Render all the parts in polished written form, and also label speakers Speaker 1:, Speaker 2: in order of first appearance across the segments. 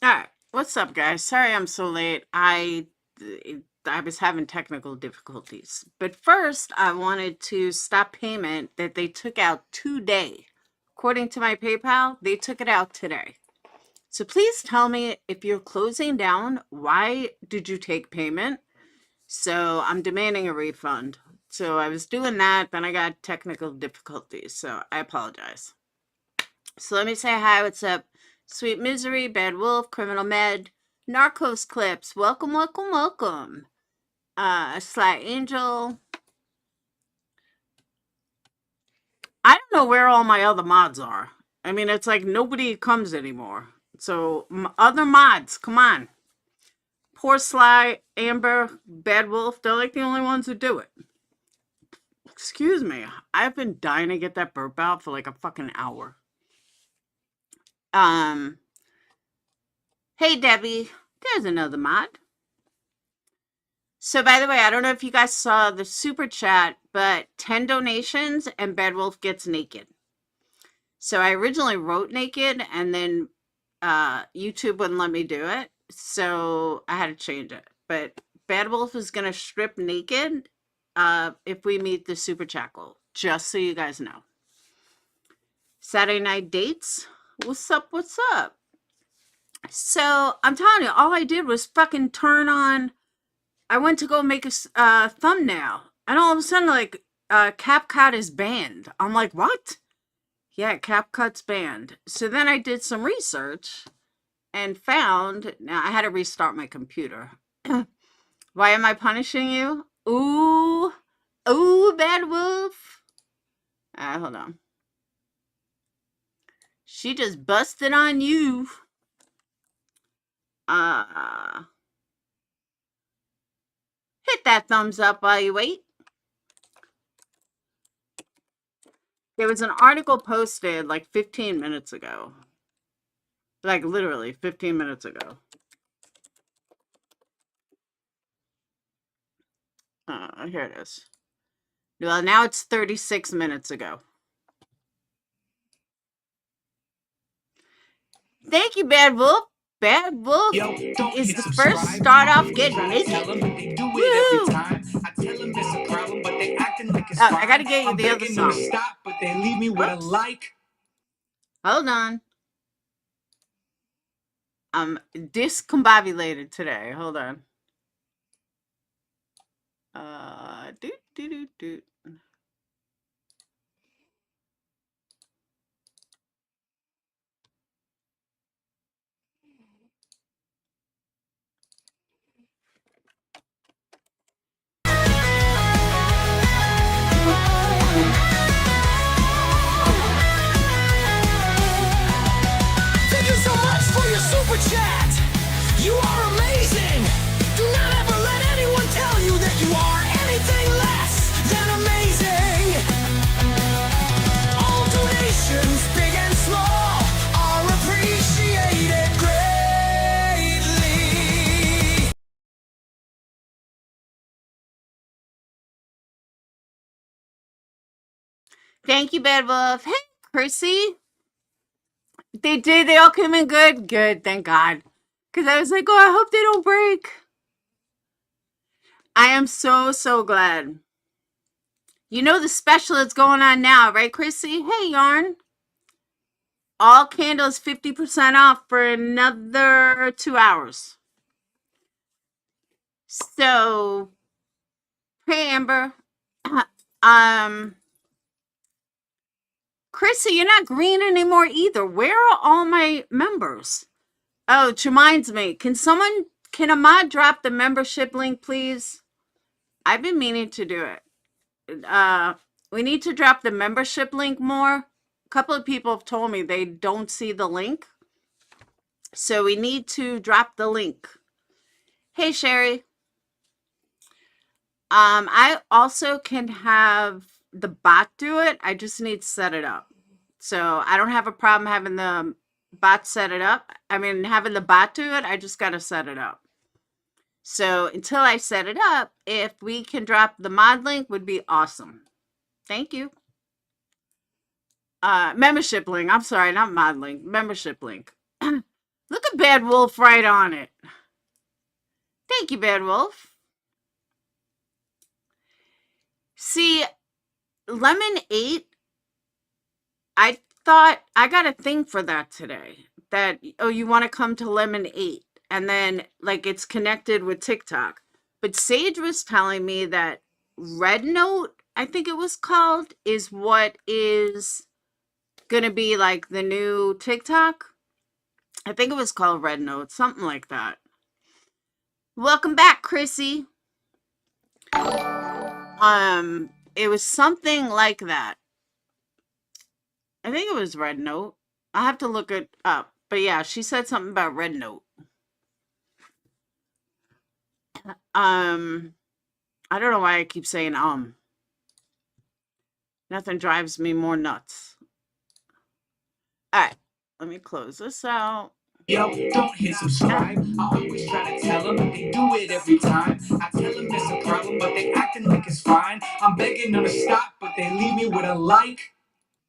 Speaker 1: All right. What's up, guys? Sorry I'm so late. I was having technical difficulties. But first, I wanted to stop payment that they took out today. According to my PayPal, they took it out today. So please tell me if you're closing down, why did you take payment? So I'm demanding a refund. So I was doing that, then I got technical difficulties. So I apologize. So let me say hi, what's up? Sweet Misery, Bad Wolf, Criminal Med, Narcos Clips, welcome, welcome, welcome. Sly Angel. I don't know where all my other mods are. I mean, it's like nobody comes anymore. So, other mods, come on. Poor Sly, Amber, Bad Wolf, they're like the only ones who do it. Excuse me. I've been dying to get that burp out for like a fucking hour. Um, hey Debbie, there's another mod. So, by the way, I don't know if you guys saw the super chat, but 10 donations and Bad Wolf gets naked. So, I originally wrote naked and then YouTube wouldn't let me do it. So, I had to change it. But Bad Wolf is going to strip naked if we meet the super chat goal, just so you guys know. Saturday night dates. What's up? What's up? So, I'm telling you, all I did was fucking turn on. I went to go make a thumbnail, and all of a sudden, like, CapCut is banned. I'm like, what? Yeah, CapCut's banned. So then I did some research and found. Now I had to restart my computer. Why am I punishing you? Ooh, ooh, Bad Wolf. Hold on. She just busted on you. Hit that thumbs up while you wait. There was an article posted like 15 minutes ago. Like literally 15 minutes ago. Here it is. Well, now it's 36 minutes ago. Thank you, Bad Wolf. Bad Wolf is the first start off getting naked. Woo! I gotta get you the other song. Stop, but they leave me with a like. Hold on. I'm discombobulated today. Hold on. Doot. Thank you so much for your super chat. You are amazing. Do not ever let anyone tell you that you are anything less than amazing. All donations, big and small, are appreciated greatly. Thank you, Bad Wolf. Hey, Chrissy. They did. They all came in good. Good. Thank God. Because I was like, oh, I hope they don't break. I am so, so glad. You know the special that's going on now, right, Chrissy? Hey, Yarn. All candles 50% off for another 2 hours. So, hey, Amber. Chrissy, you're not green anymore either. Where are all my members? Oh, it reminds me. Can a mod drop the membership link, please? I've been meaning to do it. We need to drop the membership link more. A couple of people have told me they don't see the link. So we need to drop the link. Hey, Sherry. I also can have the bot do it. I just need to set it up. So I don't have a problem having the bot set it up. I mean, having the bot do it, I just got to set it up. So until I set it up, if we can drop the mod link would be awesome. Thank you. Membership link. I'm sorry, not mod link. Membership link. Look the Bad Wolf right on it. Thank you, Bad Wolf. See, Lemon 8, I thought I got a thing for that today. That, oh, you want to come to Lemon 8. And then, like, it's connected with TikTok. But Sage was telling me that Red Note, I think it was called, is what is going to be, like, the new TikTok. I think it was called Red Note, something like that. Welcome back, Chrissy. It was something like that. I think it was Red Note. I have to look it up. But yeah, she said something about Red Note. I don't know why I keep saying Nothing drives me more nuts. All right, let me close this out.
Speaker 2: Yo, don't hit subscribe. I always try to tell them, they do it every time. I tell them it's a problem, but they acting like it's fine. I'm begging them to stop, but they leave me with a like.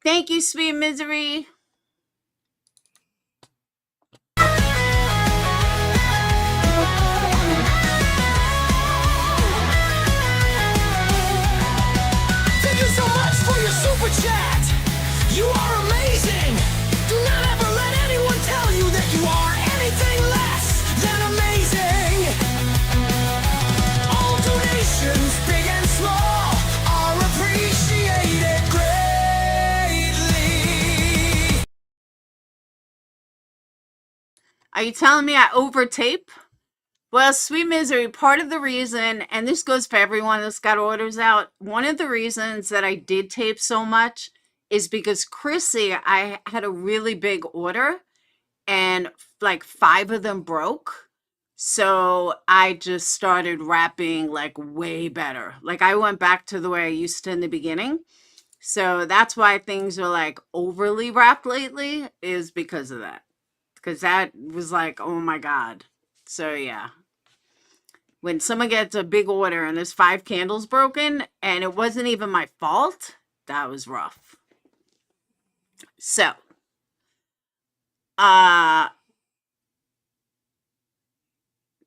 Speaker 1: Thank you, Sweet Misery.
Speaker 2: Thank you so much for your super chat. You are amazing. Do not ever let anyone tell you that you are anything less than amazing. All donations, big and small, are appreciated greatly.
Speaker 1: Are you telling me I overtape? Well, Sweet Misery, part of the reason, and this goes for everyone that's got orders out, one of the reasons that I did tape so much is because Chrissy, I had a really big order and like 5 of them broke. So I just started wrapping like way better. Like I went back to the way I used to in the beginning. So that's why things are like overly wrapped lately, is because of that. Because that was like, oh my God. So yeah. When someone gets a big order and there's 5 candles broken and it wasn't even my fault, that was rough. So,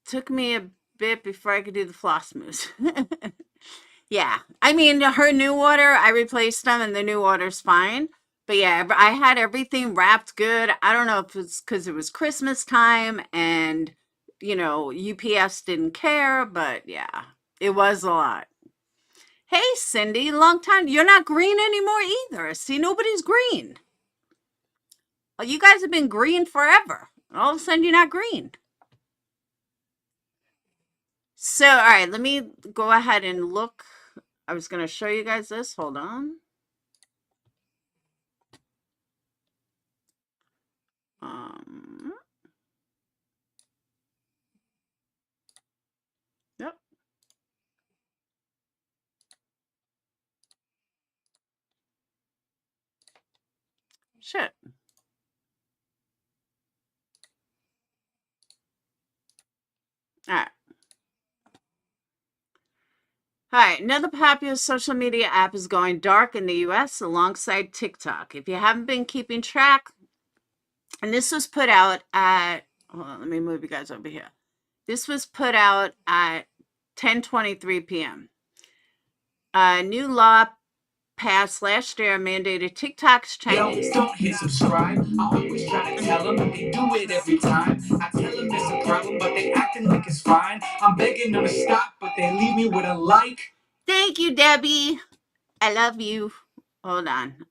Speaker 1: took me a bit before I could do the floss moves. Yeah, I mean, her new order, I replaced them and the new order's fine. But yeah, I had everything wrapped good. I don't know if it's because it was Christmas time and, you know, UPS didn't care, but yeah, it was a lot. Hey, Cindy, long time. You're not green anymore either. See, nobody's green. Well, you guys have been green forever. All of a sudden, you're not green. So, all right, let me go ahead and look. I was going to show you guys this. Hold on. Yep. Shit. All right. All right, another popular social media app is going dark in the US alongside TikTok. If you haven't been keeping track, and this was put out at, hold on, let me move you guys over here. This was put out at 10:23 p.m. A new law passed last year mandated TikTok's Chinese.
Speaker 2: Yo, don't hit subscribe. I always try to tell them, they do it every time. I tell them it's a problem, but they acting like it's fine. I'm begging them to stop, but they leave me with a like.
Speaker 1: Thank you, Debbie. I love you. Hold on.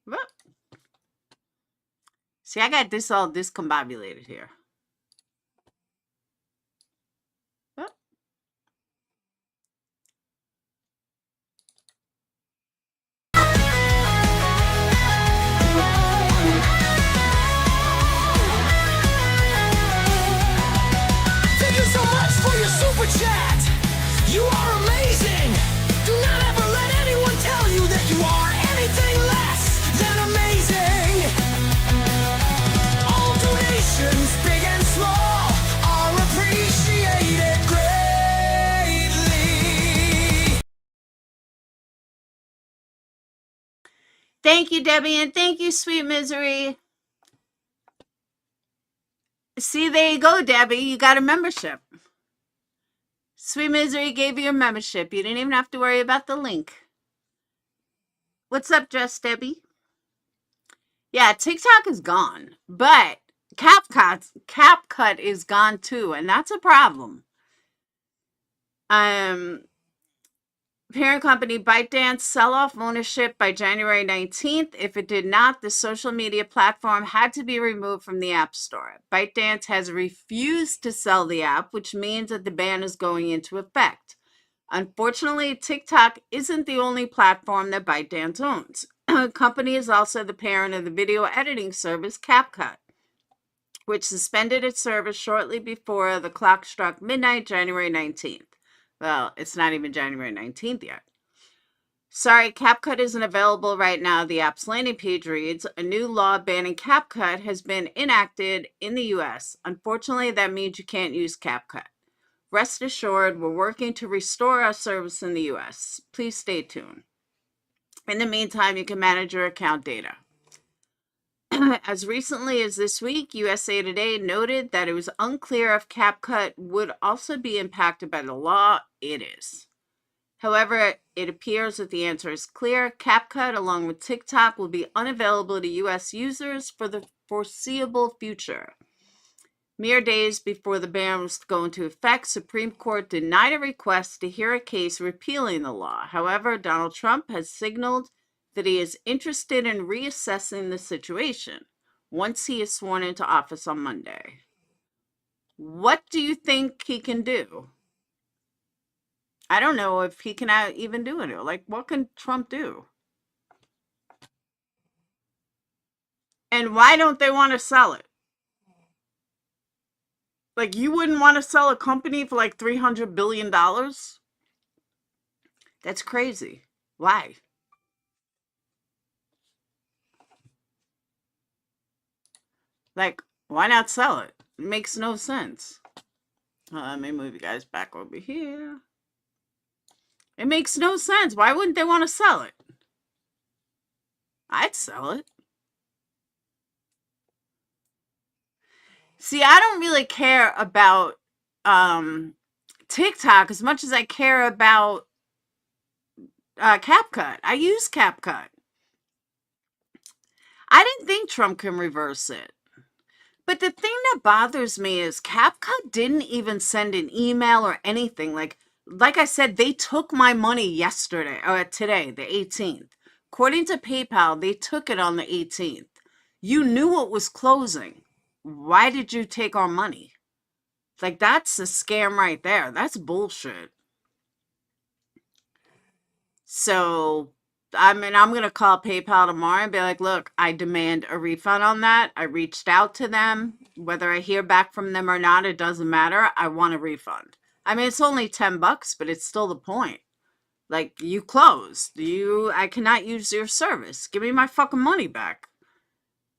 Speaker 1: Whoop. See, I got this all discombobulated here. Whoop.
Speaker 2: Thank you so much for your super chat. You are amazing. Do not ever let anyone tell you that you are anything less than amazing. All donations, big and small, are appreciated greatly.
Speaker 1: Thank you, Debbie, and thank you, Sweet Misery. See, there you go, Debbie. You got a membership. Sweet Misery gave you a membership. You didn't even have to worry about the link. What's up, Just Debbie? Yeah, TikTok is gone, but CapCut is gone too, and that's a problem. Parent company ByteDance sell off ownership by January 19th. If it did not, the social media platform had to be removed from the App Store. ByteDance has refused to sell the app, which means that the ban is going into effect. Unfortunately, TikTok isn't the only platform that ByteDance owns. The company is also the parent of the video editing service CapCut, which suspended its service shortly before the clock struck midnight, January 19th. Well, it's not even January 19th yet. Sorry, CapCut isn't available right now. The app's landing page reads, a new law banning CapCut has been enacted in the US. Unfortunately, that means you can't use CapCut. Rest assured, we're working to restore our service in the US. Please stay tuned. In the meantime, you can manage your account data. As recently as this week, USA Today noted that it was unclear if CapCut would also be impacted by the law. It is. However, it appears that the answer is clear. CapCut, along with TikTok, will be unavailable to US users for the foreseeable future. Mere days before the ban was to go into effect, Supreme Court denied a request to hear a case repealing the law. However, Donald Trump has signaled that he is interested in reassessing the situation once he is sworn into office on Monday. What do you think he can do? I don't know if he can even do it. Like, what can Trump do? And why don't they want to sell it? Like, you wouldn't want to sell a company for like $300 billion? That's crazy. Why? Like, why not sell it? It makes no sense. Let me move you guys back over here. It makes no sense. Why wouldn't they want to sell it? I'd sell it. See, I don't really care about TikTok as much as I care about CapCut. I use CapCut. I didn't think Trump can reverse it. But the thing that bothers me is CapCut didn't even send an email or anything. Like I said, they took my money yesterday, or today, the 18th. According to PayPal, they took it on the 18th. You knew it was closing. Why did you take our money? Like, that's a scam right there. That's bullshit. So, I mean, I'm going to call PayPal tomorrow and be like, look, I demand a refund on that. I reached out to them. Whether I hear back from them or not, it doesn't matter. I want a refund. I mean, it's only $10, but it's still the point. Like, you closed. I cannot use your service. Give me my fucking money back.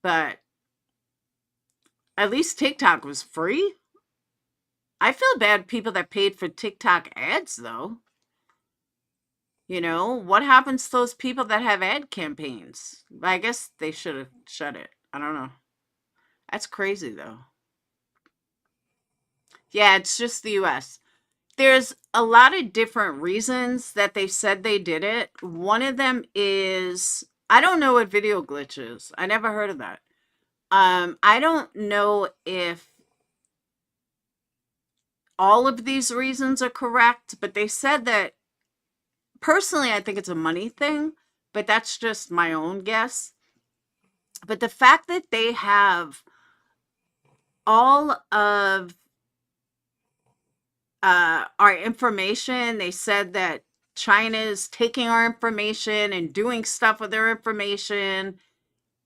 Speaker 1: But at least TikTok was free. I feel bad people that paid for TikTok ads, though. You know, what happens to those people that have ad campaigns? I guess they should have shut it. I don't know. That's crazy, though. Yeah, it's just the US. There's a lot of different reasons that they said they did it. One of them is, I don't know what video glitch is. I never heard of that. I don't know if all of these reasons are correct, but they said that, personally, I think it's a money thing, but that's just my own guess. But the fact that they have all of our information, they said that China's taking our information and doing stuff with their information.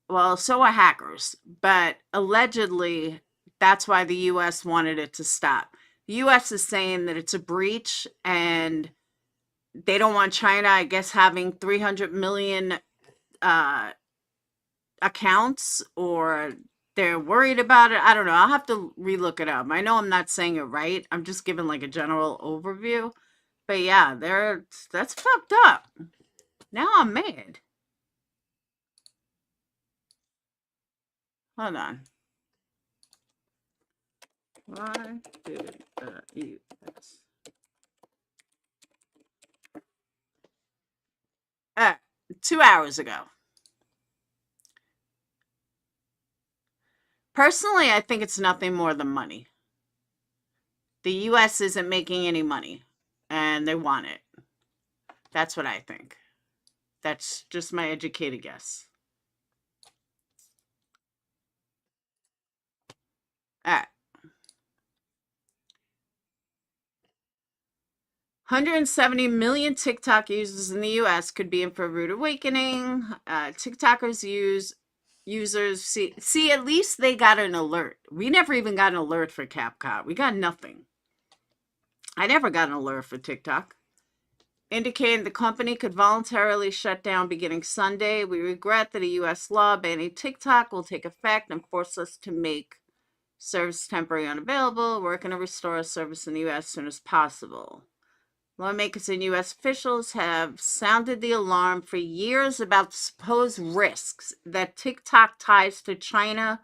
Speaker 1: Well, so are hackers, but allegedly that's why the US wanted it to stop. The US is saying that it's a breach and they don't want China, I guess, having 300 million accounts, or they're worried about it. I don't know. I'll have to relook it up. I know I'm not saying it right. I'm just giving like a general overview. But yeah, that's fucked up. Now I'm mad. Hold on. Why did the US? 2 hours ago. Personally, I think it's nothing more than money. The US isn't making any money, and they want it. That's what I think. That's just my educated guess. All right. 170 million TikTok users in the US could be in for a rude awakening. TikTokers users see at least they got an alert. We never even got an alert for CapCut. We got nothing. I never got an alert for TikTok. Indicating the company could voluntarily shut down beginning Sunday. We regret that a U.S. law banning TikTok will take effect and force us to make service temporarily unavailable. We're going to restore a service in the U.S. as soon as possible. Lawmakers and U.S. officials have sounded the alarm for years about supposed risks that TikTok ties to China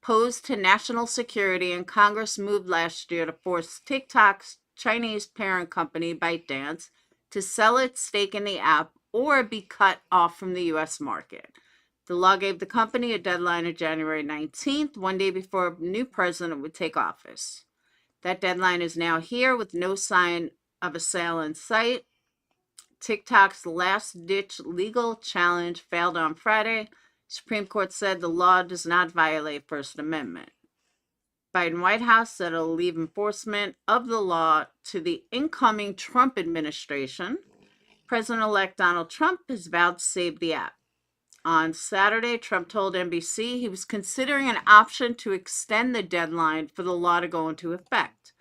Speaker 1: pose to national security, and Congress moved last year to force TikTok's Chinese parent company, ByteDance, to sell its stake in the app or be cut off from the U.S. market. The law gave the company a deadline of January 19th, one day before a new president would take office. That deadline is now here with no sign of a sale in sight. TikTok's last-ditch legal challenge failed on Friday. Supreme Court said the law does not violate First Amendment. Biden White House said it'll leave enforcement of the law to the incoming Trump administration. President-elect Donald Trump has vowed to save the app. On Saturday, Trump told NBC he was considering an option to extend the deadline for the law to go into effect.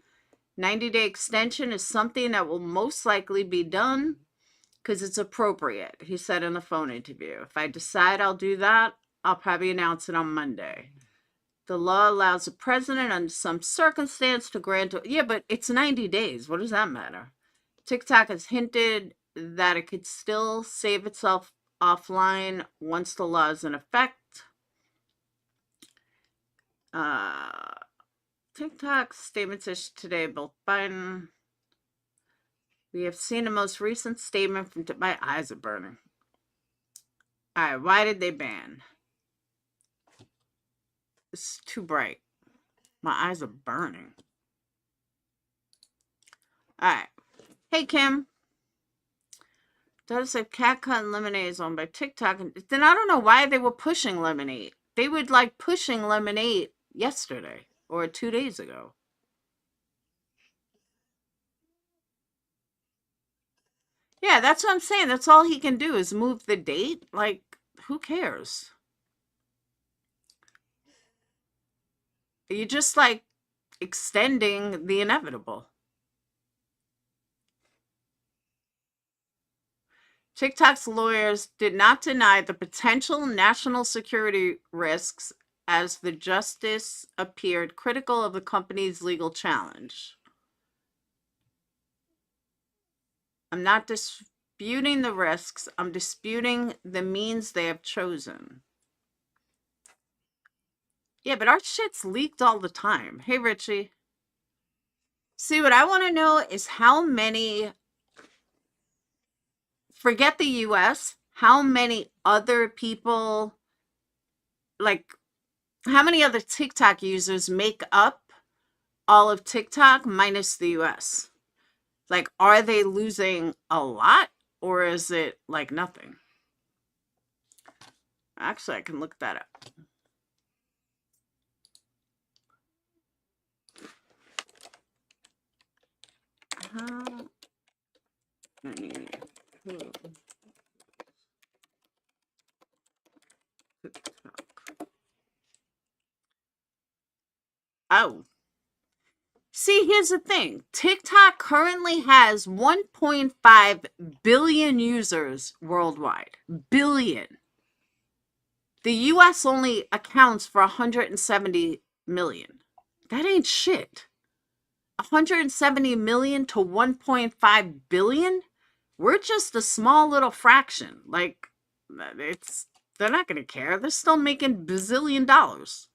Speaker 1: 90-day extension is something that will most likely be done because it's appropriate, he said in a phone interview. If I decide I'll do that, I'll probably announce it on Monday. The law allows the president under some circumstance to grant... Yeah, but it's 90 days. What does that matter? TikTok has hinted that it could still save itself offline once the law is in effect. TikTok's statements issued today, both Biden... We have seen the most recent statement from... My eyes are burning. All right, why did they ban? It's too bright. My eyes are burning. All right. Hey, Kim. Does say CapCut and Lemonade is owned by TikTok. Then I don't know why they were pushing Lemonade. They were like pushing Lemonade yesterday or 2 days ago. Yeah, that's what I'm saying. That's all he can do is move the date. Like, who cares? You're just like extending the inevitable. TikTok's lawyers did not deny the potential national security risks as the justice appeared critical of the company's legal challenge. I'm not disputing the risks. I'm disputing the means they have chosen. Yeah, but our shit's leaked all the time. Hey, Richie. See, what I want to know is how many... Forget the US, how many other people, like, how many other TikTok users make up all of TikTok minus the US? Like, are they losing a lot or is it like nothing? Actually, I can look that up. How many TikTok? Oh. See, here's the thing. TikTok currently has 1.5 billion users worldwide. Billion. The US only accounts for 170 million. That ain't shit. 170 million to 1.5 billion? We're just a small little fraction. Like, they're not going to care. They're still making bazillion dollars.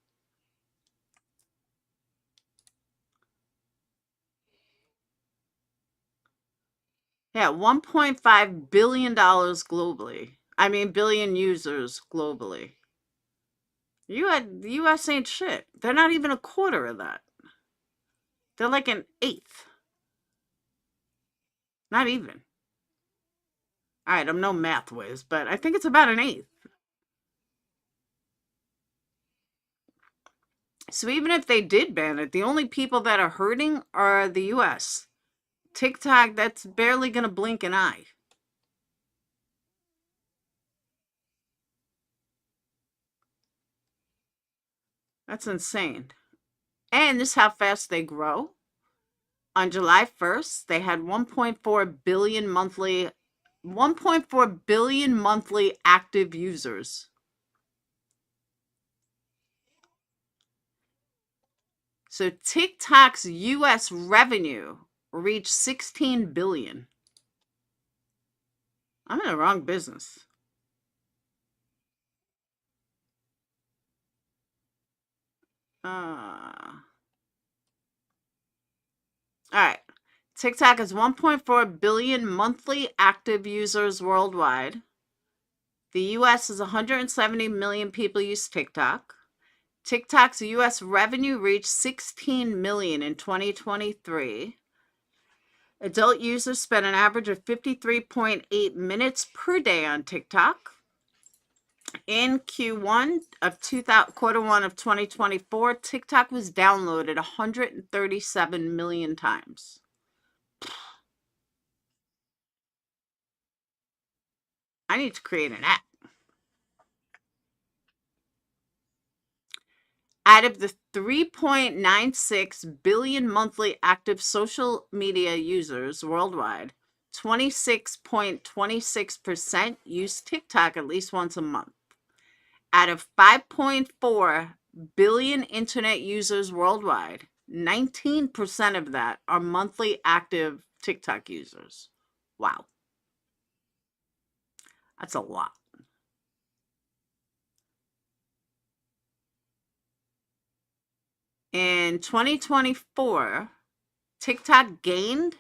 Speaker 1: Yeah, $1.5 billion globally. I mean, billion users globally. The US ain't shit. They're not even a quarter of that. They're like an eighth. Not even. All right, I'm no math whiz, but I think it's about an eighth. So even if they did ban it, the only people that are hurting are the US. TikTok, that's barely going to blink an eye. That's insane. And this is how fast they grow. On July 1st, they had 1.4 billion monthly active users. So TikTok's US revenue reached 16 billion. I'm in the wrong business. All right. TikTok has 1.4 billion monthly active users worldwide. The US is 170 million people use TikTok. TikTok's US revenue reached 16 million in 2023. Adult users spend an average of 53.8 minutes per day on TikTok. In quarter one of 2024, TikTok was downloaded 137 million times. I need to create an app. Out of the 3.96 billion monthly active social media users worldwide, 26.26% use TikTok at least once a month. Out of 5.4 billion internet users worldwide, 19% of that are monthly active TikTok users. Wow. That's a lot. In 2024, TikTok gained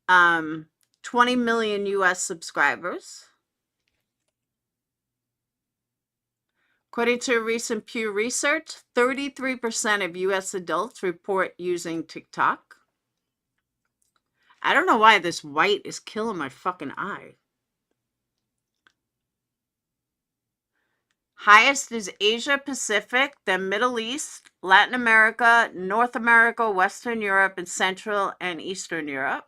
Speaker 1: 20 million US subscribers. According to a recent Pew Research, 33% of US adults report using TikTok. I don't know why this white is killing my fucking eye. Highest is Asia Pacific, then Middle East, Latin America, North America, Western Europe, and Central and Eastern Europe.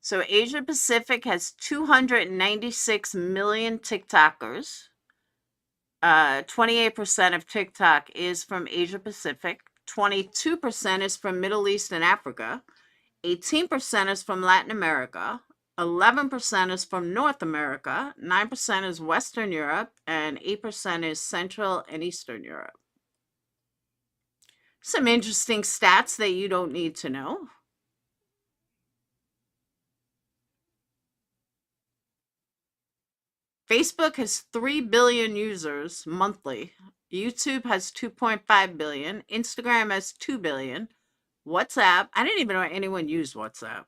Speaker 1: So Asia Pacific has 296 million TikTokers. 28% of TikTok is from Asia Pacific. 22% is from Middle East and Africa. 18% is from Latin America. 11% is from North America. 9% is Western Europe. And 8% is Central and Eastern Europe. Some interesting stats that you don't need to know. Facebook has 3 billion users monthly. YouTube has 2.5 billion. Instagram has 2 billion. WhatsApp, I didn't even know anyone used WhatsApp.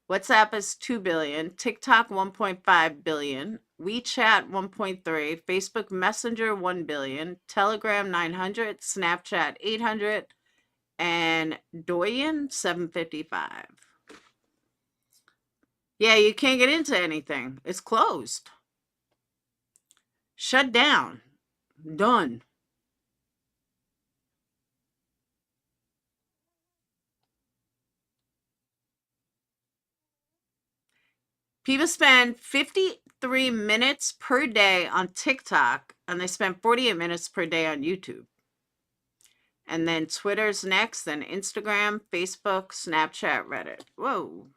Speaker 1: WhatsApp is 2 billion. TikTok, 1.5 billion. WeChat, 1.3. Facebook Messenger, 1 billion. Telegram, 900. Snapchat, 800. And Douyin, 755. Yeah, you can't get into anything. It's closed. Shut down. Done. People spend 53 minutes per day on TikTok, and they spend 48 minutes per day on YouTube. And then Twitter's next, then Instagram, Facebook, Snapchat, Reddit. Whoa.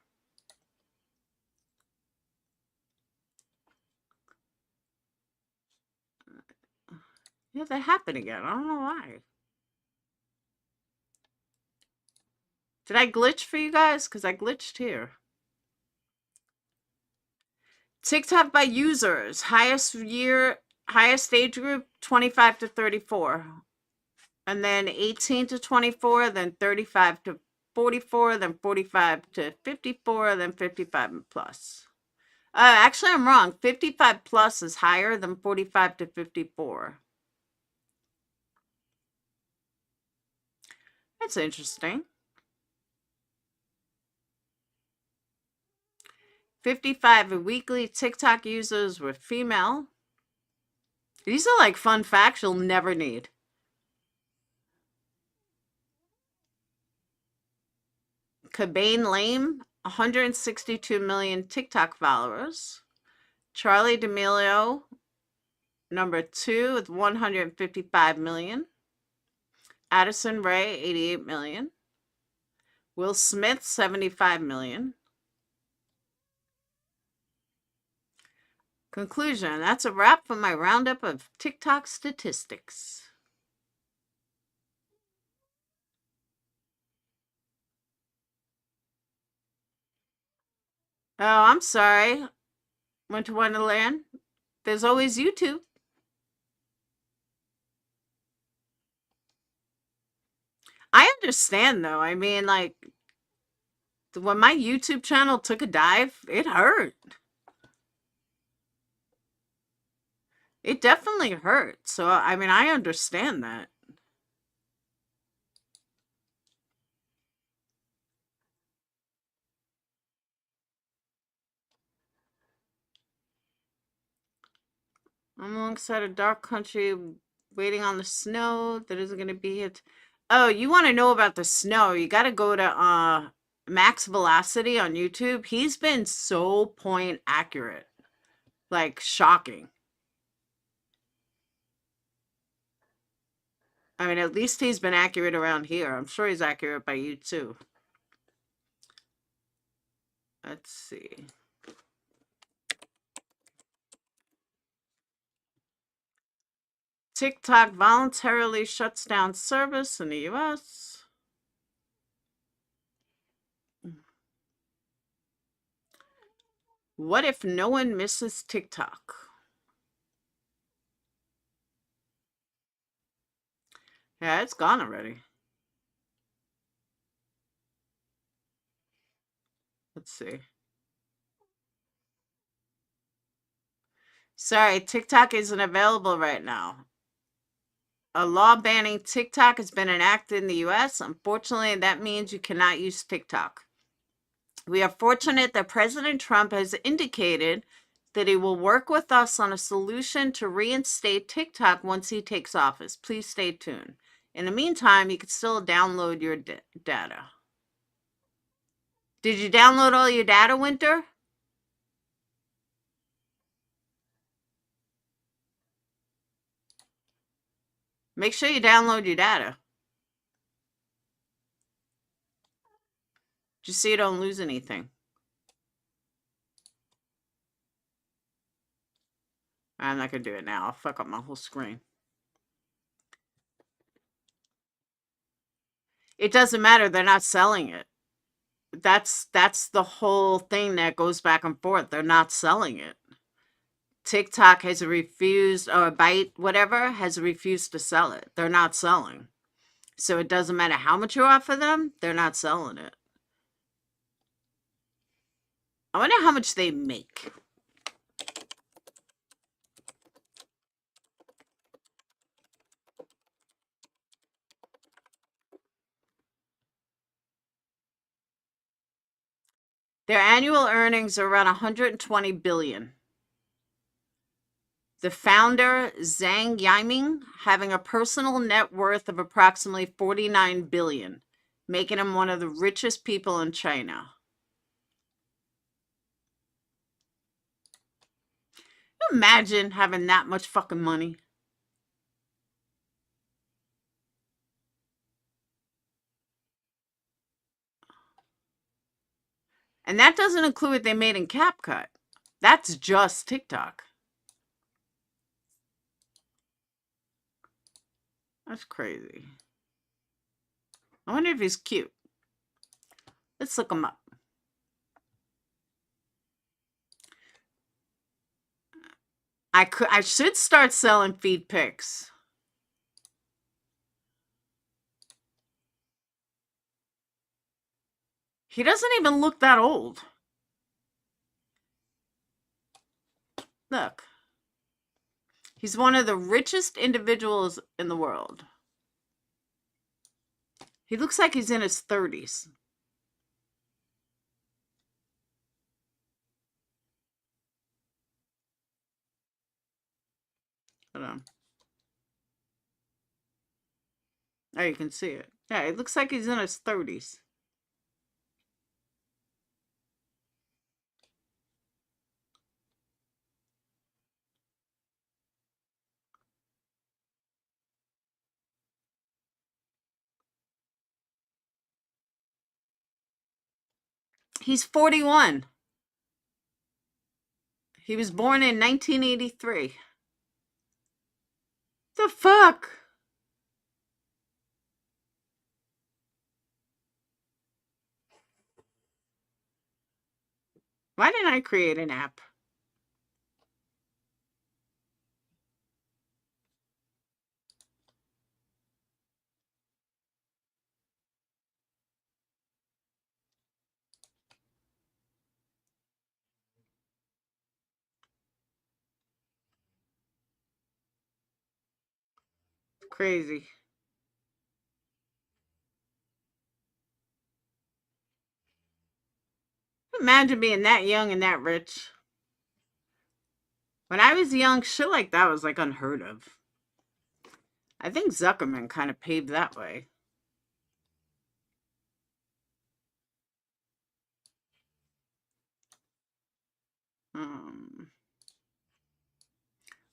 Speaker 1: Yeah, that happened again. I don't know why. Did I glitch for you guys? Because I glitched here. TikTok by users. Highest age group, 25 to 34. And then 18 to 24, then 35 to 44, then 45 to 54, then 55 and plus. Actually, I'm wrong. 55 plus is higher than 45 to 54. That's interesting. 55 weekly TikTok users were female. These are like fun facts you'll never need. Cabane Lame, 162 million TikTok followers. Charlie D'Amelio, number 2 with 155 million. Addison Rae, 88 million. Will Smith, 75 million. Conclusion, that's a wrap for my roundup of TikTok statistics. Oh, I'm sorry. Winter Wonderland. There's always YouTube. I understand, though. I mean, like, when my YouTube channel took a dive, it hurt. It definitely hurt. So, I mean, I understand that. I'm alongside a dark country waiting on the snow that isn't going to be hit. Oh, you want to know about the snow? You got to go to Max Velocity on YouTube. He's been so point accurate. Like, shocking. I mean, at least he's been accurate around here. I'm sure he's accurate by you, too. Let's see. TikTok voluntarily shuts down service in the US. What if no one misses TikTok? Yeah, it's gone already. Let's see. Sorry, TikTok isn't available right now. A law banning TikTok has been enacted in the US. Unfortunately, that means you cannot use TikTok. We are fortunate that President Trump has indicated that he will work with us on a solution to reinstate TikTok once he takes office. Please stay tuned. In the meantime, you can still download your data. Did you download all your data, Winter? Make sure you download your data. Just so you don't lose anything. I'm not going to do it now. I'll fuck up my whole screen. It doesn't matter. They're not selling it. That's the whole thing that goes back and forth. They're not selling it. TikTok has refused, or Byte, whatever, has refused to sell it. They're not selling. So it doesn't matter how much you offer them, they're not selling it. I wonder how much they make. Their annual earnings are around 120 billion. The founder, Zhang Yiming, having a personal net worth of approximately 49 billion, making him one of the richest people in China. Can you imagine having that much fucking money? And that doesn't include what they made in CapCut. That's just TikTok. That's crazy. I wonder if he's cute. Let's look him up. I should start selling feed pics. He doesn't even look that old. Look. He's one of the richest individuals in the world. He looks like he's in his 30s. Hold on. Oh, you can see it. Yeah, it looks like he's in his 30s. He's 41. He was born in 1983. The fuck? Why didn't I create an app? Crazy. Imagine being that young and that rich. When I was young, shit like that was like unheard of. I think Zuckerman kind of paved that way.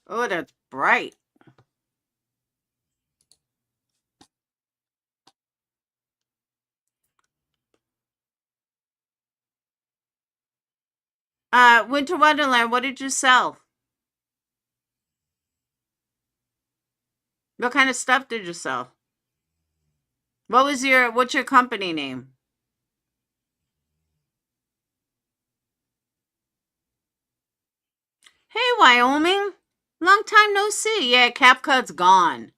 Speaker 1: Oh, that's bright. Winter Wonderland, what did you sell? What kind of stuff did you sell? What's your company name? Hey, Wyoming. Long time no see. Yeah, CapCut's gone.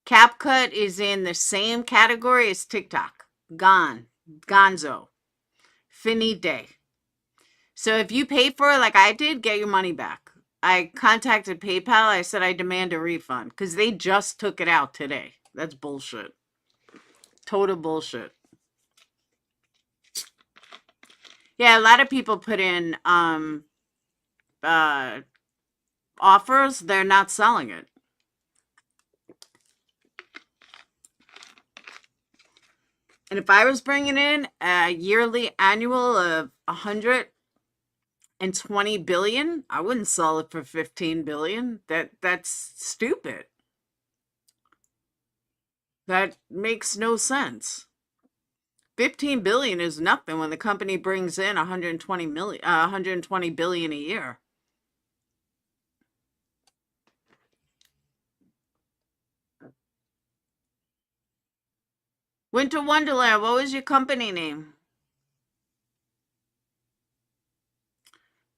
Speaker 1: CapCut is in the same category as TikTok. Gone. Gonzo. Finite. So if you pay for it like I did, get your money back. I contacted PayPal. I said I demand a refund because they just took it out today. That's bullshit. Total bullshit. Yeah, a lot of people put in offers. They're not selling it. And if I was bringing in a yearly annual of 120 billion, I wouldn't sell it for 15 billion. That's stupid. That makes no sense. 15 billion is nothing when the company brings in 120 billion a year. Winter Wonderland, what was your company name?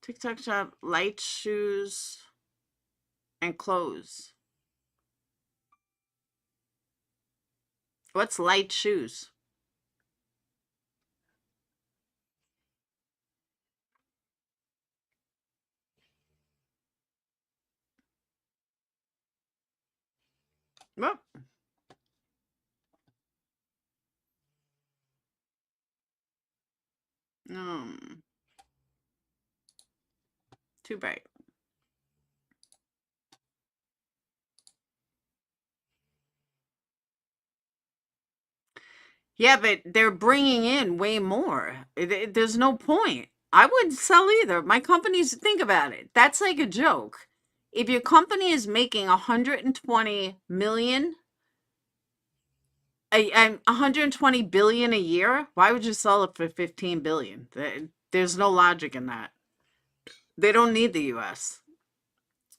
Speaker 1: TikTok shop, light shoes and clothes. What's light shoes? What? Too bright. Yeah, but they're bringing in way more. There's no point. I wouldn't sell either. My company's, think about it. That's like a joke. If your company is making 120 million, 120 billion a year, why would you sell it for 15 billion? There's no logic in that. They don't need the US.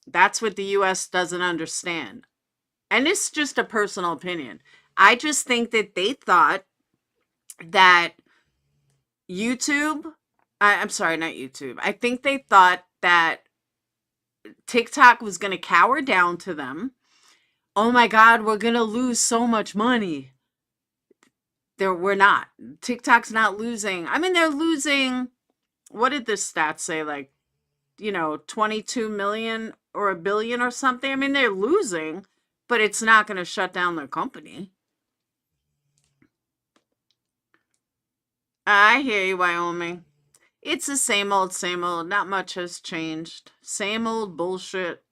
Speaker 1: That's what the US doesn't understand. And it's just a personal opinion. I just think that they thought that I'm sorry, not YouTube. I think they thought that TikTok was going to cower down to them. Oh my God, we're going to lose so much money. We're not. TikTok's not losing. I mean, they're losing. What did this stat say? Like, 22 million or a billion or something. I mean, they're losing, but it's not going to shut down their company. I hear you, Wyoming. It's the same old, same old. Not much has changed. Same old bullshit.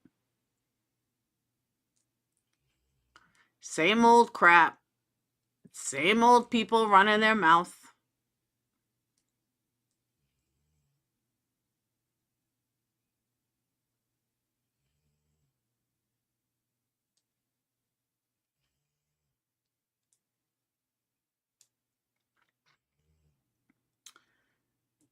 Speaker 1: Same old crap. Same old people running their mouth.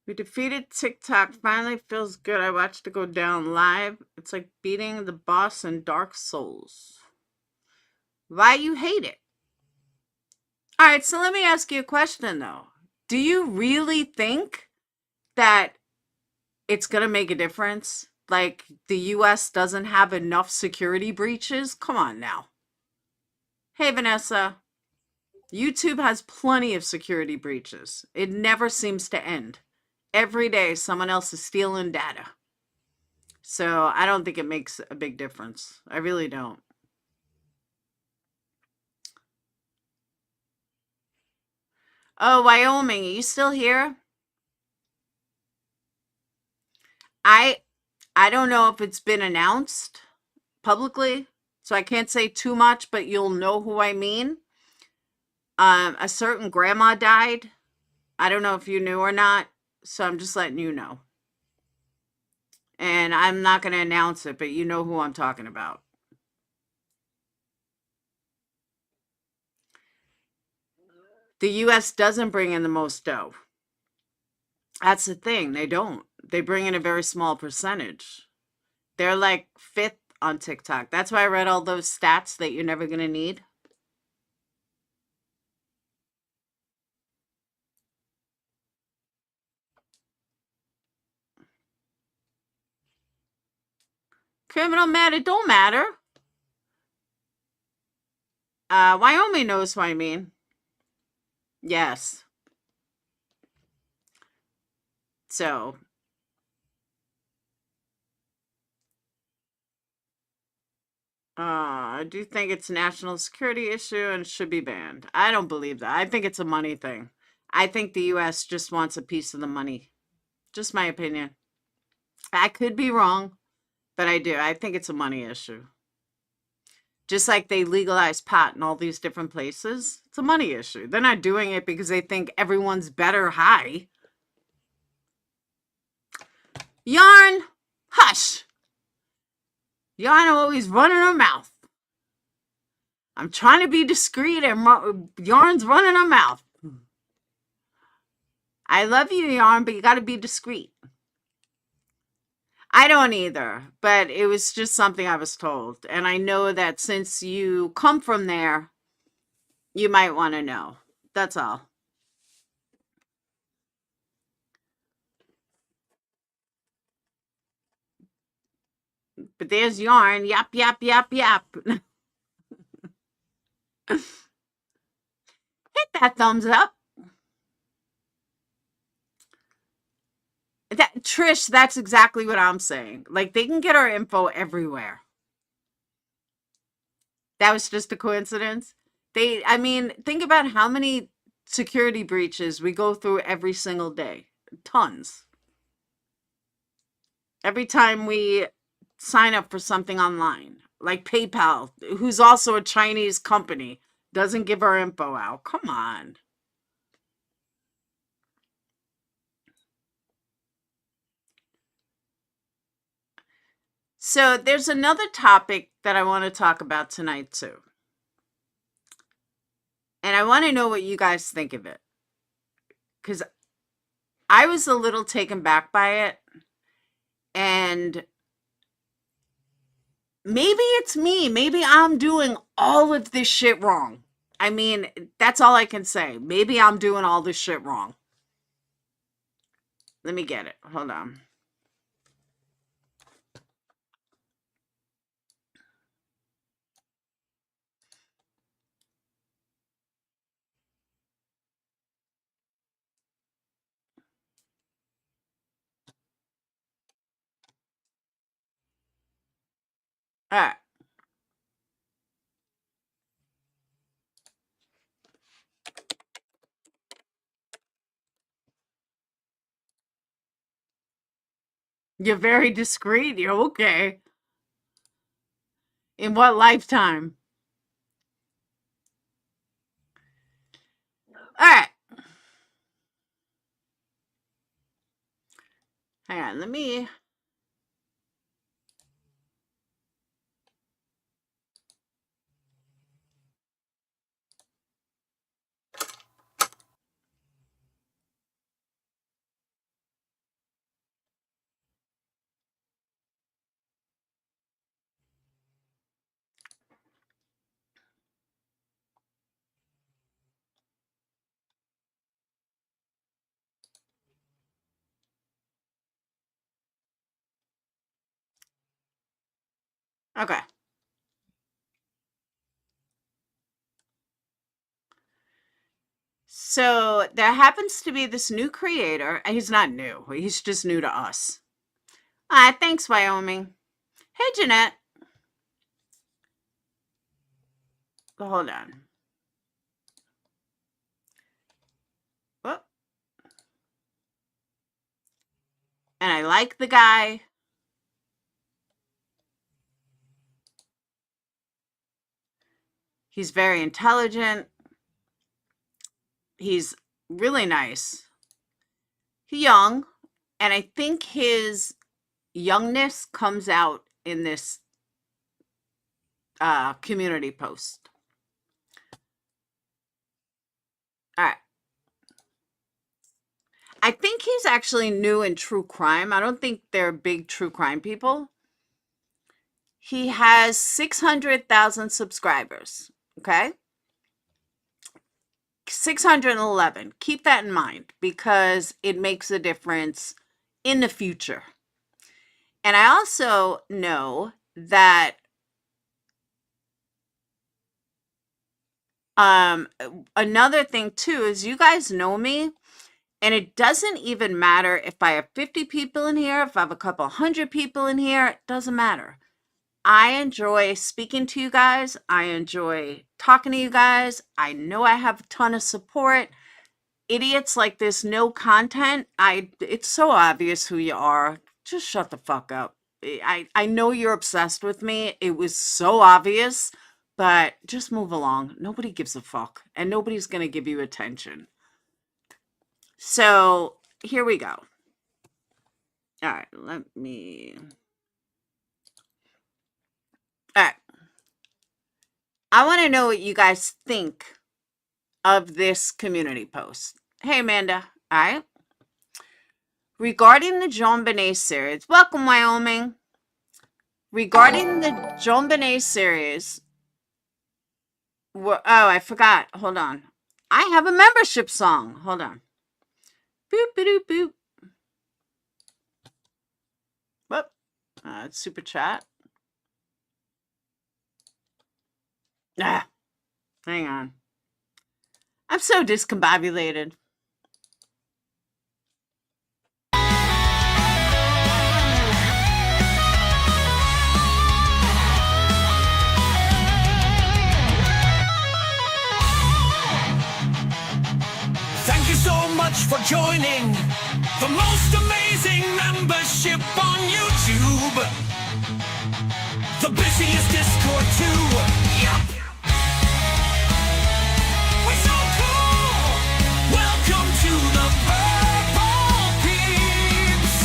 Speaker 1: We defeated TikTok. Finally feels good. I watched it go down live. It's like beating the boss in Dark Souls. Why you hate it? All right, so let me ask you a question though. Do you really think that it's going to make a difference? Like the US doesn't have enough security breaches? Come on now. Hey, Vanessa. YouTube has plenty of security breaches. It never seems to end. Every day, someone else is stealing data. So I don't think it makes a big difference. I really don't. Oh, Wyoming, are you still here? I I don't know if it's been announced publicly, so I can't say too much, but you'll know who I mean. A certain grandma died. I don't know if you knew or not, so I'm just letting you know. And I'm not going to announce it, but you know who I'm talking about. The US doesn't bring in the most dough. That's the thing. They don't. They bring in a very small percentage. They're like fifth on TikTok. That's why I read all those stats that you're never going to need. Criminal matter don't matter. Wyoming knows what I mean. Yes. So, I do think it's a national security issue and should be banned. I don't believe that. I think it's a money thing. I think the US just wants a piece of the money. Just my opinion. I could be wrong, but I do. I think it's a money issue. Just like they legalize pot in all these different places, it's a money issue. They're not doing it because they think everyone's better high. Yarn, hush. Yarn always running her mouth. I'm trying to be discreet and Yarn's running her mouth. I love you, Yarn, but you got to be discreet. I don't either, but it was just something I was told. And I know that since you come from there, you might want to know. That's all. But there's Yarn. Yap, yap, yap, yap. Hit that thumbs up. Trish, that's exactly what I'm saying. Like, they can get our info everywhere. That was just a coincidence. I mean, think about how many security breaches we go through every single day. Tons. Every time we sign up for something online, like PayPal, who's also a Chinese company, doesn't give our info out. Come on. So there's another topic that I want to talk about tonight too. And I want to know what you guys think of it. Because I was a little taken back by it. And maybe it's me. Maybe I'm doing all of this shit wrong. I mean, that's all I can say. Maybe I'm doing all this shit wrong. Let me get it. Hold on. All right. You're very discreet. You're okay. In what lifetime? All right. Hang on. Let me. Okay. So there happens to be this new creator. He's not new. He's just new to us. Thanks, Wyoming. Hey, Jeanette. Hold on. Oh, and I like the guy. He's very intelligent. He's really nice. He's young, and I think his youngness comes out in this community post. All right. I think he's actually new in true crime. I don't think they're big true crime people. He has 600,000 subscribers. Okay. 611. Keep that in mind because it makes a difference in the future. And I also know that another thing too is you guys know me, and it doesn't even matter if I have 50 people in here, if I have a couple hundred people in here, it doesn't matter. I enjoy speaking to you guys. I enjoy talking to you guys. I know I have a ton of support. Idiots like this, no content. It's so obvious who you are. Just shut the fuck up. I know you're obsessed with me. It was so obvious, but just move along. Nobody gives a fuck, and nobody's gonna give you attention. So here we go. All right, let me. All right. I want to know what you guys think of this community post. Hey, Amanda. All right. Regarding the Jean Benet series, welcome, Wyoming. Regarding the Jean Benet series, oh, I forgot. Hold on. I have a membership song. Hold on. Boop, boop, boop. Whoop. It's super chat. Hang on. I'm so discombobulated.
Speaker 2: Thank you so much for joining the most amazing membership on YouTube. The busiest Discord too. Yup. We're so cool. Welcome to the Purple Peeps.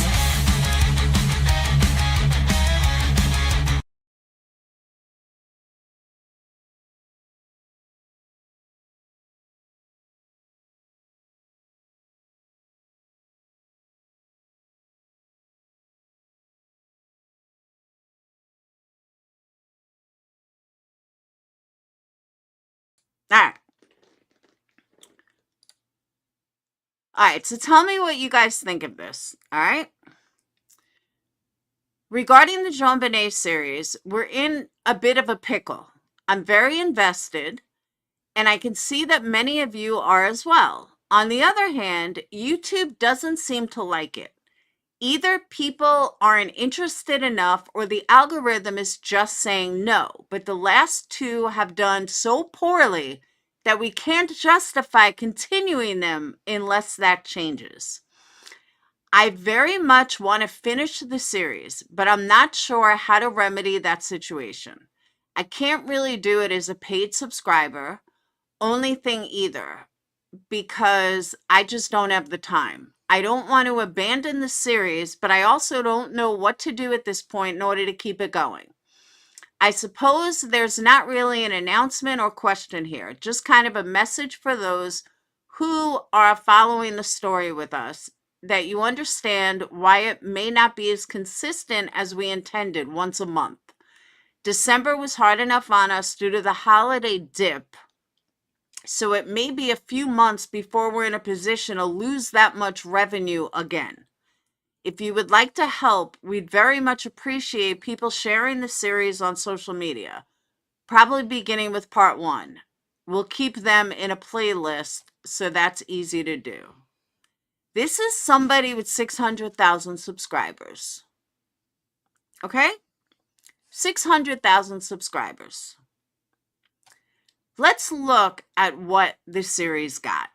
Speaker 1: All right. All right, so tell me what you guys think of this. All right. Regarding the Jean Benet series, we're in a bit of a pickle. I'm very invested, and I can see that many of you are as well. On the other hand, YouTube doesn't seem to like it. Either people aren't interested enough or the algorithm is just saying no. But the last two have done so poorly that we can't justify continuing them unless that changes. I very much want to finish the series, but I'm not sure how to remedy that situation. I can't really do it as a paid subscriber, only thing either, because I just don't have the time. I don't want to abandon the series, but I also don't know what to do at this point in order to keep it going. I suppose there's not really an announcement or question here, just kind of a message for those who are following the story with us, that you understand why it may not be as consistent as we intended once a month. December was hard enough on us due to the holiday dip, so it may be a few months before we're in a position to lose that much revenue again. If you would like to help, we'd very much appreciate people sharing the series on social media, probably beginning with part 1. We'll keep them in a playlist, so that's easy to do. This is somebody with 600,000 subscribers. Okay? 600,000 subscribers. Let's look at what this series got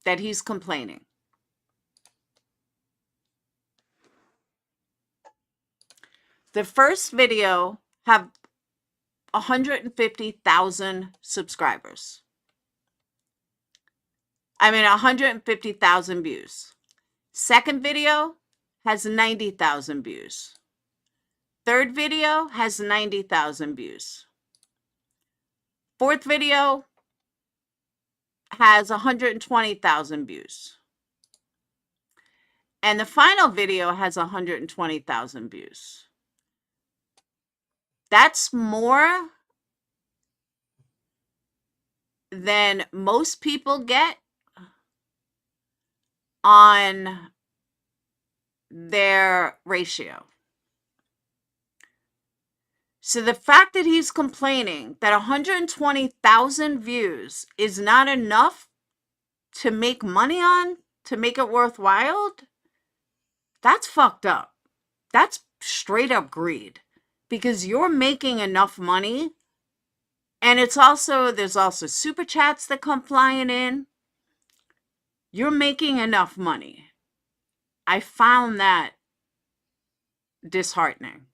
Speaker 1: that he's complaining. The first video have 150,000 subscribers. 150,000 views. Second video has 90,000 views. Third video has 90,000 views. Fourth video has 120,000 views. And the final video has 120,000 views. That's more than most people get on their ratio. So the fact that he's complaining that 120,000 views is not enough to make money on, to make it worthwhile, that's fucked up. That's straight up greed, because you're making enough money. And there's also super chats that come flying in. You're making enough money. I found that disheartening.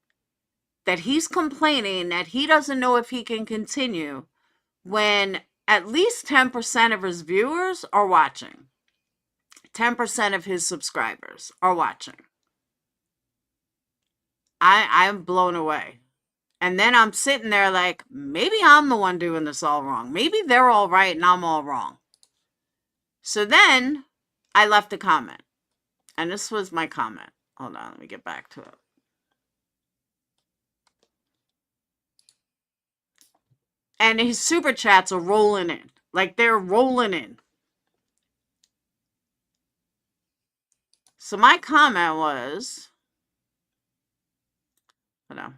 Speaker 1: That he's complaining that he doesn't know if he can continue when at least 10% of his viewers are watching. 10% of his subscribers are watching. I'm blown away. And then I'm sitting there like, maybe I'm the one doing this all wrong. Maybe they're all right and I'm all wrong. So then I left a comment. And this was my comment. Hold on, let me get back to it. And his super chats are rolling in. Like they're rolling in. So my comment was, hold on.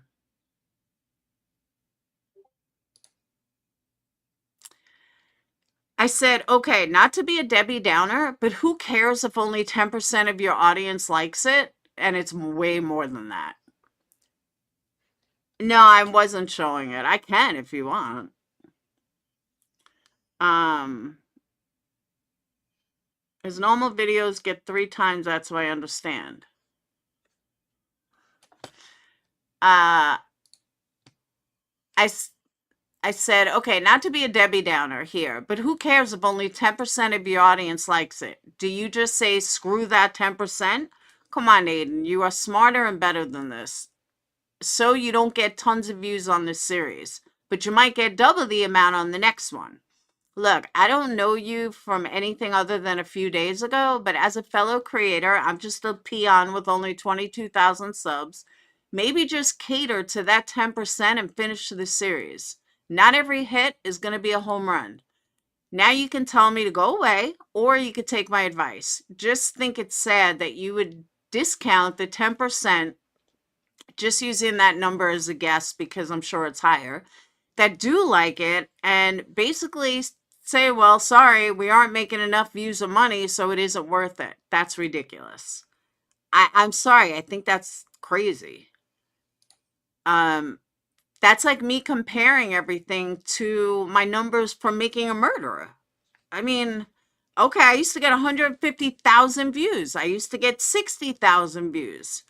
Speaker 1: I said, okay, not to be a Debbie Downer, but who cares if only 10% of your audience likes it? And it's way more than that. No, I wasn't showing it. I can if you want. His normal videos get 3 times, that's what I understand. I said, okay, not to be a Debbie Downer here, but who cares if only 10% of your audience likes it? Do you just say, screw that 10%? Come on, Aiden, you are smarter and better than this. So you don't get tons of views on this series, but you might get double the amount on the next one. Look, I don't know you from anything other than a few days ago, but as a fellow creator, I'm just a peon with only 22,000 subs. Maybe just cater to that 10% and finish the series. Not every hit is going to be a home run. Now you can tell me to go away, or you could take my advice. Just think it's sad that you would discount the 10%, just using that number as a guess because I'm sure it's higher, that do like it, and basically say, well, sorry, we aren't making enough views or money, so it isn't worth it. That's ridiculous. I'm sorry. I think that's crazy. Um, that's like me comparing everything to my numbers from Making a Murderer. I mean, okay, I used to get 150,000 views. I used to get 60,000 views.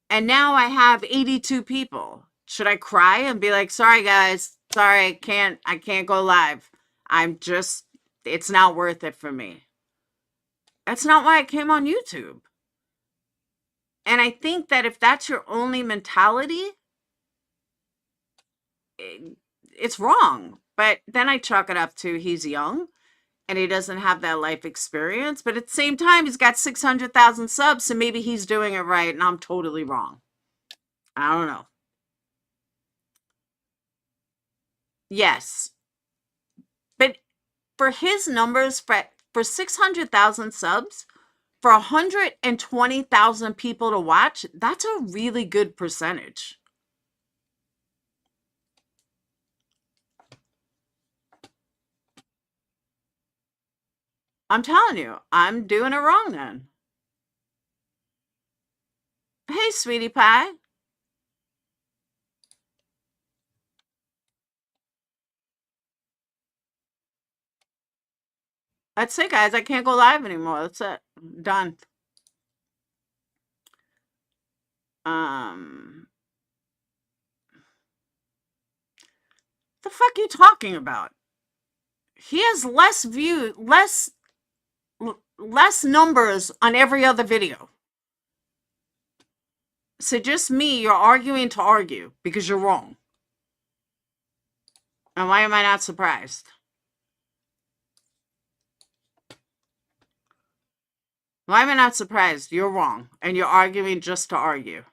Speaker 1: And now I have 82 people. Should I cry and be like, sorry guys, sorry, I can't go live. It's not worth it for me. That's not why I came on YouTube. And I think that if that's your only mentality, it's wrong. But then I chalk it up to he's young and he doesn't have that life experience. But at the same time, he's got 600,000 subs, so maybe he's doing it right and I'm totally wrong. I don't know. Yes. But for his numbers, for 600,000 subs, for 120,000 people to watch, that's a really good percentage. I'm telling you, I'm doing it wrong then. Hey, sweetie pie. That's it, guys. I can't go live anymore. That's it. Done. The fuck you talking about? He has less numbers on every other video. So just me, you're arguing to argue because you're wrong. And why am I not surprised? Why am I not surprised? You're wrong. And you're arguing just to argue.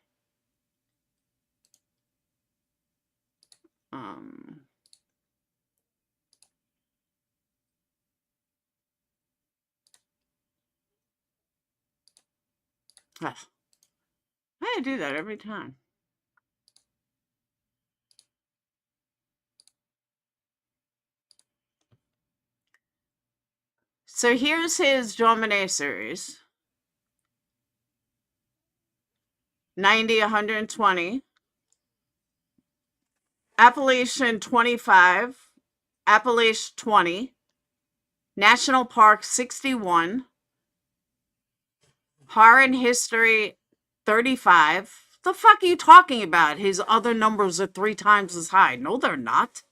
Speaker 1: I do that every time. So here's his Jomine series. 90, 120. Appalachian 25. Appalachian 20. National Park 61. Horror and History 35. The fuck are you talking about? His other numbers are 3 times as high. No, they're not.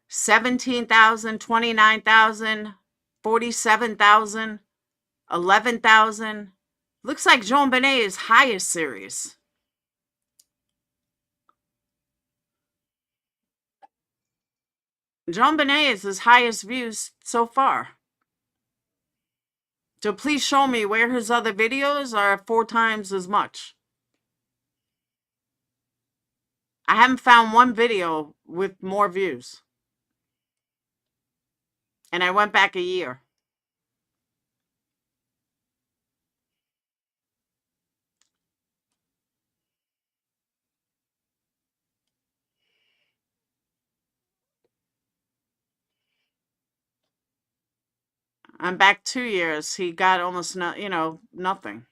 Speaker 1: 17,000, 29,000, 47,000, 11,000. Looks like Jean Benet's highest series. Jean Benet is his highest views so far. So please show me where his other videos are 4 times as much. I haven't found one video with more views. And I went back a year. I'm back 2 years. He got almost nothing.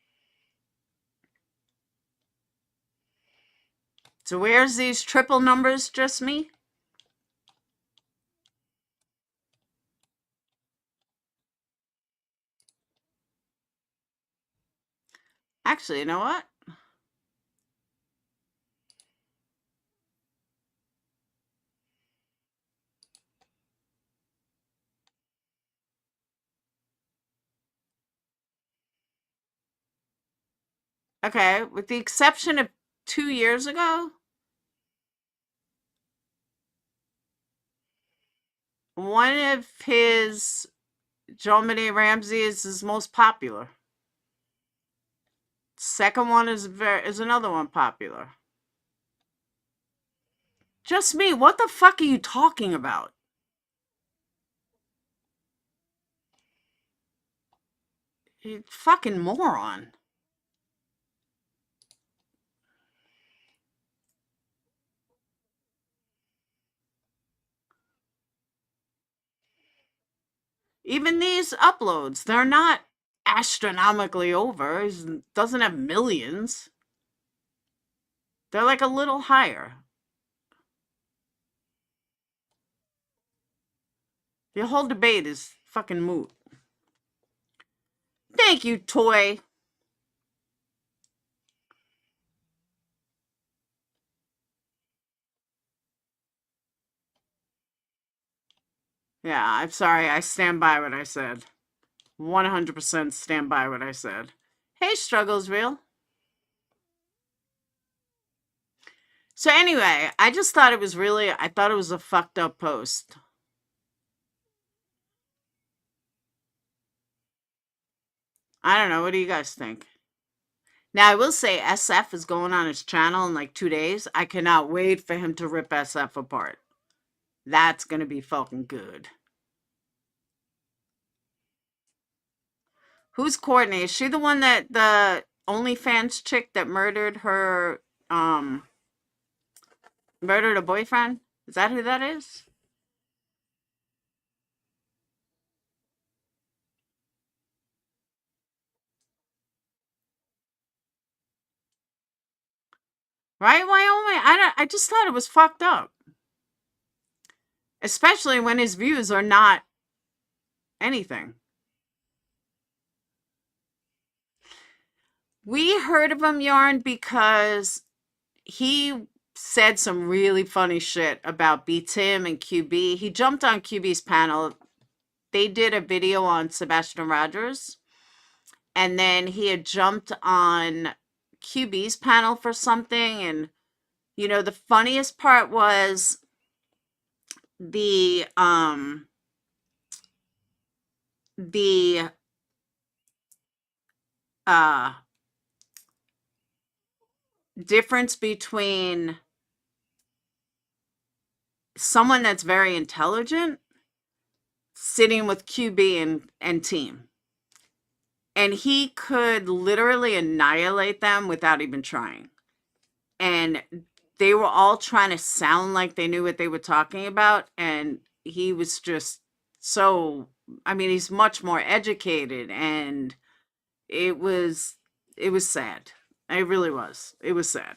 Speaker 1: So where's these triple numbers? Just me? Actually, you know what? Okay, with the exception of 2 years ago, one of his John Benet Ramsey is his most popular. Second one is another one popular. Just me. What the fuck are you talking about? You fucking moron. Even these uploads, they're not astronomically over. It doesn't have millions. They're like a little higher. The whole debate is fucking moot. Thank you, Toy. Yeah, I'm sorry. I stand by what I said. 100% stand by what I said. Hey, Struggles Real. So anyway, I just thought it was really, I thought it was a fucked up post. I don't know. What do you guys think? Now, I will say SF is going on his channel in like 2 days. I cannot wait for him to rip SF apart. That's going to be fucking good. Who's Courtney? Is she the one that the OnlyFans chick that murdered her, murdered a boyfriend? Is that who that is? Right, Wyoming? I just thought it was fucked up. Especially when his views are not anything. We heard of him, Yarn, because he said some really funny shit about B Tim and QB. He jumped on QB's panel. They did a video on Sebastian Rogers, and then he had jumped on QB's panel for something. And you know, the funniest part was the the uh difference between someone that's very intelligent sitting with QB and team. And he could literally annihilate them without even trying. And they were all trying to sound like they knew what they were talking about. And he was just so, I mean, he's much more educated, and it was sad. It really was. It was sad.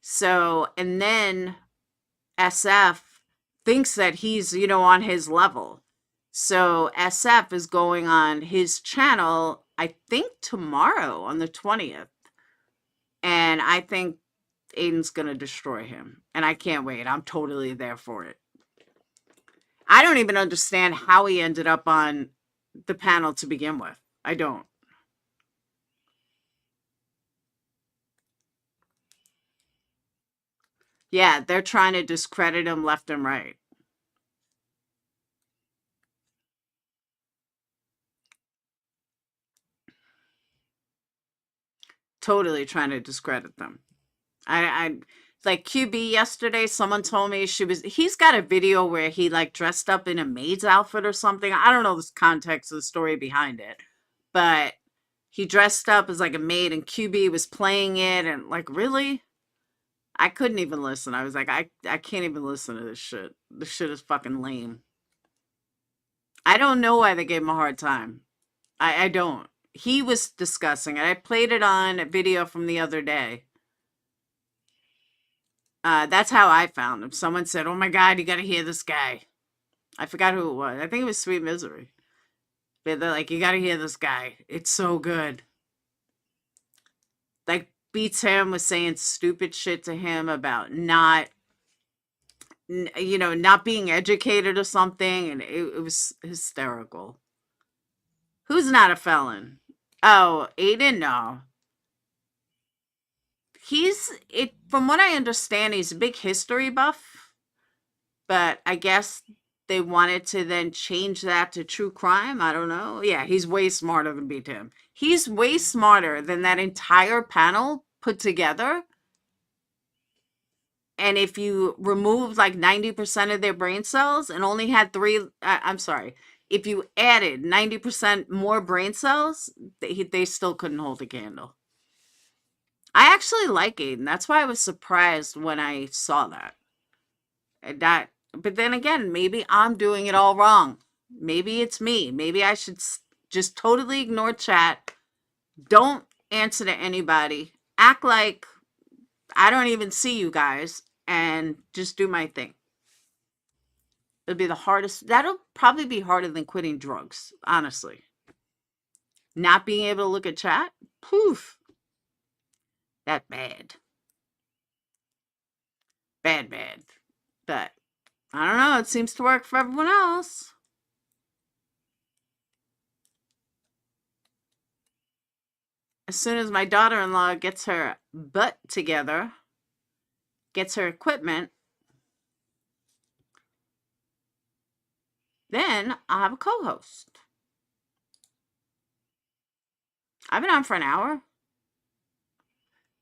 Speaker 1: So, and then SF thinks that he's, you know, on his level. So SF is going on his channel, I think tomorrow on the 20th. And I think Aiden's going to destroy him. And I can't wait. I'm totally there for it. I don't even understand how he ended up on the panel to begin with. I don't. Yeah, they're trying to discredit him left and right. Totally trying to discredit them. I like QB yesterday, someone told me he's got a video where he like dressed up in a maid's outfit or something. I don't know the context of the story behind it, but he dressed up as like a maid and QB was playing it, and like, really? I couldn't even listen. I was like, I can't even listen to this shit. This shit is fucking lame. I don't know why they gave him a hard time. I don't. He was discussing it. I played it on a video from the other day. That's how I found him. Someone said, "Oh my God, you got to hear this guy." I forgot who it was. I think it was Sweet Misery. But they're like, "You got to hear this guy. It's so good." Like, Beats Him was saying stupid shit to him about not, you know, not being educated or something. And it was hysterical. Who's not a felon? Oh, Aiden? No. From what I understand, he's a big history buff, but I guess they wanted to then change that to true crime. I don't know. Yeah, he's way smarter than Beat Him. He's way smarter than that entire panel put together. And if you removed like 90% of their brain cells and only had I'm sorry, if you added 90% more brain cells, they still couldn't hold a candle. I actually like Aiden. That's why I was surprised when I saw that. But then again, maybe I'm doing it all wrong. Maybe it's me. Maybe I should just totally ignore chat. Don't answer to anybody. Act like I don't even see you guys and just do my thing. It'll be the hardest. That'll probably be harder than quitting drugs, honestly. Not being able to look at chat, poof, that bad. Bad, bad. But I don't know. It seems to work for everyone else. As soon as my daughter-in-law gets her butt together, gets her equipment, then I'll have a co-host. I've been on for an hour.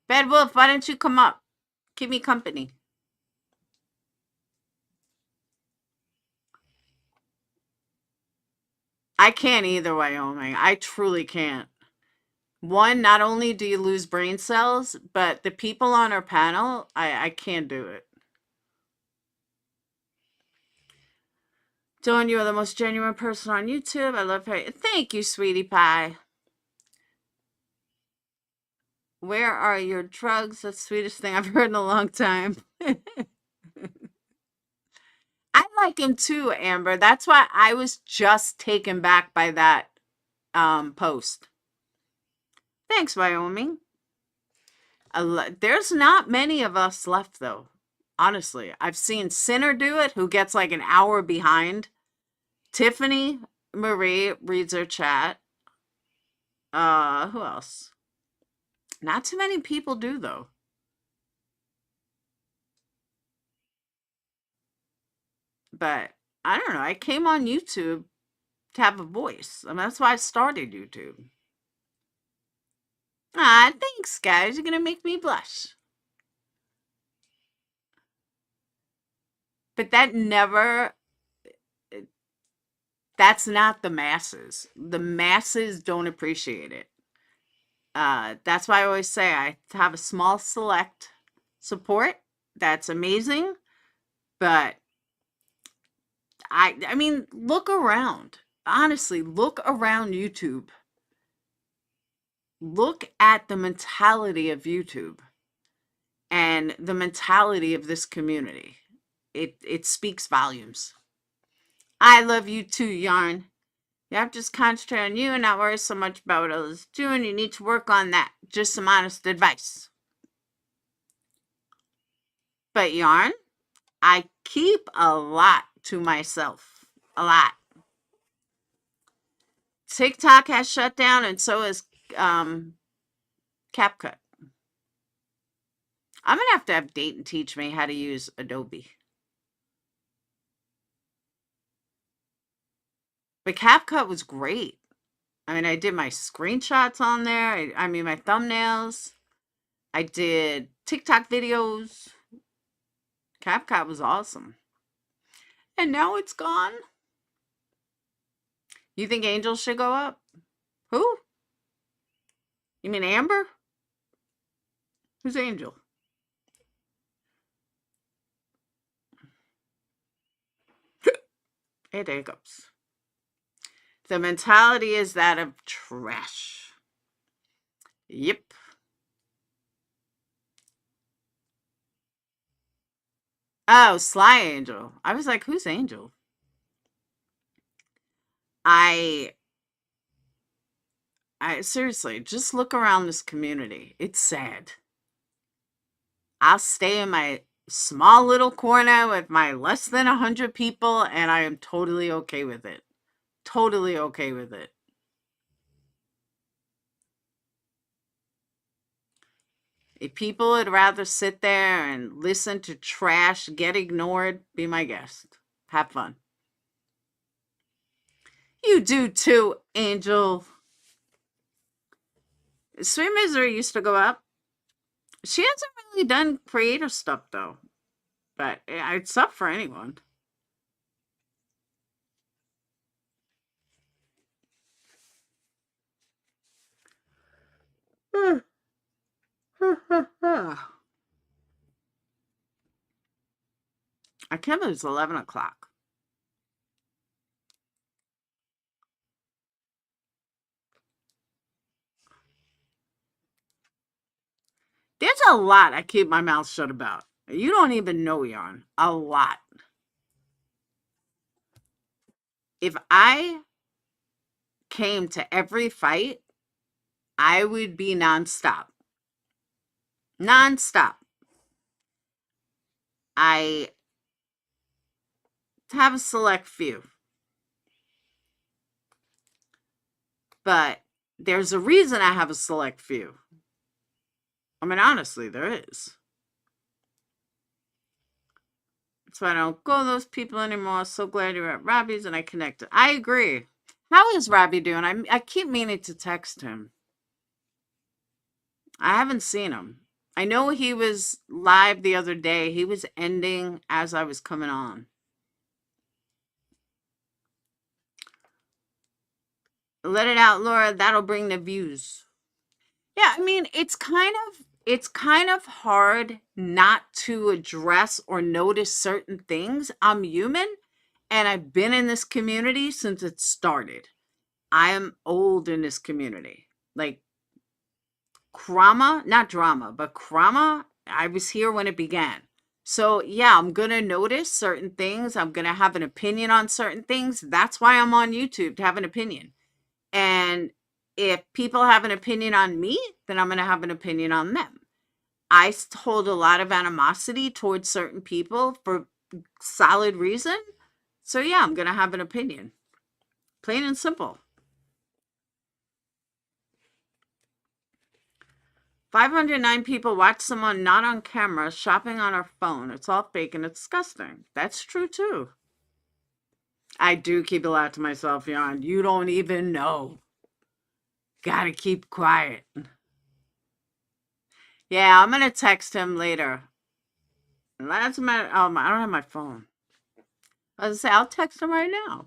Speaker 1: Bad Wolf, why don't you come up? Keep me company. I can't either, Wyoming. I truly can't. One, not only do you lose brain cells, but the people on our panel, I can't do it. Dawn, you are the most genuine person on YouTube. I love her. Thank you, sweetie pie. Where are your drugs? That's the sweetest thing I've heard in a long time. I like him too, Amber. That's why I was just taken back by that post. Thanks, Wyoming. There's not many of us left, though. Honestly, I've seen Sinner do it, who gets like an hour behind. Tiffany Marie reads her chat. Who else? Not too many people do, though. But I don't know. I came on YouTube to have a voice. I mean, that's why I started YouTube. Ah, thanks, guys. You're gonna make me blush. But that never. That's not the masses. The masses don't appreciate it. That's why I always say I have a small select support. That's amazing. But I mean, look around. Honestly, look around YouTube. Look at the mentality of YouTube and the mentality of this community. It speaks volumes. I love you too, Yarn. You have to just concentrate on you and not worry so much about what others do, and you need to work on that. Just some honest advice. But Yarn, I keep a lot to myself. A lot. TikTok has shut down, and so has CapCut. I'm going to have Dayton teach me how to use Adobe. But CapCut was great. I mean, I did my screenshots on there. I mean, my thumbnails. I did TikTok videos. CapCut was awesome. And now it's gone. You think Angel should go up? Who? You mean Amber? Who's Angel? It hiccups. The mentality is that of trash. Yep. Oh, Sly Angel. I was like, who's Angel? I seriously, just look around this community. It's sad. I'll stay in my small little corner with my less than 100 people, and I am totally okay with it. Totally okay with it. If people would rather sit there and listen to trash, get ignored, be my guest. Have fun. You do too, Angel. Sweet Misery used to go up. She hasn't really done creative stuff, though. But it's up for anyone. I can't believe it's 11 o'clock. a lot I keep my mouth shut about. You don't even know, Yarn. A lot. If I came to every fight, I would be nonstop. Nonstop. I have a select few. But there's a reason I have a select few. I mean, honestly, there is. That's why I don't go to those people anymore. So glad you're at Robbie's and I connected. I agree. How is Robbie doing? I keep meaning to text him. I haven't seen him. I know he was live the other day. He was ending as I was coming on. Let it out, Laura. That'll bring the views. Yeah, I mean, it's kind of hard not to address or notice certain things. I'm human and I've been in this community since it started. I am old in this community. Like not drama, but Krama, I was here when it began. So yeah, I'm going to notice certain things. I'm going to have an opinion on certain things. That's why I'm on YouTube, to have an opinion. And if people have an opinion on me, then I'm going to have an opinion on them. I hold a lot of animosity towards certain people for solid reason. So yeah, I'm going to have an opinion. Plain and simple. 509 people watch someone not on camera shopping on our phone. It's all fake and it's disgusting. That's true too. I do keep a lot to myself, Jan. You don't even know. Gotta keep quiet. Yeah, I'm gonna text him later. That's my I don't have my phone. I was gonna say I'll text him right now.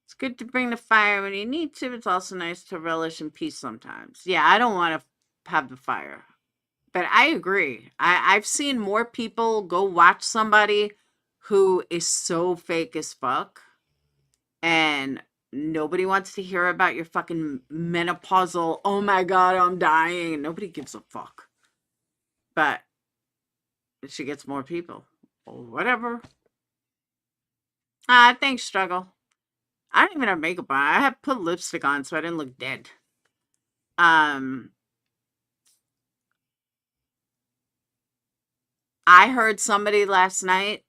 Speaker 1: It's good to bring the fire when you need to. It's also nice to relish in peace sometimes. Yeah, I don't want to have the fire. But I agree. I've seen more people go watch somebody who is so fake as fuck. And nobody wants to hear about your fucking menopausal, oh my God, I'm dying. Nobody gives a fuck. But she gets more people. Or whatever. Thanks, Struggle. I don't even have makeup on. I have put lipstick on so I didn't look dead. I heard somebody last night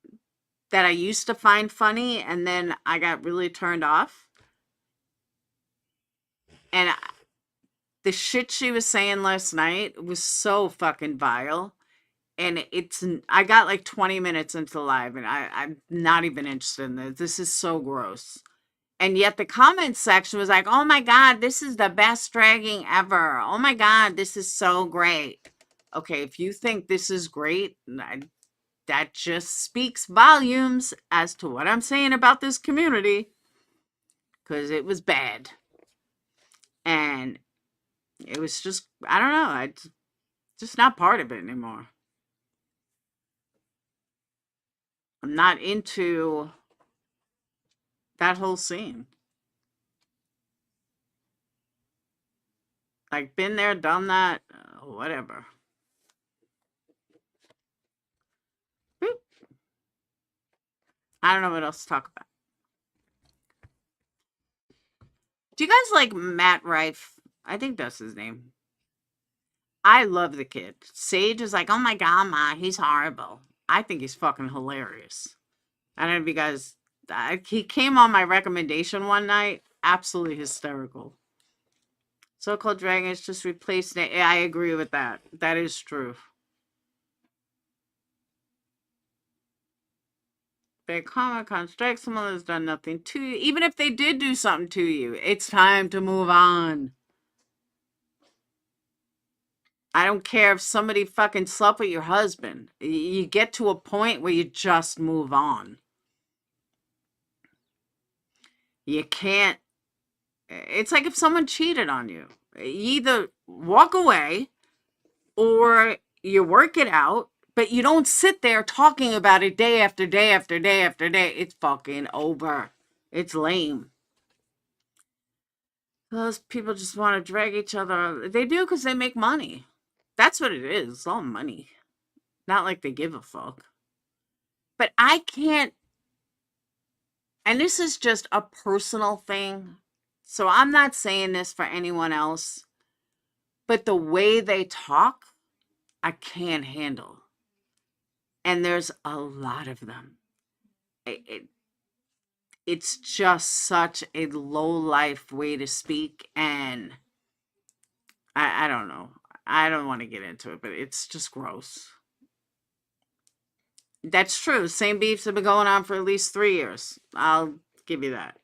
Speaker 1: that I used to find funny and then I got really turned off. And the shit she was saying last night was so fucking vile. And I got like 20 minutes into the live and I'm not even interested in this. This is so gross. And yet the comment section was like, oh my God, this is the best dragging ever. Oh my God, this is so great. Okay, if you think this is great, that just speaks volumes as to what I'm saying about this community. Because it was bad. And it was just, I don't know, I'm just not part of it anymore. I'm not into that whole scene. Like, been there, done that, whatever. Boop. I don't know what else to talk about. Do you guys like Matt Rife? I think that's his name. I love the kid. Sage is like, oh my God, Ma, he's horrible. I think he's fucking hilarious. I don't know if you guys, he came on my recommendation one night. Absolutely hysterical. So-called dragons just replaced it. I agree with that. That is true. They Comic-Con strike someone that's done nothing to you. Even if they did do something to you, it's time to move on. I don't care if somebody fucking slept with your husband. You get to a point where you just move on. You can't. It's like if someone cheated on you. You either walk away or you work it out, but you don't sit there talking about it day after day after day after day. It's fucking over. It's lame. Those people just want to drag each other. They do because they make money. That's what it is. It's all money. Not like they give a fuck. But I can't, and this is just a personal thing. So I'm not saying this for anyone else, but the way they talk, I can't handle. And there's a lot of them. It's just such a low life way to speak. And I don't know. I don't want to get into it, but it's just gross. That's true. Same beefs have been going on for at least 3 years. I'll give you that.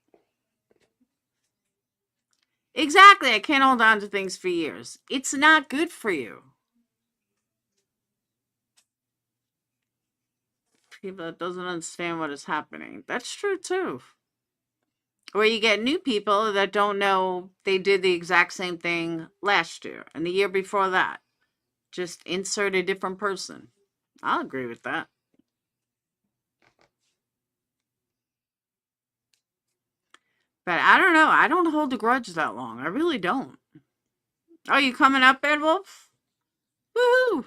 Speaker 1: Exactly. I can't hold on to things for years. It's not good for you. People that doesn't understand what is happening. That's true too. Or you get new people that don't know they did the exact same thing last year and the year before that. Just insert a different person. I'll agree with that. But I don't know. I don't hold a grudge that long. I really don't. Oh, you coming up, Ed Wolf? Woohoo!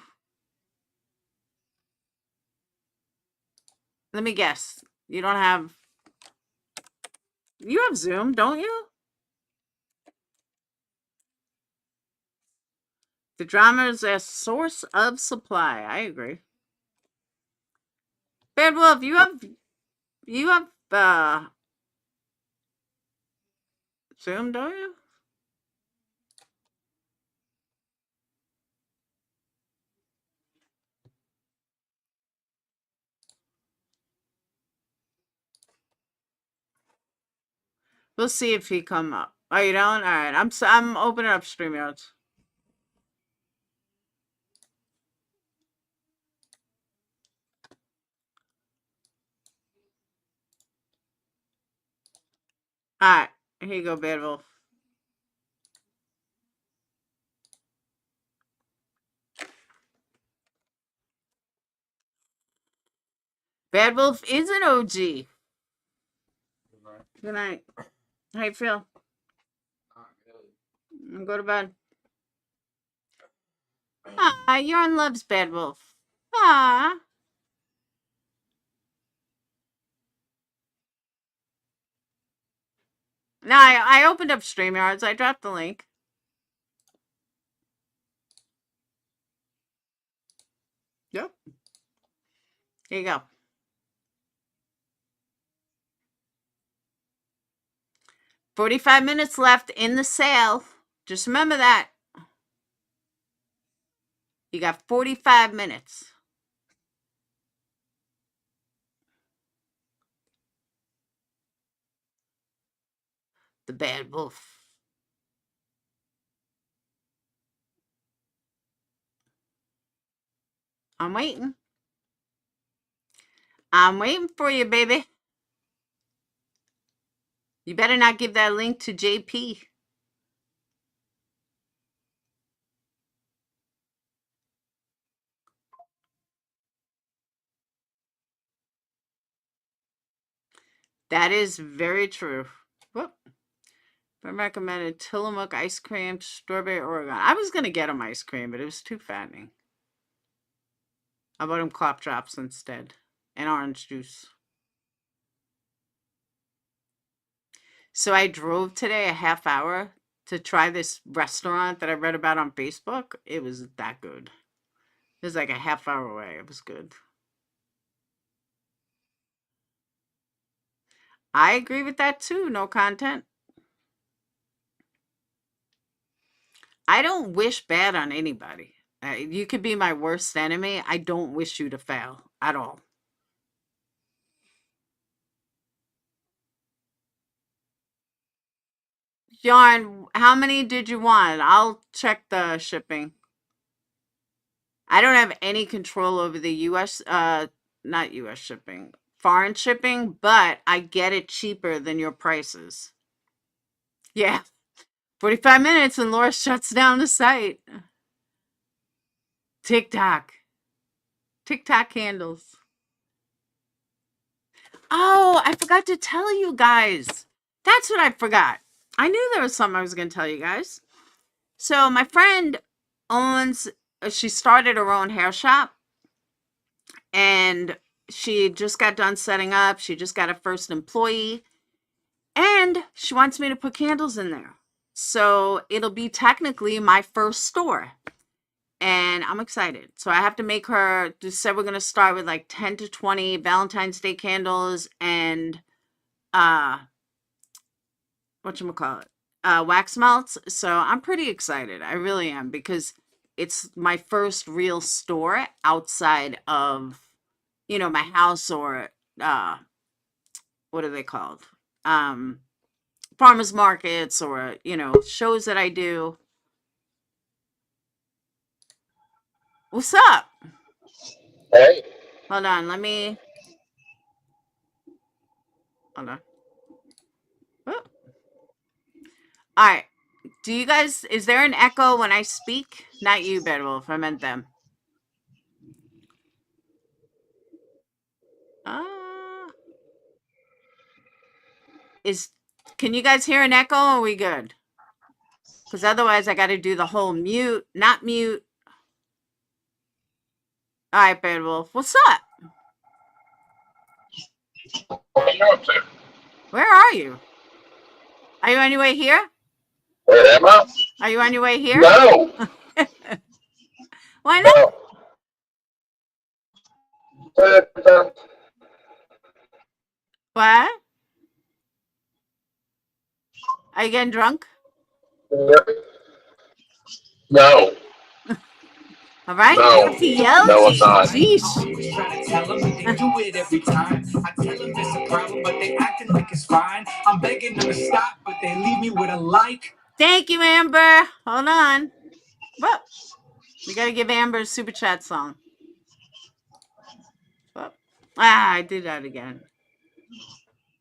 Speaker 1: Let me guess. You don't have. You have Zoom, don't you? The drama is a source of supply. I agree. Bad Wolf, you have Zoom, don't you? We'll see if he come up. Oh, you don't? All right. I'm opening up StreamYards. All right. Here you go, Bad Wolf. Bad Wolf is an OG. Good night. How you feel? Go to bed. Ah, you're on Love's Bad Wolf. Ah. No, I opened up StreamYards. I dropped the link. Yep. Here you go. 45 minutes left in the sale. Just remember that. You got 45 minutes. The Bad Wolf. I'm waiting. I'm waiting for you, baby. You better not give that link to JP. That is very true. Whoop. I recommended Tillamook ice cream, strawberry Oregon. I was going to get him ice cream, but it was too fattening. I bought him Clop Drops instead and orange juice. So I drove today a half hour to try this restaurant that I read about on Facebook. It was that good. It was like a half hour away. It was good. I agree with that too. No content. I don't wish bad on anybody. You could be my worst enemy. I don't wish you to fail at all. Yarn, how many did you want? I'll check the shipping. I don't have any control over the US, not US shipping, foreign shipping, but I get it cheaper than your prices. Yeah. 45 minutes and Laura shuts down the site. TikTok. TikTok candles. Oh, I forgot to tell you guys. That's what I forgot. I knew there was something I was going to tell you guys. So my friend owns she started her own hair shop, and she just got done setting up. She just got a first employee, and she wants me to put candles in there. So it'll be technically my first store. And I'm excited. So I have to make her, just said we're going to start with like 10 to 20 Valentine's Day candles and whatchamacallit, wax melts. So I'm pretty excited. I really am, because it's my first real store outside of, my house, or what are they called? Farmers markets, or, shows that I do. What's up?
Speaker 3: Hey,
Speaker 1: Hold on. Hold on. Oh. All right. Do you guys, is there an echo when I speak? Not you, Bedwolf. I meant them. Can you guys hear an echo, or are we good? Because otherwise I got to do the whole mute, not mute. All right, Bedwolf. What's up?
Speaker 3: what are you up to?
Speaker 1: Where are you? Are you on your way here?
Speaker 3: Where am I?
Speaker 1: Are you on your way here?
Speaker 3: No.
Speaker 1: Why not?
Speaker 3: No.
Speaker 1: What? Are you getting drunk?
Speaker 3: No.
Speaker 1: All right.
Speaker 3: No.
Speaker 1: You have to yell.
Speaker 3: No, I'm not.
Speaker 1: Jeez.
Speaker 2: Try to tell them, but they do it every time. I tell them it's a problem, but they acting like it's fine. I'm begging them to stop, but they leave me with a like.
Speaker 1: Thank you, Amber. Hold on. Whoop. We got to give Amber a super chat song. Whoop. I did that again.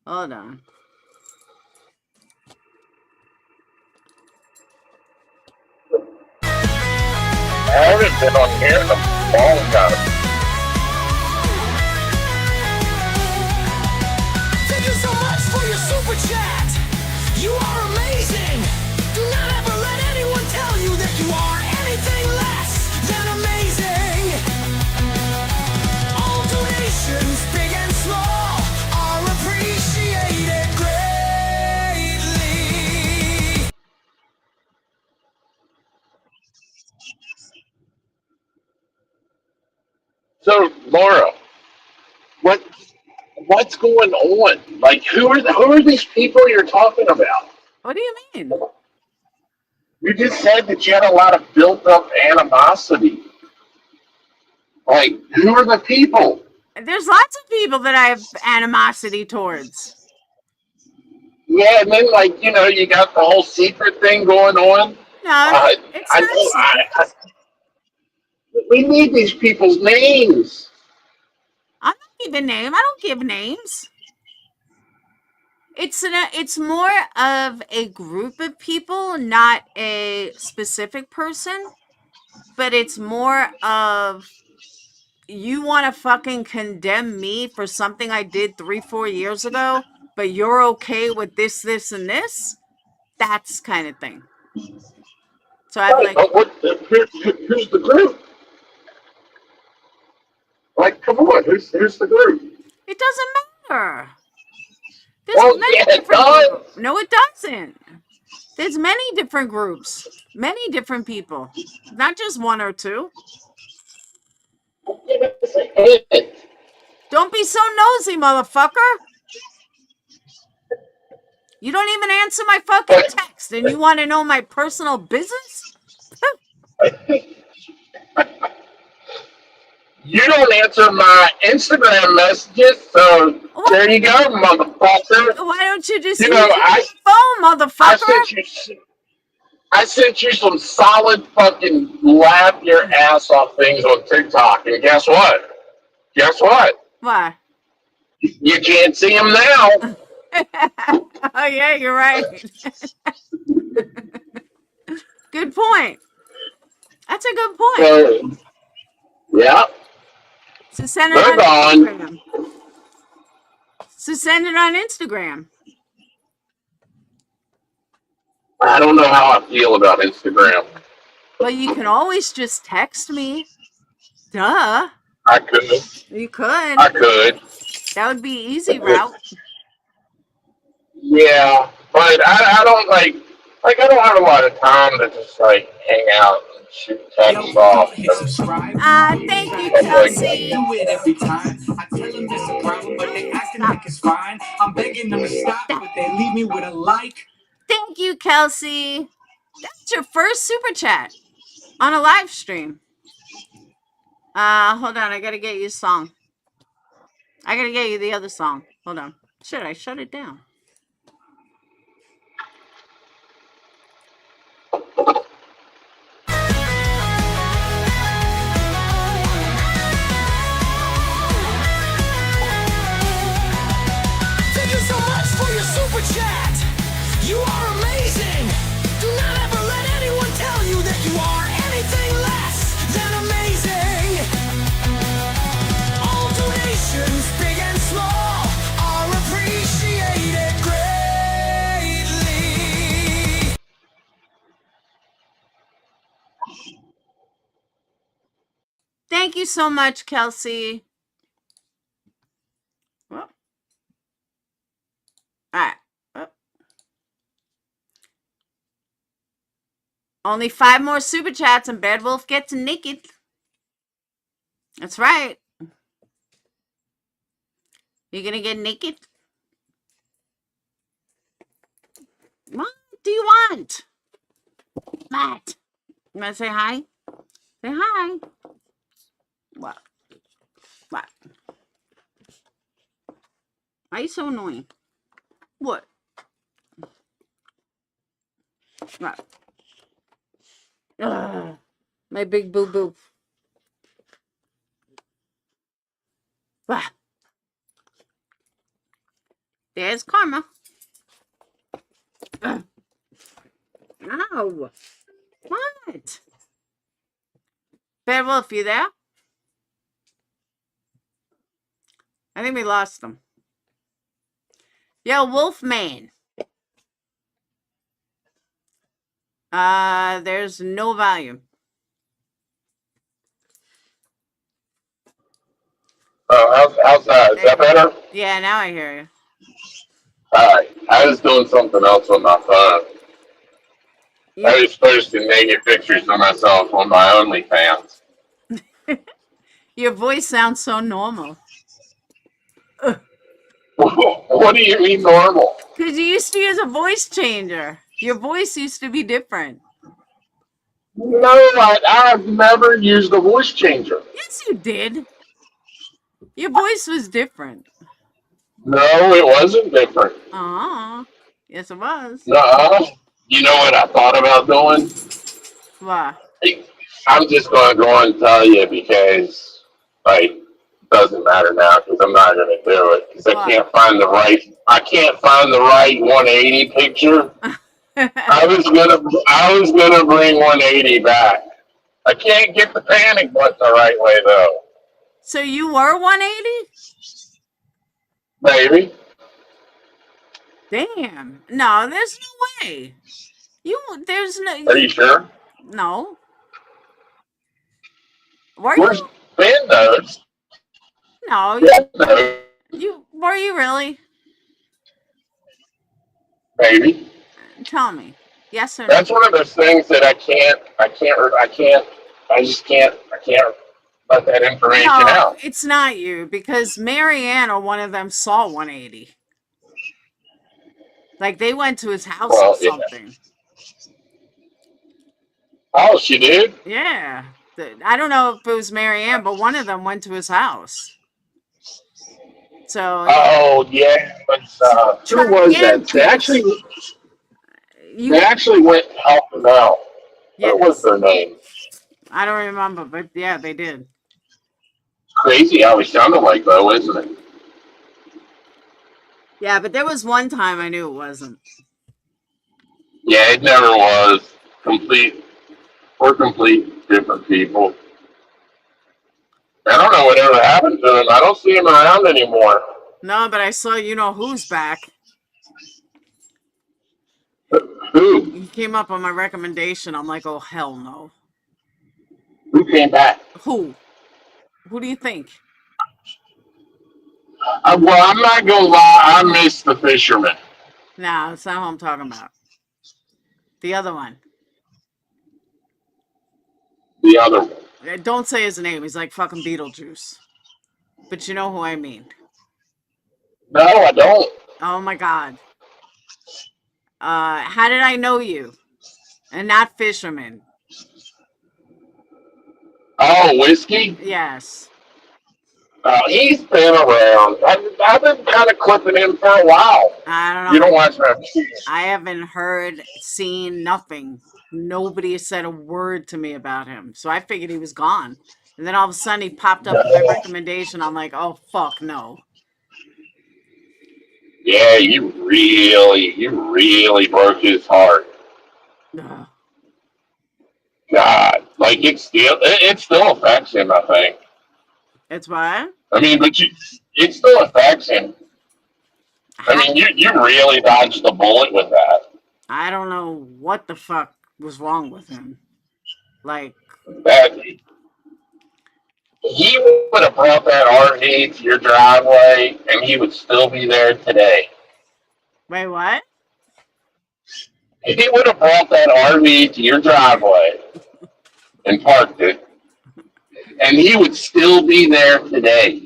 Speaker 1: Hold on.
Speaker 3: I haven't been on here in a long time.
Speaker 2: Thank you so much for your super chat. You are amazing. Do not ever let anyone tell you that you are anything less than amazing. All donations, big and small, are appreciated greatly.
Speaker 3: So, Laura, what's going on? Like, who are these people you're talking about?
Speaker 1: What do you mean?
Speaker 3: You just said that you had a lot of built up animosity. Like, who are the people?
Speaker 1: There's lots of people that I have animosity towards.
Speaker 3: Yeah, and then you got the whole secret thing going on.
Speaker 1: No, it's
Speaker 3: I
Speaker 1: not
Speaker 3: know.
Speaker 1: secret.
Speaker 3: We need these people's names.
Speaker 1: I'm not giving names. I don't give names. It's more of a group of people, not a specific person. But it's more of, you want to fucking condemn me for something I did 3-4 years ago, but you're okay with this, and this? That's kind of thing. So I've
Speaker 3: Right, but who's the group? Like, come on, who's the group?
Speaker 1: it doesn't matter. There's
Speaker 3: Well,
Speaker 1: many
Speaker 3: yeah, it
Speaker 1: different
Speaker 3: does.
Speaker 1: groups. No, it doesn't. There's many different groups, many different people, not just one or two. Don't be so nosy, motherfucker. You don't even answer my fucking text, and you want to know my personal business?
Speaker 3: You don't answer my Instagram messages, so there you go, motherfucker.
Speaker 1: Why don't you just
Speaker 3: You
Speaker 1: use
Speaker 3: know,
Speaker 1: your phone, motherfucker?
Speaker 3: I sent you some solid fucking laugh your ass off things on TikTok, and guess what? Guess what?
Speaker 1: Why?
Speaker 3: You can't see them now.
Speaker 1: Oh, yeah, you're right. Good point. That's a good point.
Speaker 3: So, yeah.
Speaker 1: So send it
Speaker 3: Move
Speaker 1: on
Speaker 3: on.
Speaker 1: Instagram. So send it on Instagram.
Speaker 3: I don't know how I feel about Instagram.
Speaker 1: Well, you can always just text me. Duh.
Speaker 3: I could.
Speaker 1: You could.
Speaker 3: I could.
Speaker 1: That would be easy route.
Speaker 3: Yeah, but I don't like I don't have a lot of time to just like hang out and shoot text off.
Speaker 2: Hit subscribe.
Speaker 1: Thank you,
Speaker 3: Stuff like that.
Speaker 1: Kelsey.
Speaker 2: Do it every time. I tell them there's a problem, but they acting like it's fine. I'm begging them to stop, but they leave me with a like.
Speaker 1: Thank you, Kelsey. That's your first super chat on a live stream. Hold on. I gotta get you a song. I gotta get you the other song. Hold on. Shit, I shut it down.
Speaker 2: Thank you so much for your super chat. You are amazing. Do not ever let anyone tell you that you are anything less than amazing. All donations, big and small, are appreciated greatly.
Speaker 1: Thank you so much, Kelsey. Well, all right. Well. Only 5 more super chats and Bad Wolf gets naked. That's right. You gonna get naked? What do you want? Matt. You wanna say hi? Say hi. What? What? Why are you so annoying? What? What? Ugh, my big boo boo. What? There's karma. Ugh. Ow. What? Bad Wolf, you there? I think we lost him. Yo, Wolfman. There's no volume.
Speaker 3: Oh, how's that? Is that better?
Speaker 1: Yeah, now I hear you.
Speaker 3: Alright. I was doing something else on my phone. I was posting naked pictures of myself on my OnlyFans.
Speaker 1: Your voice sounds so normal.
Speaker 3: What do you mean normal?
Speaker 1: Because you used to use a voice changer. Your voice used to be different.
Speaker 3: No, I've never used a voice changer.
Speaker 1: Yes, you did. Your voice was different.
Speaker 3: No, it wasn't different.
Speaker 1: Yes, it was.
Speaker 3: No. You know what I thought about doing?
Speaker 1: What?
Speaker 3: I'm just going to go and tell you because, like, it doesn't matter now because I'm not going to do it because I can't find the right 180 picture. I was gonna bring 180 back. I can't get the panic button the right way though.
Speaker 1: So you were 180?
Speaker 3: Maybe.
Speaker 1: Damn. No, there's no way. There's no.
Speaker 3: Are you sure?
Speaker 1: No. Were
Speaker 3: Where's
Speaker 1: you?
Speaker 3: Ben knows?
Speaker 1: No.
Speaker 3: Yeah,
Speaker 1: Were you really?
Speaker 3: maybe.
Speaker 1: Tell me. Yes or no?
Speaker 3: That's one of those things that I can't let that information out.
Speaker 1: It's not you because Marianne or one of them saw 180. Like they went to his house or something.
Speaker 3: Yeah. Oh, she did?
Speaker 1: Yeah. I don't know if it was Marianne, but one of them went to his house. So.
Speaker 3: Oh yeah, but who was that? They actually went to help him out. Yes. What was their name?
Speaker 1: I don't remember, but yeah, they did.
Speaker 3: Crazy how he sounded like, though, isn't it?
Speaker 1: Yeah, but there was one time I knew it wasn't.
Speaker 3: Yeah, it never was. We're complete different people. I don't know whatever happened to him. I don't see him around anymore.
Speaker 1: No, but I saw who's back.
Speaker 3: Who?
Speaker 1: He came up on my recommendation. I'm like, oh, hell no.
Speaker 3: who came back?
Speaker 1: Who? Who do you think?
Speaker 3: Well, I'm not gonna lie. I miss the fisherman.
Speaker 1: No, that's not who I'm talking about. The other one.
Speaker 3: The other one.
Speaker 1: Don't say his name. He's like fucking Beetlejuice. But you know who I mean.
Speaker 3: No, I don't.
Speaker 1: Oh my god. How did I know you? And not fisherman.
Speaker 3: Oh, whiskey.
Speaker 1: Yes.
Speaker 3: He's been around. I've been kind of clipping him for a while.
Speaker 1: I don't know.
Speaker 3: You don't watch that.
Speaker 1: I haven't heard, seen nothing. Nobody has said a word to me about him. So I figured he was gone. And then all of a sudden he popped up with my recommendation. I'm like, oh, fuck, no.
Speaker 3: Yeah, you really broke his heart.
Speaker 1: Ugh.
Speaker 3: God, like it still affects him. I think.
Speaker 1: It's what?
Speaker 3: I mean, but it still affects him. I mean, you really dodged the bullet with that.
Speaker 1: I don't know what the fuck was wrong with him. Like,
Speaker 3: That he would have brought that RV to your driveway, and he would still be there today.
Speaker 1: wait, what?
Speaker 3: He would have brought that RV to your driveway and parked it, and he would still be there today.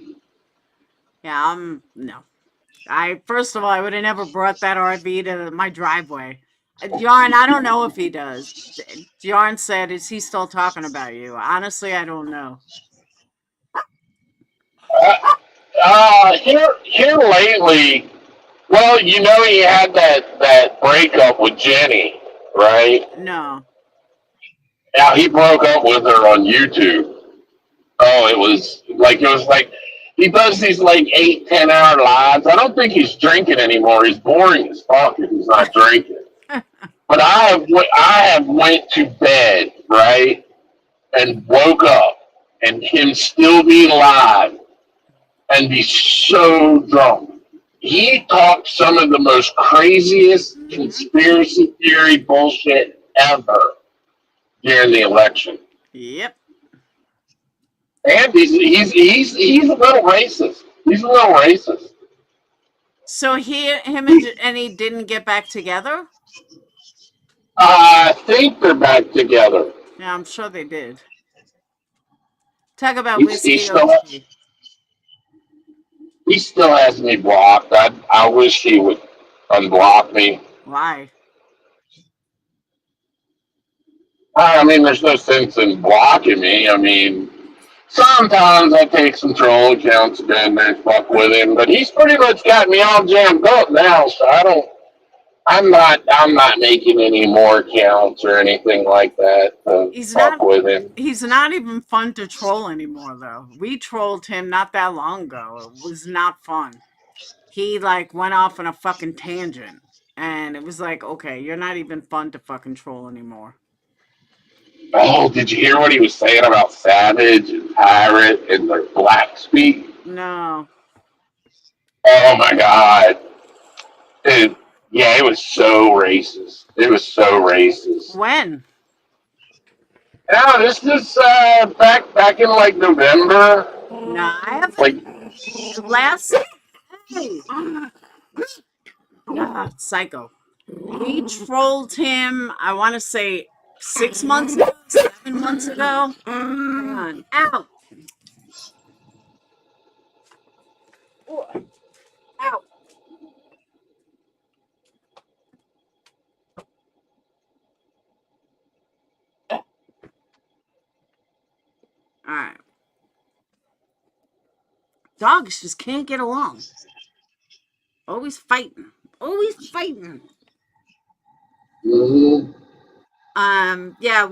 Speaker 1: Yeah, no. First of all, I would have never brought that RV to my driveway. Yarn, I don't know if he does. Yarn said, is he still talking about you? Honestly, I don't know.
Speaker 3: Here lately, well, you know he had that breakup with Jenny, right?
Speaker 1: No.
Speaker 3: Now he broke up with her on YouTube. Oh, it was like he does these like 8-10 hour lives. I don't think he's drinking anymore. He's boring as fuck if he's not drinking. But I have went to bed, right, and woke up, and him still be alive and be so drunk. He talked some of the most craziest conspiracy theory bullshit ever during the election.
Speaker 1: Yep.
Speaker 3: And he's a little racist. He's a little racist.
Speaker 1: So him and he didn't get back together?
Speaker 3: I think they're back together.
Speaker 1: Yeah, I'm sure they did. Talk about
Speaker 3: He
Speaker 1: whiskey.
Speaker 3: still has me blocked. I wish he would unblock me.
Speaker 1: Why?
Speaker 3: I mean, there's no sense in blocking me. I mean, sometimes I take some troll accounts and then fuck with him, but he's pretty much got me all jammed up now, so I'm not making any more accounts or anything like that to fuck with him.
Speaker 1: He's not even fun to troll anymore, though. We trolled him not that long ago. It was not fun. He like went off on a fucking tangent, and it was like, okay, you're not even fun to fucking troll anymore.
Speaker 3: Oh, did you hear what he was saying about Savage and Pirate and their black speak?
Speaker 1: No.
Speaker 3: Oh my God. Dude, yeah, it was so racist. It was so racist.
Speaker 1: When?
Speaker 3: Yeah, this is back in like November.
Speaker 1: No, I haven't.
Speaker 3: Like
Speaker 1: last. Hey. Psycho. We trolled him. I want to say 6 months ago, 7 months ago. Hang on. Ow. Ow. Alright. Dogs just can't get along. Always fighting. Always fighting.
Speaker 3: mm-hmm.
Speaker 1: Yeah,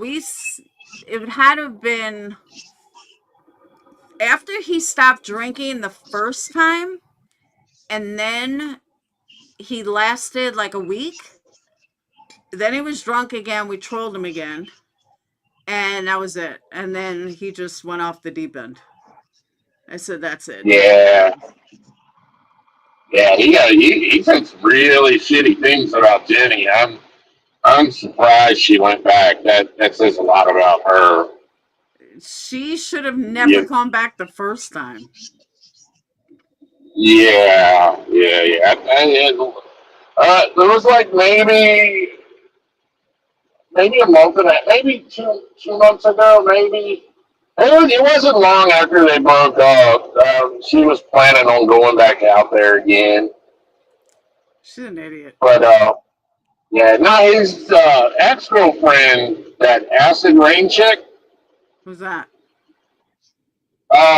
Speaker 1: it had to have been after he stopped drinking the first time, and then he lasted like a week. Then he was drunk again. We trolled him again. And that was it. And then he just went off the deep end. I said, that's it.
Speaker 3: Yeah. Yeah, he said some really shitty things about Jenny. I'm surprised she went back. That says a lot about her.
Speaker 1: She should have never
Speaker 3: Yeah,
Speaker 1: come back the first time.
Speaker 3: yeah. There was like maybe a month and maybe two months ago, maybe. It wasn't long after they broke up. She was planning on going back out there again,
Speaker 1: She's an idiot.
Speaker 3: but yeah. Now his ex girlfriend, that acid rain chick.
Speaker 1: Who's that?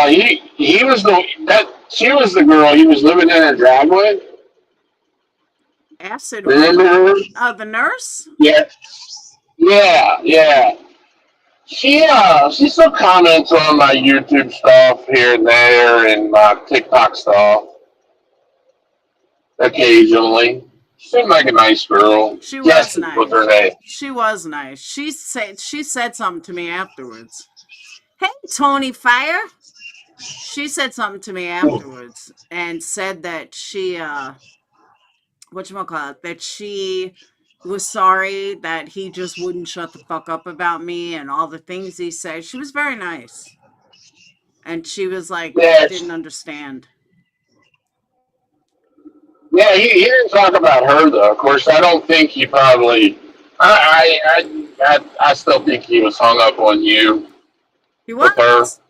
Speaker 3: He was the that she was the girl he was living in her driveway.
Speaker 1: Acid
Speaker 3: Remember
Speaker 1: rain.
Speaker 3: her?
Speaker 1: Oh, the nurse?
Speaker 3: Yeah, yeah. She still comments on my YouTube stuff here and there and my TikTok stuff occasionally. She seemed like a nice girl.
Speaker 1: She was
Speaker 3: Jessie was her
Speaker 1: nice.
Speaker 3: name.
Speaker 1: She was nice. She said something to me afterwards. Hey, Tony Fire. She said something to me afterwards and said that she whatchamacallit, that she was sorry that he just wouldn't shut the fuck up about me and all the things he said. She was very nice. And she was like,
Speaker 3: Yeah,
Speaker 1: didn't understand.
Speaker 3: yeah. He didn't talk about her though. Of course, I don't think he probably. I still think he was hung up on you
Speaker 1: He
Speaker 3: with her.
Speaker 1: was.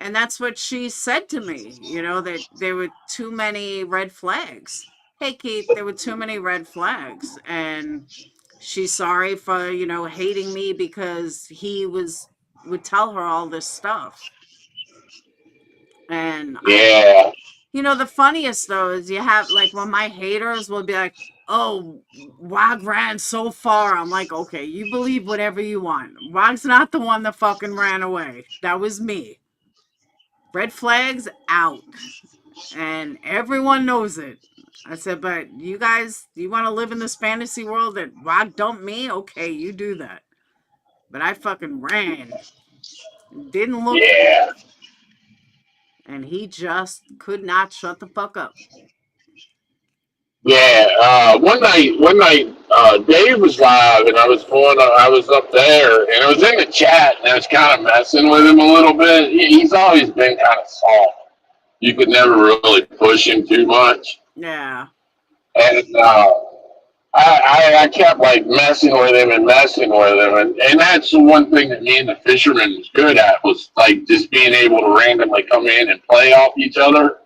Speaker 1: And that's what she said to me, that there were too many red flags. Hey, Keith, there were too many red flags. And she's sorry for, hating me because would tell her all this stuff. And
Speaker 3: Yeah,
Speaker 1: the funniest though is you have like when my haters will be like, oh, Wag ran so far. I'm like, okay, you believe whatever you want. Wag's not the one that fucking ran away. That was me. Red flags out. And everyone knows it. I said, but you guys, you want to live in this fantasy world that Wag dumped me? Okay, you do that. But I fucking ran. Didn't look
Speaker 3: yeah.
Speaker 1: back. And he just could not shut the fuck up.
Speaker 3: Yeah, one night, Dave was live, and I was up there, and I was in the chat, and I was kind of messing with him a little bit. He's always been kind of soft. You could never really push him too much,
Speaker 1: Yeah.
Speaker 3: and I kept like messing with him, and that's the one thing that me and the fisherman was good at was like just being able to randomly come in and play off each other,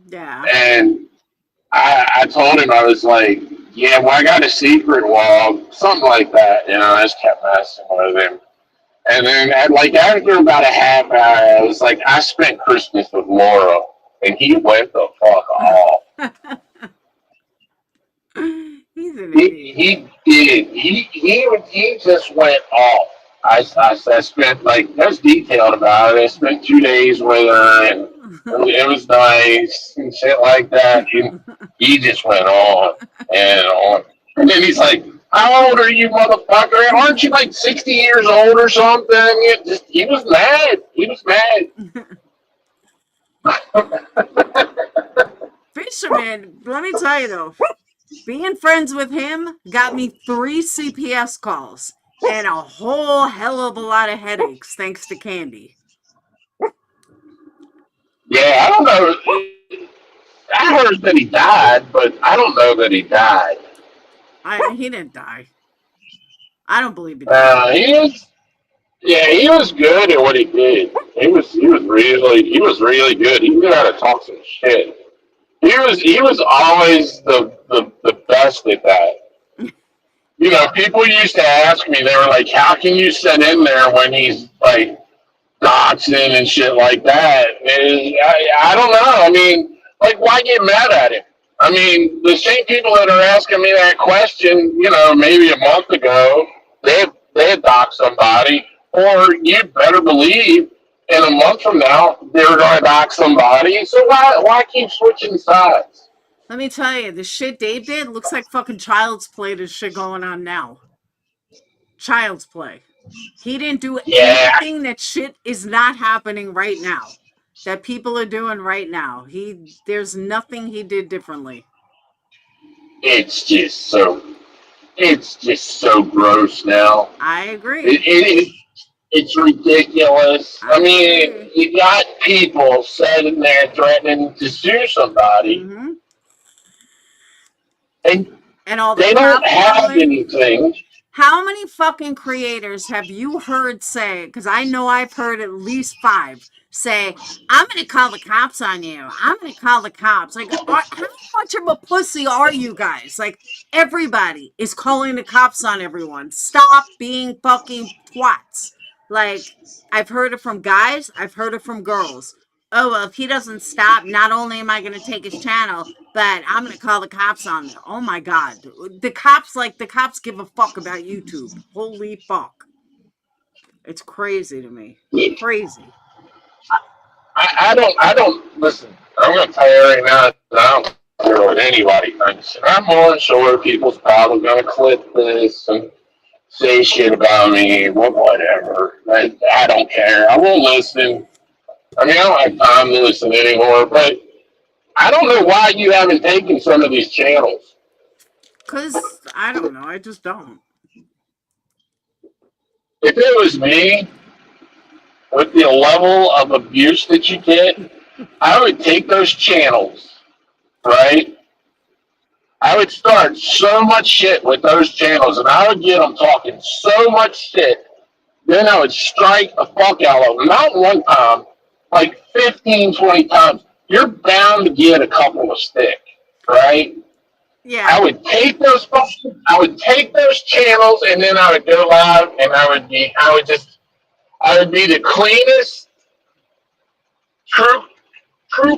Speaker 1: Yeah.
Speaker 3: and I told him, I was like, yeah, well, I got a secret log, something like that. I just kept messing with him. And then, after about a half hour, I was like, I spent Christmas with Laura, and he went the fuck off.
Speaker 1: He's an idiot.
Speaker 3: He did. He just went off. I spent, that's detailed about it. I spent 2 days with her, and it was nice and shit like that. And he just went on and on. And then he's like, how old are you, motherfucker? Aren't you like 60 years old or something? He was mad. He was mad.
Speaker 1: Fisherman, let me tell you though, being friends with him got me 3 CPS calls and a whole hell of a lot of headaches thanks to Candy.
Speaker 3: Yeah, I don't know. I heard that he died, but I don't know that he died.
Speaker 1: He didn't die. I don't believe he died.
Speaker 3: He was good at what he did. He was really good. He knew how to talk some shit. He was always the best at that. People used to ask me, they were like, how can you sit in there when he's like doxing and shit like that? And I don't know. I mean, why get mad at him? I mean, the same people that are asking me that question, maybe a month ago, they had doxed somebody, or you better believe in a month from now they're going to dox somebody. So why keep switching sides?
Speaker 1: Let me tell you, the shit Dave did looks like fucking child's play. This shit going on now. Child's play. He didn't do anything. That shit is not happening right now. That people are doing right now. There's nothing he did differently.
Speaker 3: It's just so gross now.
Speaker 1: I agree.
Speaker 3: It's ridiculous. I mean,
Speaker 1: agree.
Speaker 3: you got people sitting there threatening to sue somebody,
Speaker 1: Mm-hmm.
Speaker 3: and
Speaker 1: And all the
Speaker 3: they don't
Speaker 1: cops
Speaker 3: have
Speaker 1: calling.
Speaker 3: anything.
Speaker 1: How many fucking creators have you heard say, because I know I've heard at least 5 say, I'm going to call the cops on you. I'm going to call the cops. Like, how much of a pussy are you guys? Like, everybody is calling the cops on everyone. Stop being fucking twats. Like, I've heard it from guys, I've heard it from girls. Oh, well, if he doesn't stop, not only am I going to take his channel, but I'm going to call the cops on them. Oh my God. The cops give a fuck about YouTube. Holy fuck. It's crazy to me. Crazy.
Speaker 3: I don't listen. I'm going to tell you right now. I don't care what anybody thinks. I'm more sure people's probably going to clip this and say shit about me. Whatever. I don't care. I won't listen. I mean, I don't have time to listen anymore. But I don't know why you haven't taken some of these channels.
Speaker 1: Because, I don't know. I just don't.
Speaker 3: If it was me, with the level of abuse that you get, I would take those channels, right? I would start so much shit with those channels, and I would get them talking so much shit. Then I would strike the fuck out of them. Not one time, like 15, 20 times. You're bound to get a couple of stick, right?
Speaker 1: Yeah.
Speaker 3: I would take those channels, and then I would go live, and I would be the cleanest true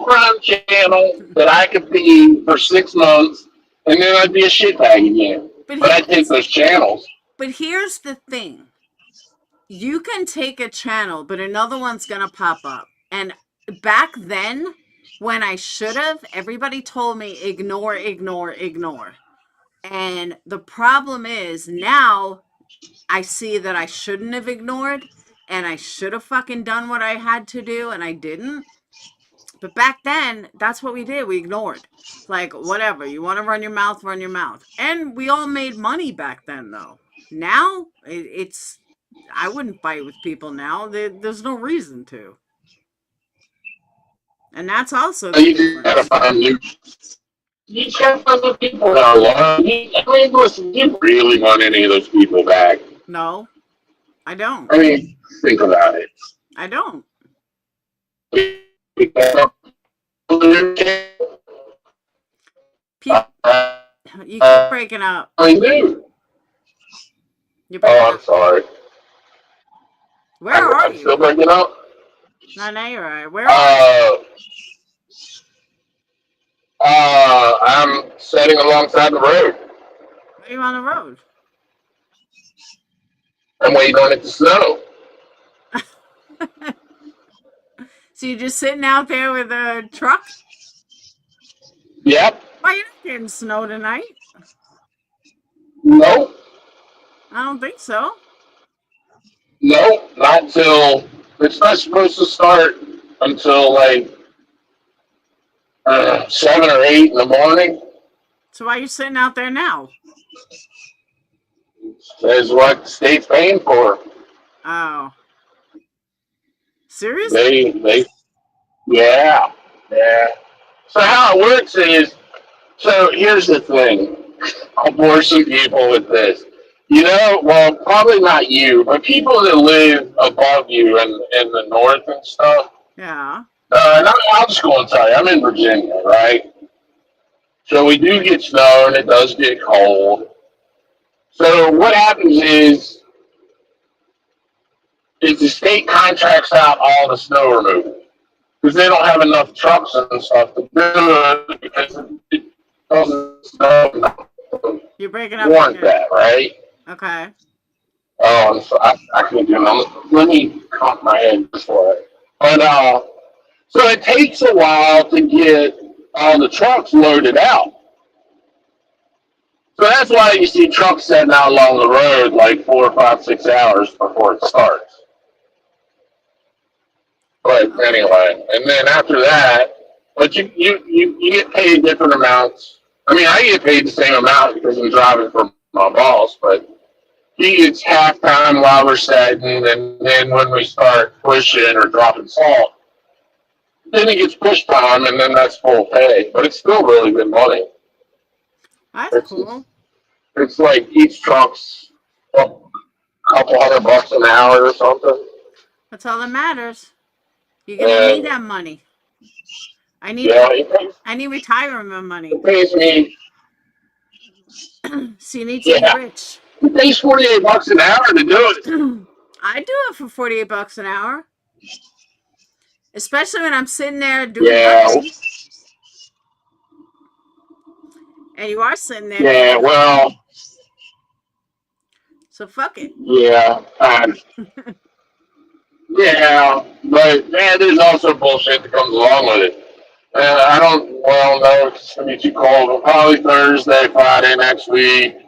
Speaker 3: crime channel that I could be for 6 months, and then I'd be a shitbag again. But I'd take those channels.
Speaker 1: But here's the thing. You can take a channel, but another one's going to pop up. And back then, when I should have, everybody told me ignore, ignore, ignore. And the problem is now I see that I shouldn't have ignored and I should have fucking done what I had to do and I didn't. But back then, that's what we did. We ignored. Like, whatever. You want to run your mouth, run your mouth. And we all made money back then, though. Now, it's. I wouldn't fight with people now. There's no reason to. And that's also the
Speaker 3: You just gotta
Speaker 1: difference.
Speaker 3: find new. You just gotta find new people that are lying. I mean, listen, do you really want any of those people back?
Speaker 1: No, I don't.
Speaker 3: I mean, think about it.
Speaker 1: I don't. People, you keep breaking up.
Speaker 3: I do.
Speaker 1: You're breaking
Speaker 3: Oh, I'm
Speaker 1: up.
Speaker 3: sorry.
Speaker 1: Where are
Speaker 3: I'm
Speaker 1: you?
Speaker 3: still breaking up.
Speaker 1: No, now you're right. Where are you?
Speaker 3: I'm sitting alongside the road.
Speaker 1: Why are you on the road?
Speaker 3: I'm waiting on it to snow.
Speaker 1: So you're just sitting out there with a truck?
Speaker 3: Yep.
Speaker 1: Why you not getting snow tonight?
Speaker 3: Nope.
Speaker 1: I don't think so.
Speaker 3: Nope. Not till it's not supposed to start until like 7 or 8 in the morning.
Speaker 1: So why are you sitting out there now?
Speaker 3: Is what the state's paying for.
Speaker 1: Oh. Seriously?
Speaker 3: Yeah. So how it works is, so here's the thing. I'll bore some people with this. You know, well, probably not you, but people that live above you in the north and stuff.
Speaker 1: Yeah.
Speaker 3: And I'll just go and tell you, I'm in Virginia, right? So we do get snow and it does get cold. So what happens is the state contracts out all the snow removal because they don't have enough trucks and stuff to do it because it doesn't snow.
Speaker 1: You're breaking up.
Speaker 3: Warrant that, right?
Speaker 1: Okay.
Speaker 3: Oh, so I can do it. Let me comp my head before it. But so it takes a while to get all the trucks loaded out. So that's why you see trucks sitting out along the road like 4, 5, 6 hours before it starts. But anyway, and then after that, but you get paid different amounts. I mean, I get paid the same amount because I'm driving for my boss, but it's halftime while we're setting, and then when we start pushing or dropping salt, then it gets push time, and then that's full pay. But it's still really good money.
Speaker 1: That's
Speaker 3: It's
Speaker 1: cool.
Speaker 3: it's like each truck's a couple $100 an hour or something.
Speaker 1: That's all that matters. You're gonna need
Speaker 3: And
Speaker 1: that money. I need
Speaker 3: yeah, it
Speaker 1: retirement money.
Speaker 3: pays me.
Speaker 1: So you need to be
Speaker 3: Yeah,
Speaker 1: rich.
Speaker 3: it pays $48 an hour to do it.
Speaker 1: I do it for $48 an hour. Especially when I'm sitting there doing
Speaker 3: Yeah,
Speaker 1: nothing. And you are sitting there doing
Speaker 3: yeah.
Speaker 1: nothing.
Speaker 3: Well,
Speaker 1: So fuck it.
Speaker 3: yeah. Yeah, but man, there's also bullshit that comes along with it. I don't well know if it's gonna be too cold. But probably Thursday, Friday next week.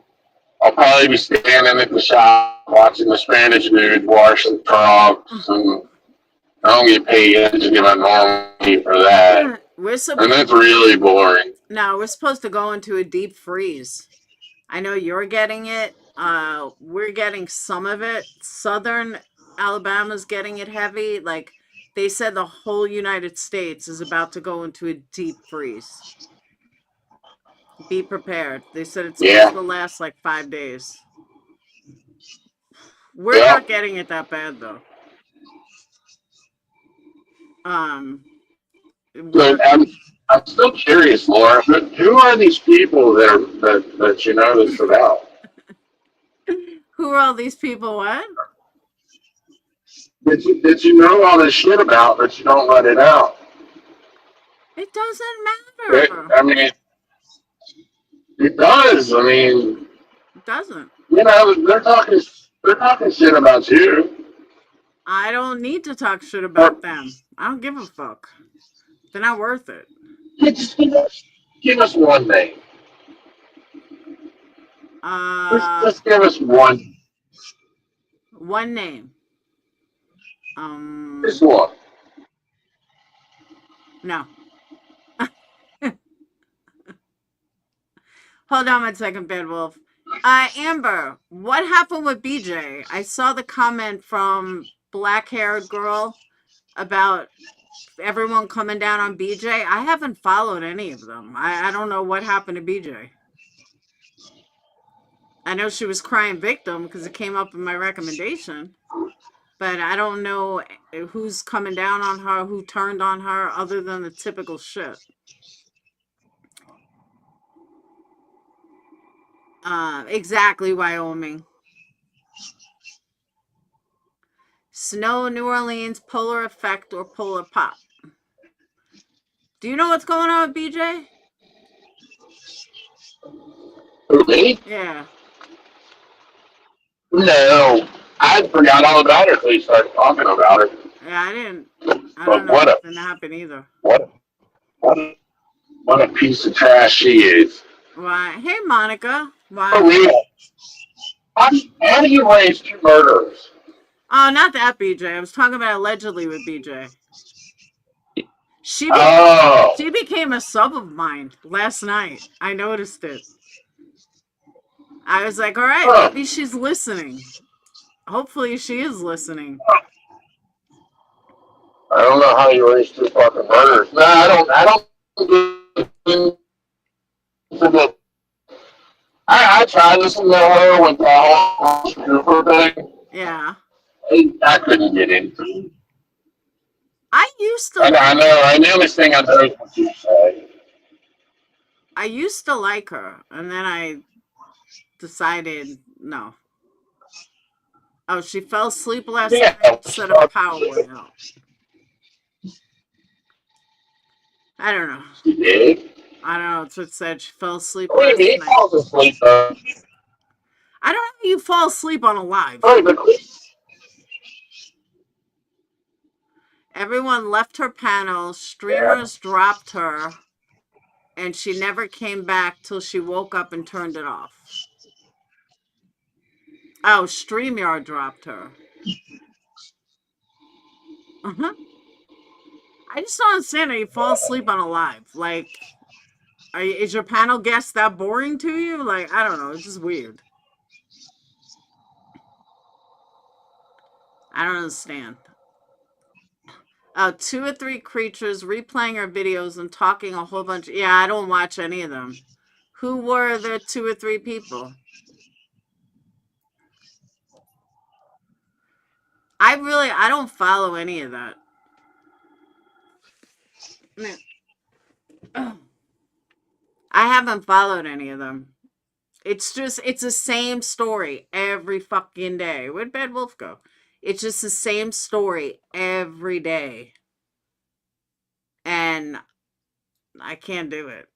Speaker 3: I'll probably be standing at the shop watching the Spanish dudes wash the trucks, and I don't get paid. I just get my normal fee for that, and that's really boring.
Speaker 1: No, we're supposed to go into a deep freeze. I know you're getting it. We're getting some of it. Southern Alabama's getting it heavy. Like they said, the whole United States is about to go into a deep freeze. Be prepared. They said it's supposed to last like 5 days. We're not getting it that bad though.
Speaker 3: But I'm still curious, Laura. Who are these people that you know this about?
Speaker 1: Who are all these people? What?
Speaker 3: That you know all this shit about, but you don't let it out?
Speaker 1: It doesn't matter.
Speaker 3: I mean, it does. I mean,
Speaker 1: it doesn't.
Speaker 3: You know, they're talking shit about you.
Speaker 1: I don't need to talk shit about them. I don't give a fuck. They're not worth it.
Speaker 3: Just give us one name. Just give us one.
Speaker 1: One name.
Speaker 3: Just one.
Speaker 1: No. Hold on 1 second, Bad Wolf. Amber, what happened with BJ? I saw the comment from black-haired girl about everyone coming down on BJ. I haven't followed any of them. I don't know what happened to BJ. I know she was crying victim because it came up in my recommendation. But I don't know who's coming down on her, who turned on her, other than the typical shit. Exactly, Wyoming. Snow, New Orleans, polar effect, or polar pop. Do you know what's going on with BJ?
Speaker 3: Me?
Speaker 1: Yeah.
Speaker 3: No. I forgot all about her until you started talking about her.
Speaker 1: Yeah, I didn't. I don't know what didn't happen either.
Speaker 3: What a piece of trash she is.
Speaker 1: Why? Hey, Monica. Why?
Speaker 3: For real. How do you raise 2 murderers?
Speaker 1: Oh, not that BJ. I was talking about allegedly with BJ. She became a sub of mine last night. I noticed it. I was like, all right, maybe she's listening. Hopefully she is listening.
Speaker 3: I don't know how you raise 2 fucking murderers. No, I don't I tried listening to her with the whole Cooper thing.
Speaker 1: Yeah.
Speaker 3: I couldn't get into it.
Speaker 1: I used to.
Speaker 3: I know. The only thing I know is what you say.
Speaker 1: I used to like her, and then I decided no. Oh, she fell asleep last night instead of power went out. I don't know.
Speaker 3: She did?
Speaker 1: I don't know. It's what it said. She fell asleep last night.
Speaker 3: Falls asleep,
Speaker 1: I don't know how you fall asleep on a live. Everyone left her panel. Streamers dropped her. And she never came back till she woke up and turned it off. Oh, StreamYard dropped her. I just don't understand how you fall asleep on a live. Like, is your panel guest that boring to you? Like, I don't know. It's just weird. I don't understand. 2 or 3 creatures replaying our videos and talking a whole bunch. Yeah, I don't watch any of them. Who were the 2 or 3 people? I don't follow any of that. I haven't followed any of them. It's the same story every fucking day. Where'd Bad Wolf go? It's just the same story every day. And I can't do it.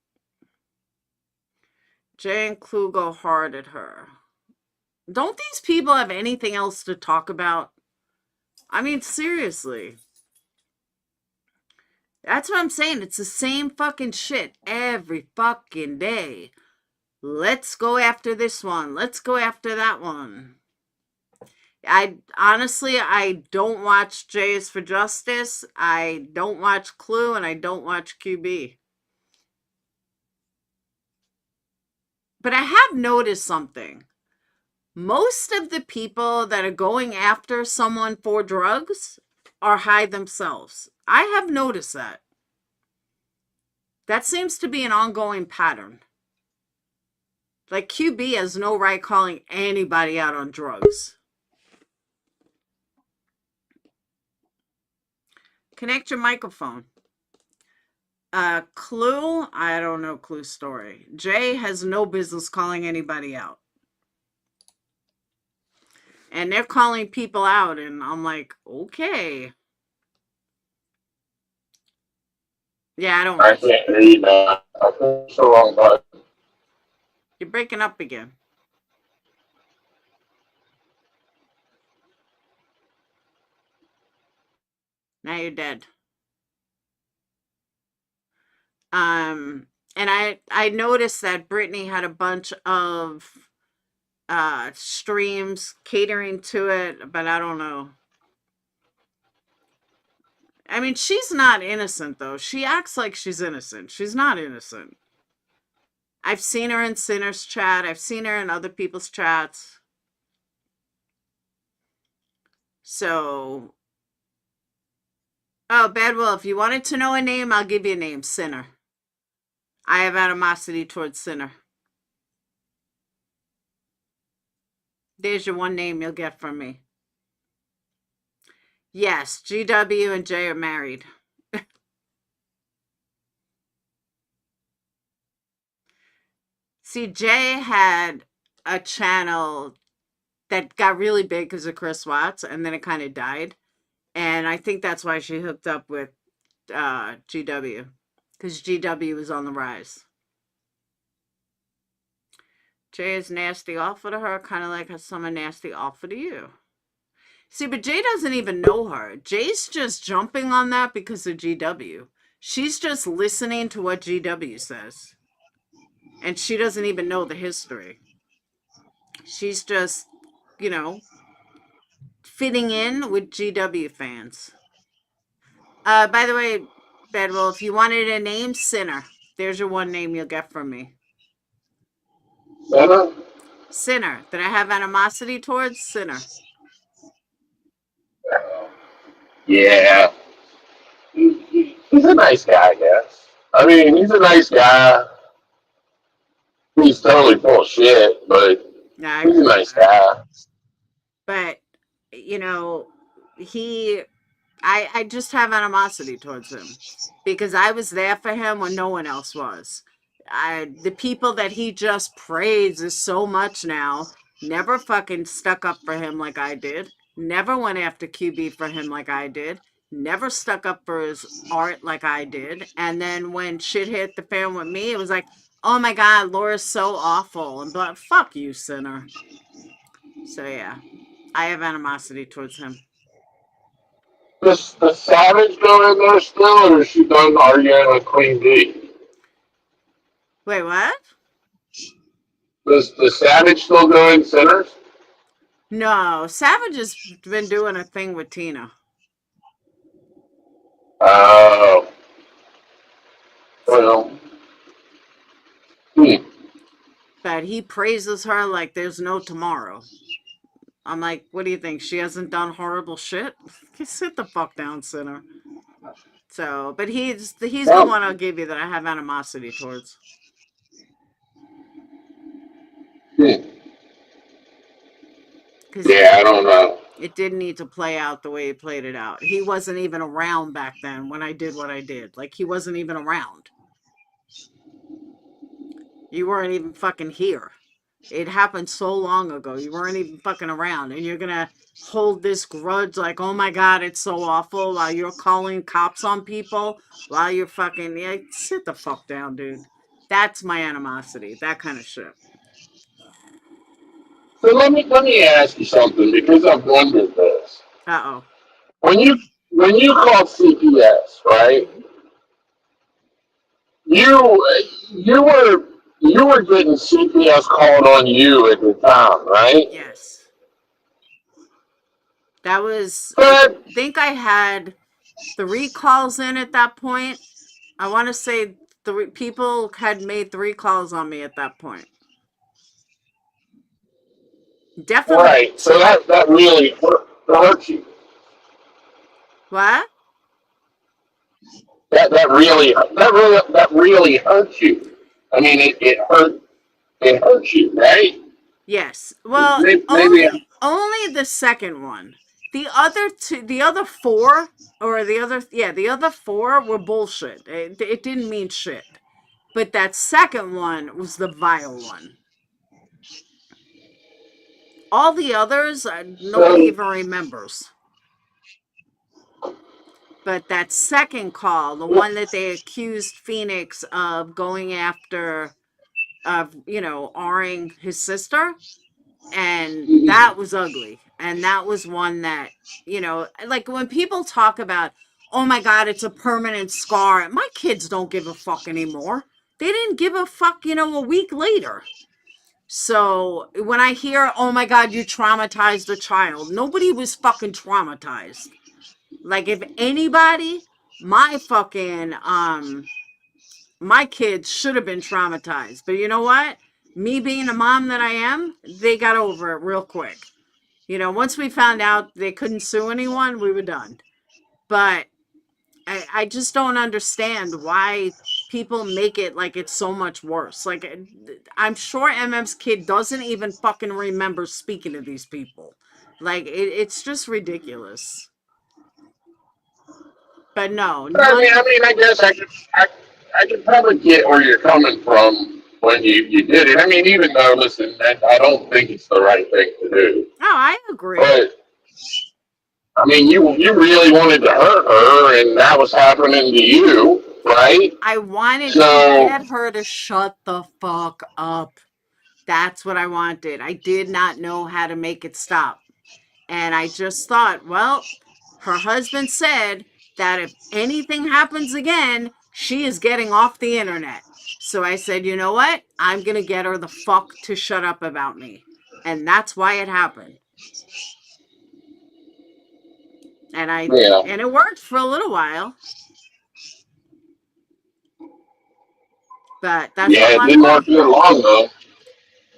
Speaker 1: Jay and Clue go hard at her. Don't these people have anything else to talk about? I mean, seriously. That's what I'm saying. It's the same fucking shit every fucking day. Let's go after this one. Let's go after that one. I don't watch J's for Justice. I don't watch Clue, and I don't watch QB. But I have noticed something. Most of the people that are going after someone for drugs are high themselves. I have noticed that. That seems to be an ongoing pattern. Like QB has no right calling anybody out on drugs. Connect your microphone. Clue, I don't know Clue's story. Jay has no business calling anybody out. And they're calling people out, and I'm like, okay. Yeah, I don't.
Speaker 3: I can't hear you now. I pushed the wrong button.
Speaker 1: You're breaking up again. Now you're dead. And I noticed that Brittany had a bunch of streams catering to it, but I don't know. I mean, she's not innocent though. She acts like she's innocent. She's not innocent. I've seen her in Sinner's chat. I've seen her in other people's chats. So, oh, Badwell, if you wanted to know a name, I'll give you a name, Sinner. I have animosity towards Sinner. There's your one name you'll get from me. Yes, GW and Jay are married. See, Jay had a channel that got really big because of Chris Watts, and then it kind of died. And I think that's why she hooked up with GW, because GW was on the rise. Jay is nasty offer to her, kind of like how someone nasty offer to you. See, but Jay doesn't even know her. Jay's just jumping on that because of GW. She's just listening to what GW says. And she doesn't even know the history. She's just, you know, fitting in with GW fans. By the way, Bedwell, if you wanted a name, Sinner. There's your one name you'll get from me.
Speaker 3: Sinner?
Speaker 1: Sinner. That I have animosity towards? Sinner.
Speaker 3: Yeah. He's a nice guy, I guess. I mean, he's a nice guy. He's totally full of shit, but
Speaker 1: Yeah,
Speaker 3: he's a nice guy.
Speaker 1: But, you know, I just have animosity towards him because I was there for him when no one else was. The people that he just praises so much now never fucking stuck up for him like I did. Never went after QB for him like I did. Never stuck up for his art like I did. And then when shit hit the fan with me, it was like, oh my God, Laura's so awful. And but fuck you, Sinner. So yeah, I have animosity towards him.
Speaker 3: Does the Savage go in there still, or is she done arguing with Queen B?
Speaker 1: Wait, what?
Speaker 3: Does the Savage still go in Sinners?
Speaker 1: No, Savage has been doing a thing with Tina.
Speaker 3: Oh. Well.
Speaker 1: But he praises her like there's no tomorrow. I'm like, what do you think? She hasn't done horrible shit? Sit the fuck down, sinner. So, but he's the
Speaker 3: Well,
Speaker 1: one I'll give you that I have animosity towards.
Speaker 3: hmm,
Speaker 1: Because
Speaker 3: yeah, I don't know.
Speaker 1: it didn't need to play out the way he played it out. He wasn't even around back then when I did what I did. Like, he wasn't even around. You weren't even fucking here. It happened so long ago. You weren't even fucking around. And you're gonna hold this grudge like, oh my God, it's so awful while you're calling cops on people, while you're fucking, yeah, sit the fuck down, dude. That's my animosity. That kind of shit.
Speaker 3: So let me ask you something because I've wondered this.
Speaker 1: Uh oh.
Speaker 3: When you call CPS, right?
Speaker 1: Mm-hmm.
Speaker 3: You were getting CPS called on you at the time, right?
Speaker 1: Yes. That was, I
Speaker 3: But
Speaker 1: think I had 3 calls in at that point. I want to say 3 people had made 3 calls on me at that point. Definitely.
Speaker 3: right, so that really hurt you.
Speaker 1: What?
Speaker 3: That really hurt you. I mean, it hurt you, right?
Speaker 1: Yes. Well,
Speaker 3: Maybe
Speaker 1: only the second one. The other two, the other four, or the other four were bullshit. It didn't mean shit. But that second one was the vile one. All the others, nobody
Speaker 3: so.
Speaker 1: even remembers. But that second call, the one that they accused Phoenix of going after, of, R-ing his sister, and that was ugly. And that was one that, like when people talk about, oh my God, it's a permanent scar, my kids don't give a fuck anymore. They didn't give a fuck, a week later. So when I hear, oh my God, you traumatized a child, nobody was fucking traumatized. Like, if anybody, my fucking my kids should have been traumatized. But you know what? Me being a mom that I am, they got over it real quick. Once we found out they couldn't sue anyone, we were done. But I just don't understand why people make it like it's so much worse. Like, I'm sure MM's kid doesn't even fucking remember speaking to these people. Like, it's just ridiculous. But no, none.
Speaker 3: I mean, I guess I could probably get where you're coming from when you did it. I mean, even though, listen, I don't think it's the right thing to do.
Speaker 1: Oh, I agree.
Speaker 3: But I mean, you really wanted to hurt her, and that was happening to you, right?
Speaker 1: I wanted to
Speaker 3: So,
Speaker 1: get her to shut the fuck up. That's what I wanted. I did not know how to make it stop. And I just thought, well, her husband said that if anything happens again, she is getting off the internet. So I said, you know what? I'm going to get her the fuck to shut up about me. And that's why it happened.
Speaker 3: yeah,
Speaker 1: And it worked for a little while, but that's
Speaker 3: yeah,
Speaker 1: all
Speaker 3: it
Speaker 1: I
Speaker 3: didn't work
Speaker 1: want.
Speaker 3: too long though.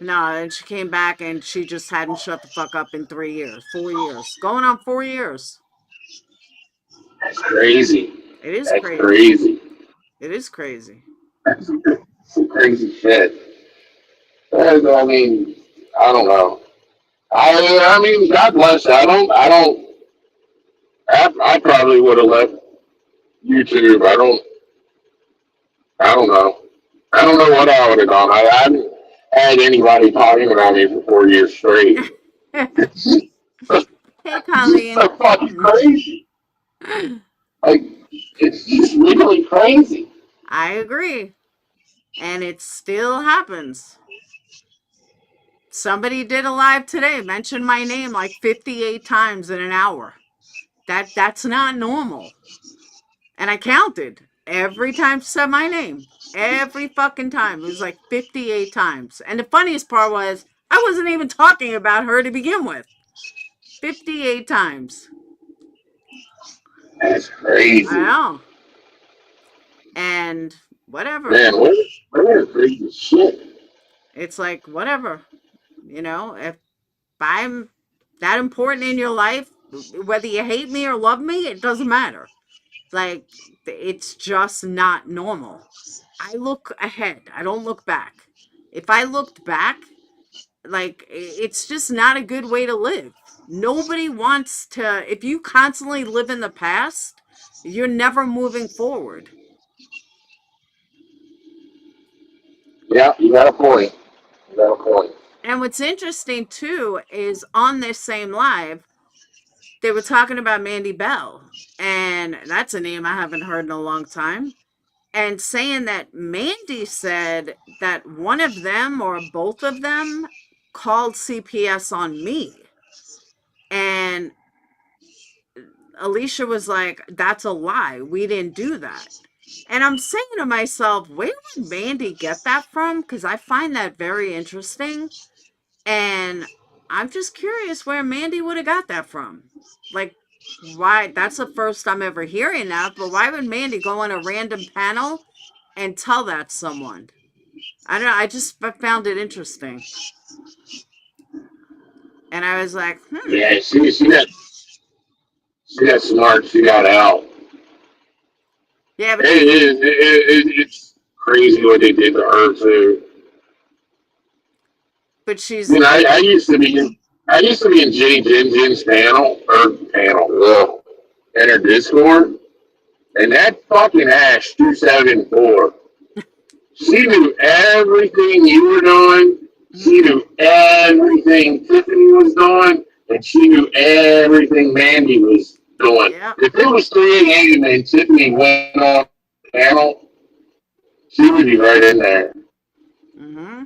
Speaker 1: No, and she came back and she just hadn't shut the fuck up in 3 years, 4 years, going on 4 years.
Speaker 3: That's crazy.
Speaker 1: It is
Speaker 3: That's
Speaker 1: crazy.
Speaker 3: crazy.
Speaker 1: It is crazy.
Speaker 3: That's some crazy shit. I mean, I don't know. I mean, God bless her. I probably would have left YouTube. I don't know. I don't know what I would have done. I haven't had anybody talking about me for 4 years straight.
Speaker 1: Hey,
Speaker 3: It's just
Speaker 1: Colleen.
Speaker 3: so fucking crazy. Like, it's just really crazy.
Speaker 1: I agree. And it still happens. Somebody did a live today, mentioned my name like 58 times in an hour. That's not normal. And I counted every time she said my name. Every fucking time. It was like 58 times. And the funniest part was I wasn't even talking about her to begin with. 58 times.
Speaker 3: That's
Speaker 1: I
Speaker 3: crazy.
Speaker 1: know. And whatever.
Speaker 3: Man, we're crazy shit.
Speaker 1: It's like, whatever. If I'm that important in your life, whether you hate me or love me, it doesn't matter. Like, it's just not normal. I look ahead, I don't look back. If I looked back, like, it's just not a good way to live. Nobody wants to, if you constantly live in the past, you're never moving forward.
Speaker 3: Yeah, you got a point. You got a point.
Speaker 1: And what's interesting too is on this same live, they were talking about Mandy Bell, and that's a name I haven't heard in a long time. And saying that Mandy said that one of them or both of them called CPS on me. And Alicia was like, that's a lie. We didn't do that. And I'm saying to myself, where would Mandy get that from? Because I find that very interesting. And I'm just curious where Mandy would have got that from. Like, why? That's the first I'm ever hearing that. But why would Mandy go on a random panel and tell that someone? I don't know. I just found it interesting. And I was like,
Speaker 3: Yeah, she got smart. She got out.
Speaker 1: Yeah, but
Speaker 3: It's crazy what they did to her too.
Speaker 1: she's
Speaker 3: You know, I used to be in Jenny Jin's panel, in her Discord, and that fucking Ash 274. She knew everything you were doing. She knew everything Tiffany was doing, and she knew everything Mandy was doing.
Speaker 1: yeah.
Speaker 3: If it was 3 a.m. and Tiffany went on the panel, she would be right in there.
Speaker 1: Mm-hmm.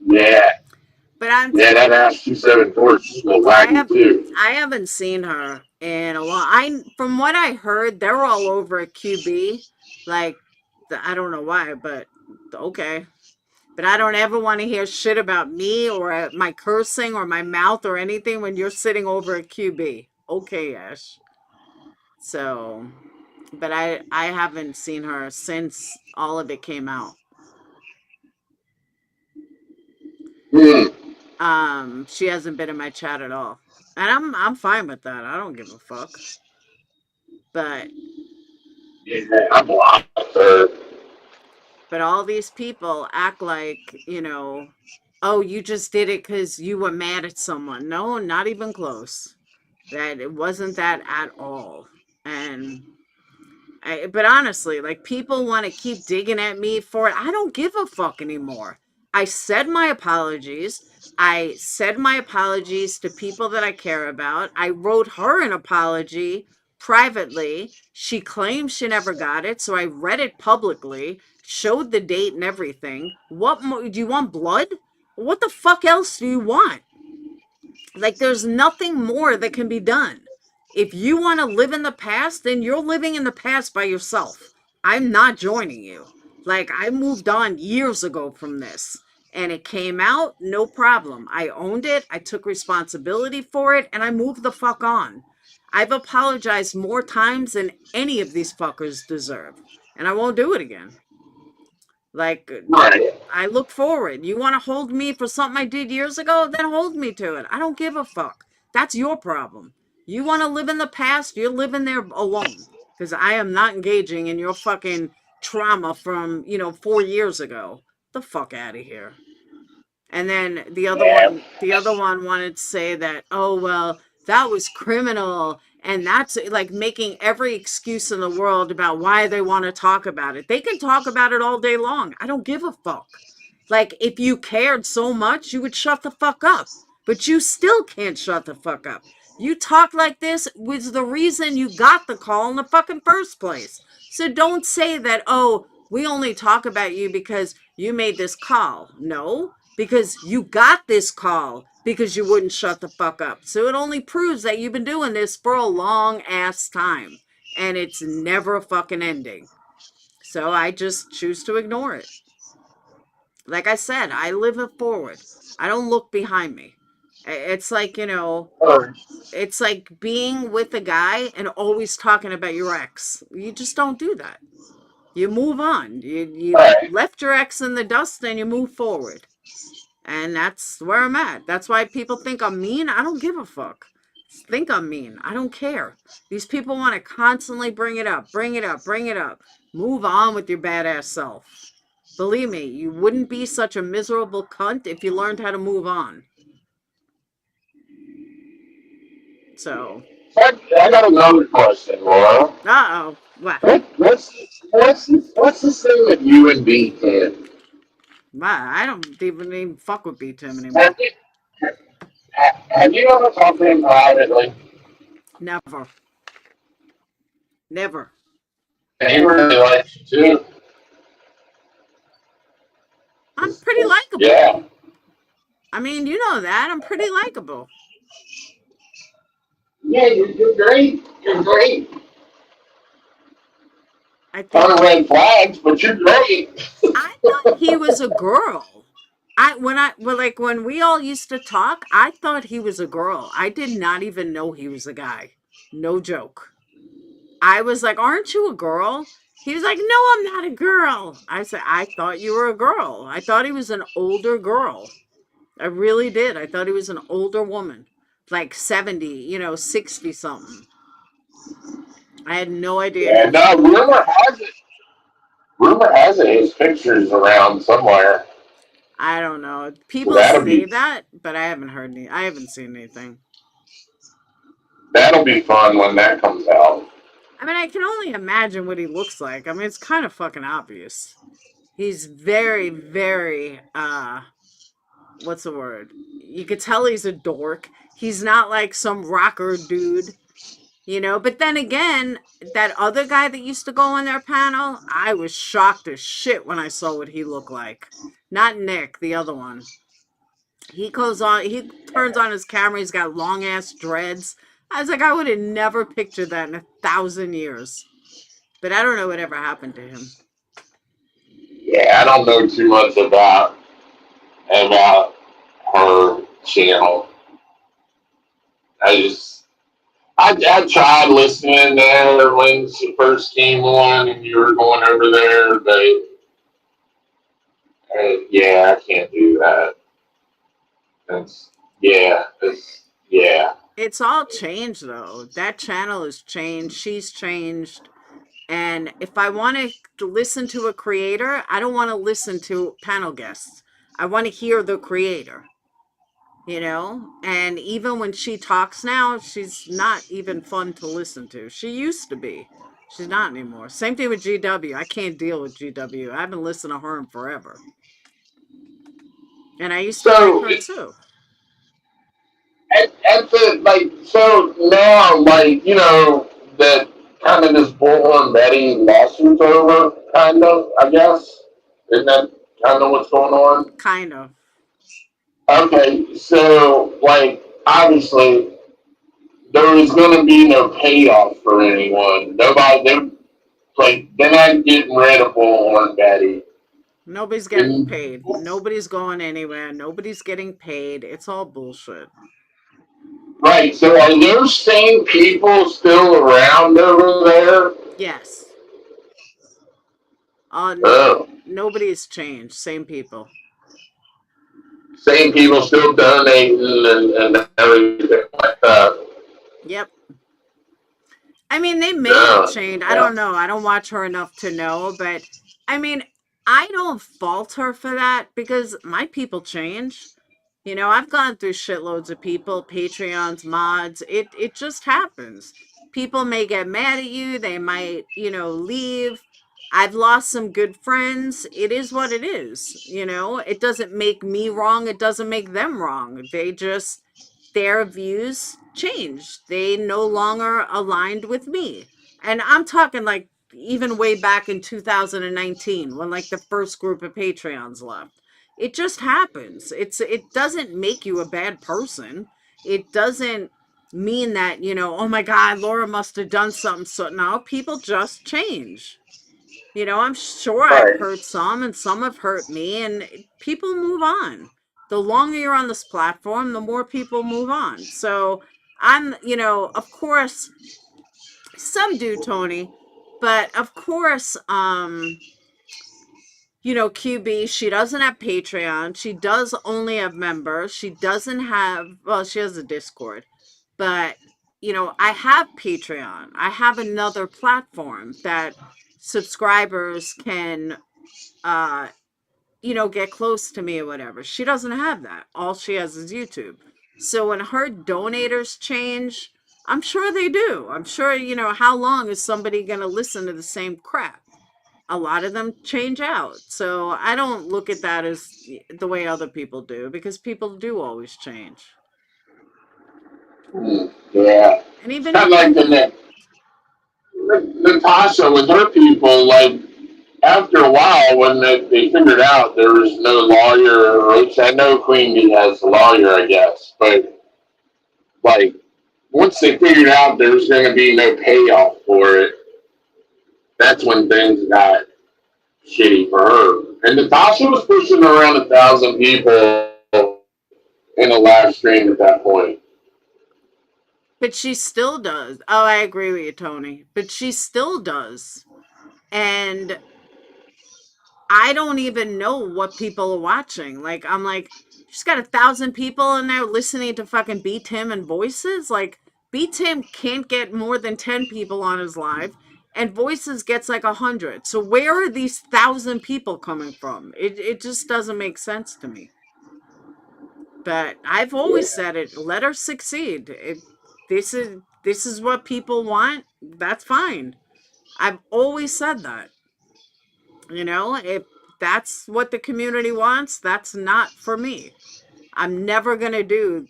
Speaker 3: Yeah.
Speaker 1: But I'm
Speaker 3: Yeah, that Ash 274 is wacky too.
Speaker 1: I haven't seen her in a long. I From what I heard, they're all over at QB. Like, I don't know why, but okay. But I don't ever want to hear shit about me or my cursing or my mouth or anything when you're sitting over at QB. Okay, Ash. So, but I haven't seen her since all of it came out.
Speaker 3: Hmm.
Speaker 1: She hasn't been in my chat at all. And I'm fine with that. I don't give a fuck. But
Speaker 3: Yeah, I blocked her.
Speaker 1: all these people act like, oh, you just did it because you were mad at someone. No, not even close. That it wasn't that at all. And but honestly, like, people want to keep digging at me for it. I don't give a fuck anymore. I said my apologies. I said my apologies to people that I care about. I wrote her an apology privately. She claims she never got it, so I read it publicly, showed the date and everything. What more do you want? Blood? What the fuck else do you want? Like, there's nothing more that can be done. If you want to live in the past, then you're living in the past by yourself. I'm not joining you. Like, I moved on years ago from this, and it came out, no problem. I owned it, I took responsibility for it, and I moved the fuck on. I've apologized more times than any of these fuckers deserve, and I won't do it again. Like,
Speaker 3: Right.
Speaker 1: I look forward. You want to hold me for something I did years ago? Then hold me to it. I don't give a fuck. That's your problem. You want to live in the past? You're living there alone. Because I am not engaging in your fucking trauma from, 4 years ago. The fuck out of here. And then
Speaker 3: Yeah.
Speaker 1: the other one wanted to say that, oh, well, that was criminal. And that's like making every excuse in the world about why they want to talk about it. They can talk about it all day long. I don't give a fuck. Like, if you cared so much, you would shut the fuck up. But you still can't shut the fuck up. You talk like this was the reason you got the call in the fucking first place. So don't say that, oh, we only talk about you because you made this call. No, because you got this call because you wouldn't shut the fuck up. So it only proves that you've been doing this for a long ass time. And it's never fucking ending. So I just choose to ignore it. Like I said, I live it forward. I don't look behind me. It's like,
Speaker 3: Or,
Speaker 1: it's like being with a guy and always talking about your ex. You just don't do that. You move on. You
Speaker 3: right.
Speaker 1: left your ex in the dust and you move forward. And that's where I'm at. That's why people think I'm mean. I don't give a fuck. Think I'm mean. I don't care. These people want to constantly bring it up, bring it up, bring it up. Move on with your badass self. Believe me, you wouldn't be such a miserable cunt if you learned how to move on. So,
Speaker 3: I got another question, Laura.
Speaker 1: uh-oh. What?
Speaker 3: What's this thing with you and B10?
Speaker 1: I don't even fuck with B Tim anymore.
Speaker 3: Have you, have you ever talked to him privately?
Speaker 1: Never. Never.
Speaker 3: And he really likes you too.
Speaker 1: I'm pretty likable.
Speaker 3: Yeah.
Speaker 1: I mean, you know that. I'm pretty likable.
Speaker 3: Yeah, you're great. You're great.
Speaker 1: I
Speaker 3: Ton
Speaker 1: think
Speaker 3: of red flags, but you're great.
Speaker 1: I thought he was a girl. When we all used to talk, I thought he was a girl. I did not even know he was a guy. No joke. I was like, "Aren't you a girl?" He was like, "No, I'm not a girl." I said, "I thought you were a girl. I thought he was an older girl. I really did. I thought he was an older woman, like 70, 60 something." I had no idea he
Speaker 3: Yeah,
Speaker 1: was a
Speaker 3: no,
Speaker 1: girl.
Speaker 3: rumor has it his picture's around somewhere.
Speaker 1: I don't know.
Speaker 3: So
Speaker 1: People say that, but I haven't heard any. I haven't seen anything.
Speaker 3: that'll be fun when that comes out.
Speaker 1: I mean, I can only imagine what he looks like. I mean, it's kind of fucking obvious. He's very, very, what's the word? You could tell he's a dork. He's not like some rocker dude, But then again, that other guy that used to go on their panel, I was shocked as shit when I saw what he looked like. Not Nick, the other one. He turns on his camera, he's got long ass dreads. I was like, I would have never pictured that in 1,000 years. But I don't know whatever happened to him.
Speaker 3: Yeah, I don't know too much about her channel. I tried listening there when she first came on and you were going over there, but yeah, I can't do that. Yeah.
Speaker 1: It's all changed though. That channel has changed. She's changed. And if I want to listen to a creator, I don't want to listen to panel guests. I want to hear the creator. And even when she talks now, she's not even fun to listen to. She used to be. She's not anymore. Same thing with GW. I can't deal with GW. I haven't listened to her in forever. And I used to like
Speaker 3: So
Speaker 1: her too.
Speaker 3: at the so now that kind of this Bullhorn Betty lawsuit's over, kind of, I guess. Isn't that kind of what's going on?
Speaker 1: Kind of.
Speaker 3: Okay, so obviously there is going to be no payoff for anyone. They're not getting rid of Bullhorn Betty.
Speaker 1: Nobody's getting paid. Nobody's going anywhere. Nobody's getting paid. It's all bullshit.
Speaker 3: Right. So are those same people still around over there?
Speaker 1: Yes.
Speaker 3: Oh,
Speaker 1: Nobody's changed. Same people.
Speaker 3: same people still donating and everything like that.
Speaker 1: Yep. I mean, they may have
Speaker 3: Yeah.
Speaker 1: changed. I
Speaker 3: Yeah.
Speaker 1: don't know. I don't watch her enough to know, but I mean, I don't fault her for that because my people change. I've gone through shitloads of people, Patreons, mods. It just happens. People may get mad at you. They might, leave. I've lost some good friends. It is what it is. It doesn't make me wrong. It doesn't make them wrong. Their views changed. They no longer aligned with me. And I'm talking like even way back in 2019 when like the first group of Patreons left. It just happens. It doesn't make you a bad person. It doesn't mean that, oh my God, Laura must have done something. So now people just change. I'm sure I've
Speaker 3: Right.
Speaker 1: hurt some and some have hurt me, and people move on. The longer you're on this platform, the more people move on. So of course, some do, Tony, but of course, QB, she doesn't have Patreon. She does only have members. She doesn't have, well, she has a Discord. But, I have Patreon. I have another platform that subscribers can, uh, get close to me or whatever. She doesn't have that. All she has is YouTube. So when her donators change, I'm sure they do. I'm sure, how long is somebody going to listen to the same crap? A lot of them change out. So I don't look at that as the way other people do, because people do always change.
Speaker 3: Yeah.
Speaker 1: And
Speaker 3: It's
Speaker 1: even
Speaker 3: kind of like Natasha with her people, like, after a while, when they figured out there was no lawyer, which I know Queen Bee has a lawyer, I guess, but, like, once they figured out there was going to be no payoff for it, that's when things got shitty for her. And Natasha was pushing around 1,000 people in a live stream at that point.
Speaker 1: But she still does. Oh, I agree with you, Tony. But she still does. And I don't even know what people are watching. Like, I'm like, she's got 1,000 people in there listening to fucking Beat Tim and Voices. Like, Beat Tim can't get more than 10 people on his live, and Voices gets like 100. So where are these 1,000 people coming from? It just doesn't make sense to me. But I've always said it. Let her succeed. If this is what people want, that's fine. I've always said that. If that's what the community wants, that's not for me. I'm never going to do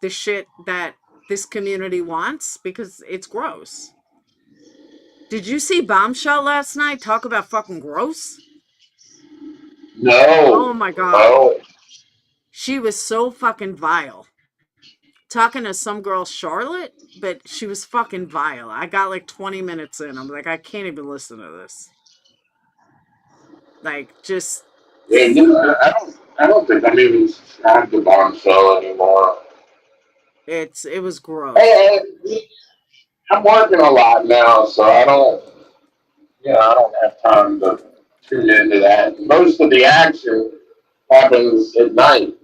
Speaker 1: the shit that this community wants because it's gross. Did you see Bombshell last night? Talk about fucking gross.
Speaker 3: No.
Speaker 1: Oh my God.
Speaker 3: No.
Speaker 1: She was so fucking vile. Talking to some girl, Charlotte, but she was fucking vile. I got like 20 minutes in. I'm like, I can't even listen to this. Like, just.
Speaker 3: Yeah, I don't think I'm even subscribed to Bombshell anymore.
Speaker 1: It was gross.
Speaker 3: Hey, I'm working a lot now, so I don't have time to tune into that. Most of the action happens at night.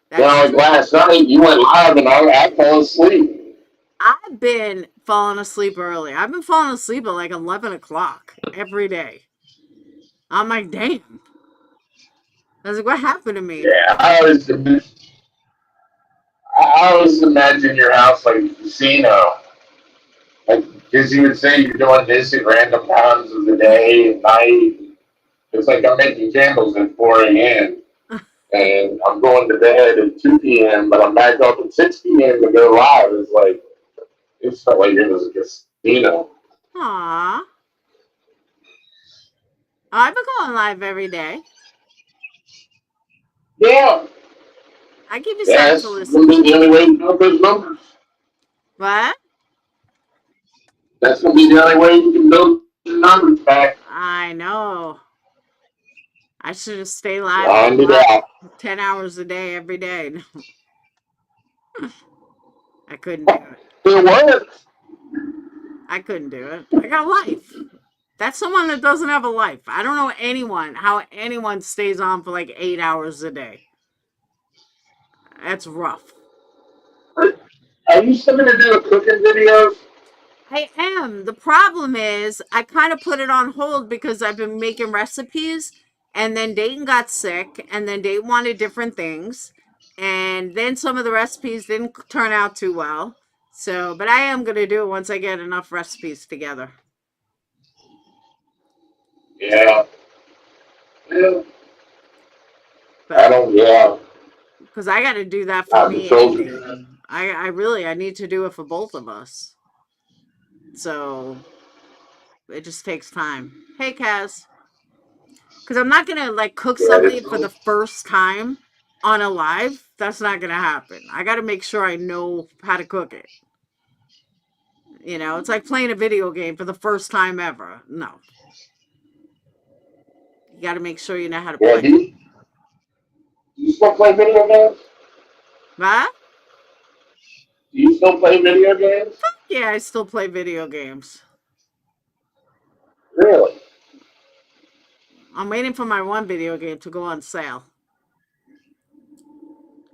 Speaker 1: That's
Speaker 3: Like
Speaker 1: true.
Speaker 3: last night, you went live and I fell asleep.
Speaker 1: I've been falling asleep early. I've been falling asleep at like 11 o'clock every day. I'm like, damn. I was like, what happened to me?
Speaker 3: Yeah, I always imagine your house like a casino. Like, because you would say you're doing this at random times of the day and night. It's like I'm making candles at 4 a.m. and I'm going to bed at 2 p.m., but I'm back up at 6 p.m. to go live. It's like, it felt like it was a casino.
Speaker 1: Aw. I've been going live every day.
Speaker 3: Yeah.
Speaker 1: I give you something to
Speaker 3: That's
Speaker 1: listen
Speaker 3: going to be
Speaker 1: to.
Speaker 3: the only way to build those numbers.
Speaker 1: What?
Speaker 3: That's going to be the only way you can build your numbers back.
Speaker 1: I know. I should have stayed live
Speaker 3: Find it out.
Speaker 1: 10 hours a day every day. I couldn't do it.
Speaker 3: It works.
Speaker 1: I couldn't do it. I got a life. That's someone that doesn't have a life. I don't know how anyone stays on for like 8 hours a day. That's rough.
Speaker 3: Are you still going to do a cooking video?
Speaker 1: I am. The problem is I kind of put it on hold because I've been making recipes, and then Dayton got sick, and then Dayton wanted different things, and then some of the recipes didn't turn out too well. So, but I am going to do it once I get enough recipes together.
Speaker 3: Yeah. Yeah.
Speaker 1: But
Speaker 3: Yeah.
Speaker 1: because I got to do that for
Speaker 3: Not the
Speaker 1: me and
Speaker 3: children.
Speaker 1: Dayton. I need to do it for both of us. So it just takes time. Hey, Kaz. Because I'm not going to like cook
Speaker 3: Yeah,
Speaker 1: something for the first time on a live. That's not going to happen. I got to make sure I know how to cook it. It's like playing a video game for the first time ever. No. You got to make sure you know how to
Speaker 3: yeah.
Speaker 1: play it.
Speaker 3: Do you still play video games?
Speaker 1: What?
Speaker 3: Do you still play video games?
Speaker 1: Yeah, I still play video games.
Speaker 3: Really?
Speaker 1: I'm waiting for my one video game to go on sale.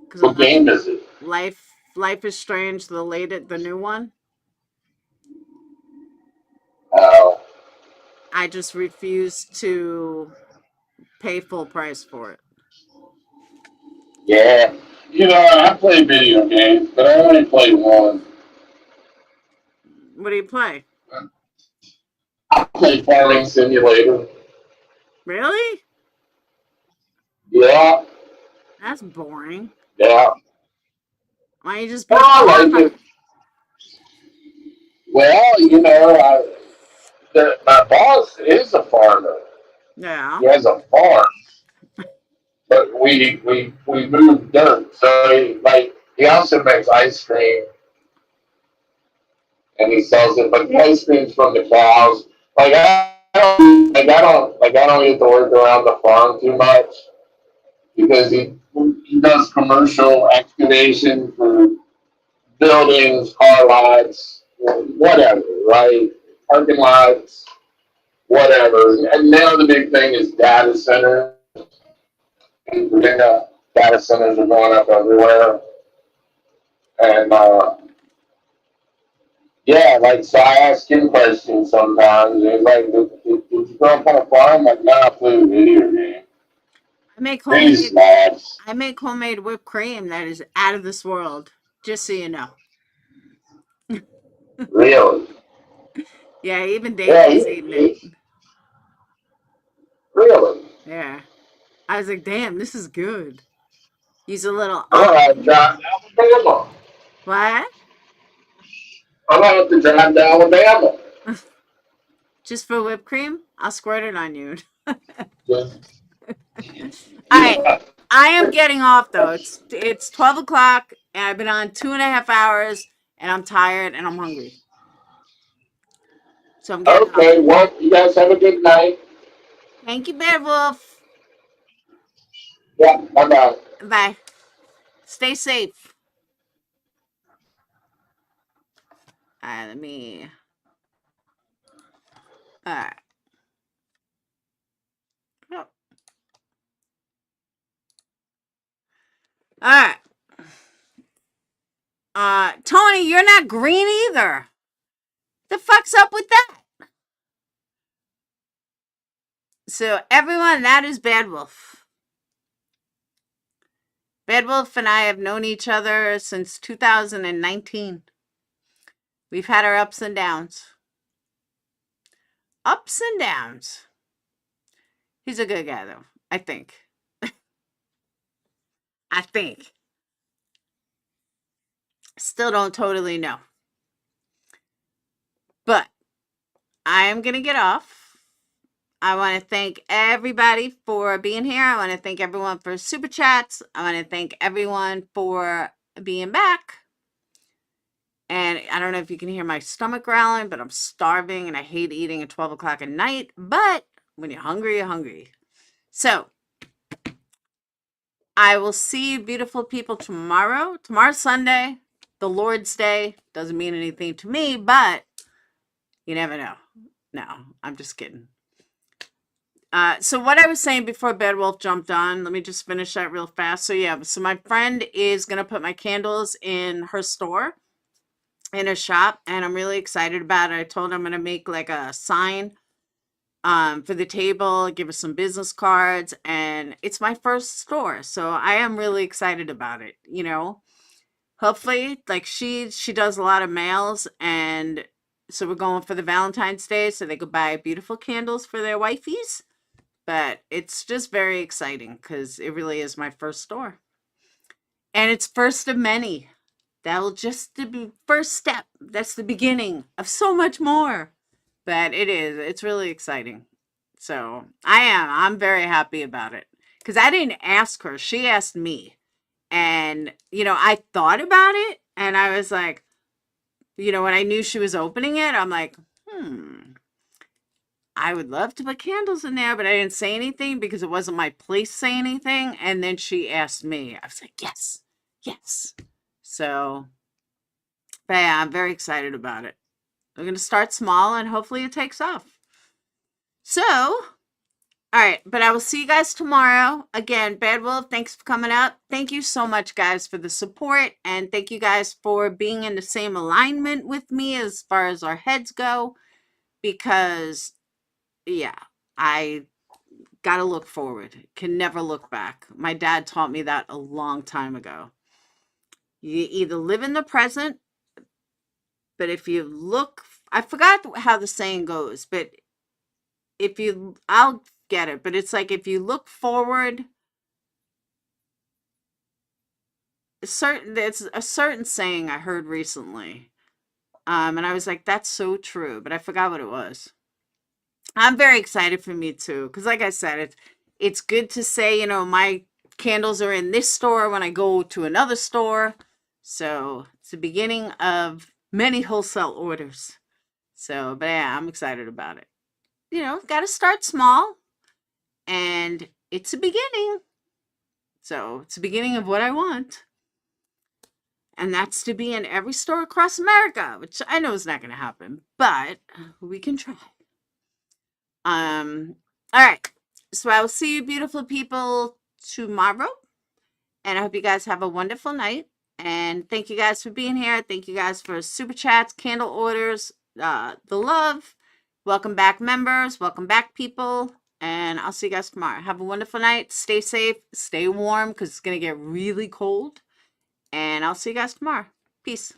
Speaker 1: Because
Speaker 3: What game is it?
Speaker 1: Life is Strange, the new one.
Speaker 3: Oh,
Speaker 1: I just refuse to pay full price for it.
Speaker 3: yeah. I play video games, but I only play one.
Speaker 1: What do you play?
Speaker 3: I play Farming Simulator.
Speaker 1: Really?
Speaker 3: Yeah,
Speaker 1: That's boring.
Speaker 3: yeah.
Speaker 1: Why don't you just be
Speaker 3: Well,
Speaker 1: a
Speaker 3: I like
Speaker 1: farmer?
Speaker 3: it. Well, my boss is a farmer.
Speaker 1: Yeah.
Speaker 3: He has a farm, but we move dirt. So he also makes ice cream and he sells it, but the ice cream's from the cows. I don't get to work around the farm too much because he does commercial excavation for buildings, car lots, whatever, right? Parking lots, whatever. And now the big thing is data centers. And Virginia, data centers are going up everywhere. And yeah, so I ask him questions sometimes. And he's like, did you grow up on a farm? I'm like, nah, I play a video game.
Speaker 1: I make
Speaker 3: These
Speaker 1: homemade
Speaker 3: snobs.
Speaker 1: I make homemade whipped cream that is out of this world. Just so you know.
Speaker 3: Really?
Speaker 1: Yeah, even
Speaker 3: Yeah,
Speaker 1: Davey's eating it.
Speaker 3: really.
Speaker 1: Yeah. I was like, damn, this is good. Use a little
Speaker 3: I'm gonna have to drive to Alabama.
Speaker 1: what?
Speaker 3: I'm gonna have to drive to Alabama.
Speaker 1: Just for whipped cream? I'll squirt it on you.
Speaker 3: Just,
Speaker 1: All right.
Speaker 3: yeah.
Speaker 1: I am getting off though. It's 12 o'clock and I've been on 2.5 hours and I'm tired and I'm hungry. So I'm getting off.
Speaker 3: Okay, well, you guys have a good night.
Speaker 1: Thank you, Bear Wolf.
Speaker 3: Yeah, bye bye.
Speaker 1: Bye. Stay safe. All right, let me. All right. Oh. All right. Tony, you're not green either. The fuck's up with that? So everyone, that is Bad Wolf. Bad Wolf and I have known each other since 2019. We've had our ups and downs. Ups and downs. He's a good guy, though. I think. I think. Still don't totally know. But I am going to get off. I want to thank everybody for being here. I want to thank everyone for super chats. I want to thank everyone for being back. And I don't know if you can hear my stomach growling, but I'm starving and I hate eating at 12 o'clock at night. But when you're hungry, you're hungry. So I will see you beautiful people tomorrow. Tomorrow's Sunday, the Lord's Day. Doesn't mean anything to me, but you never know. No, I'm just kidding. So what I was saying before Bad Wolf jumped on, let me just finish that real fast. So yeah, so my friend is going to put my candles in her store, in her shop, and I'm really excited about it. I told her I'm going to make like a sign for the table, give her some business cards, and it's my first store. So I am really excited about it, Hopefully, like she does a lot of mails, and so we're going for the Valentine's Day so they could buy beautiful candles for their wifeys. But it's just very exciting because it really is my first store. And it's first of many. That'll just be first step. That's the beginning of so much more. But it is. It's really exciting. So I'm very happy about it. Because I didn't ask her. She asked me. And, I thought about it. And I was like, when I knew she was opening it, I'm like, I would love to put candles in there, but I didn't say anything because it wasn't my place to say anything. And then she asked me. I was like, yes, yes. So, but yeah, I'm very excited about it. We're going to start small and hopefully it takes off. So, All right, but I will see you guys tomorrow. Again, Bad Wolf, thanks for coming up. Thank you so much, guys, for the support. And thank you guys for being in the same alignment with me as far as our heads go. Because, yeah, I got to look forward. Can never look back. My dad taught me that a long time ago. You either live in the present, but if you look, I forgot how the saying goes, but if you, I'll get it, but it's like if you look forward, it's a certain saying I heard recently. And I was like, that's so true, but I forgot what it was. I'm very excited for me too, because like I said, it's good to say, you know, my candles are in this store when I go to another store. So it's the beginning of many wholesale orders. So, but yeah, I'm excited about it. You know, got to start small, and it's a beginning. So it's the beginning of what I want. And that's to be in every store across America, which I know is not going to happen, but we can try. All right. So I will see you beautiful people tomorrow. And I hope you guys have a wonderful night. And thank you guys for being here. Thank you guys for super chats, candle orders, the love. Welcome back, members. Welcome back, people. And I'll see you guys tomorrow. Have a wonderful night. Stay safe. Stay warm because it's going to get really cold. And I'll see you guys tomorrow. Peace.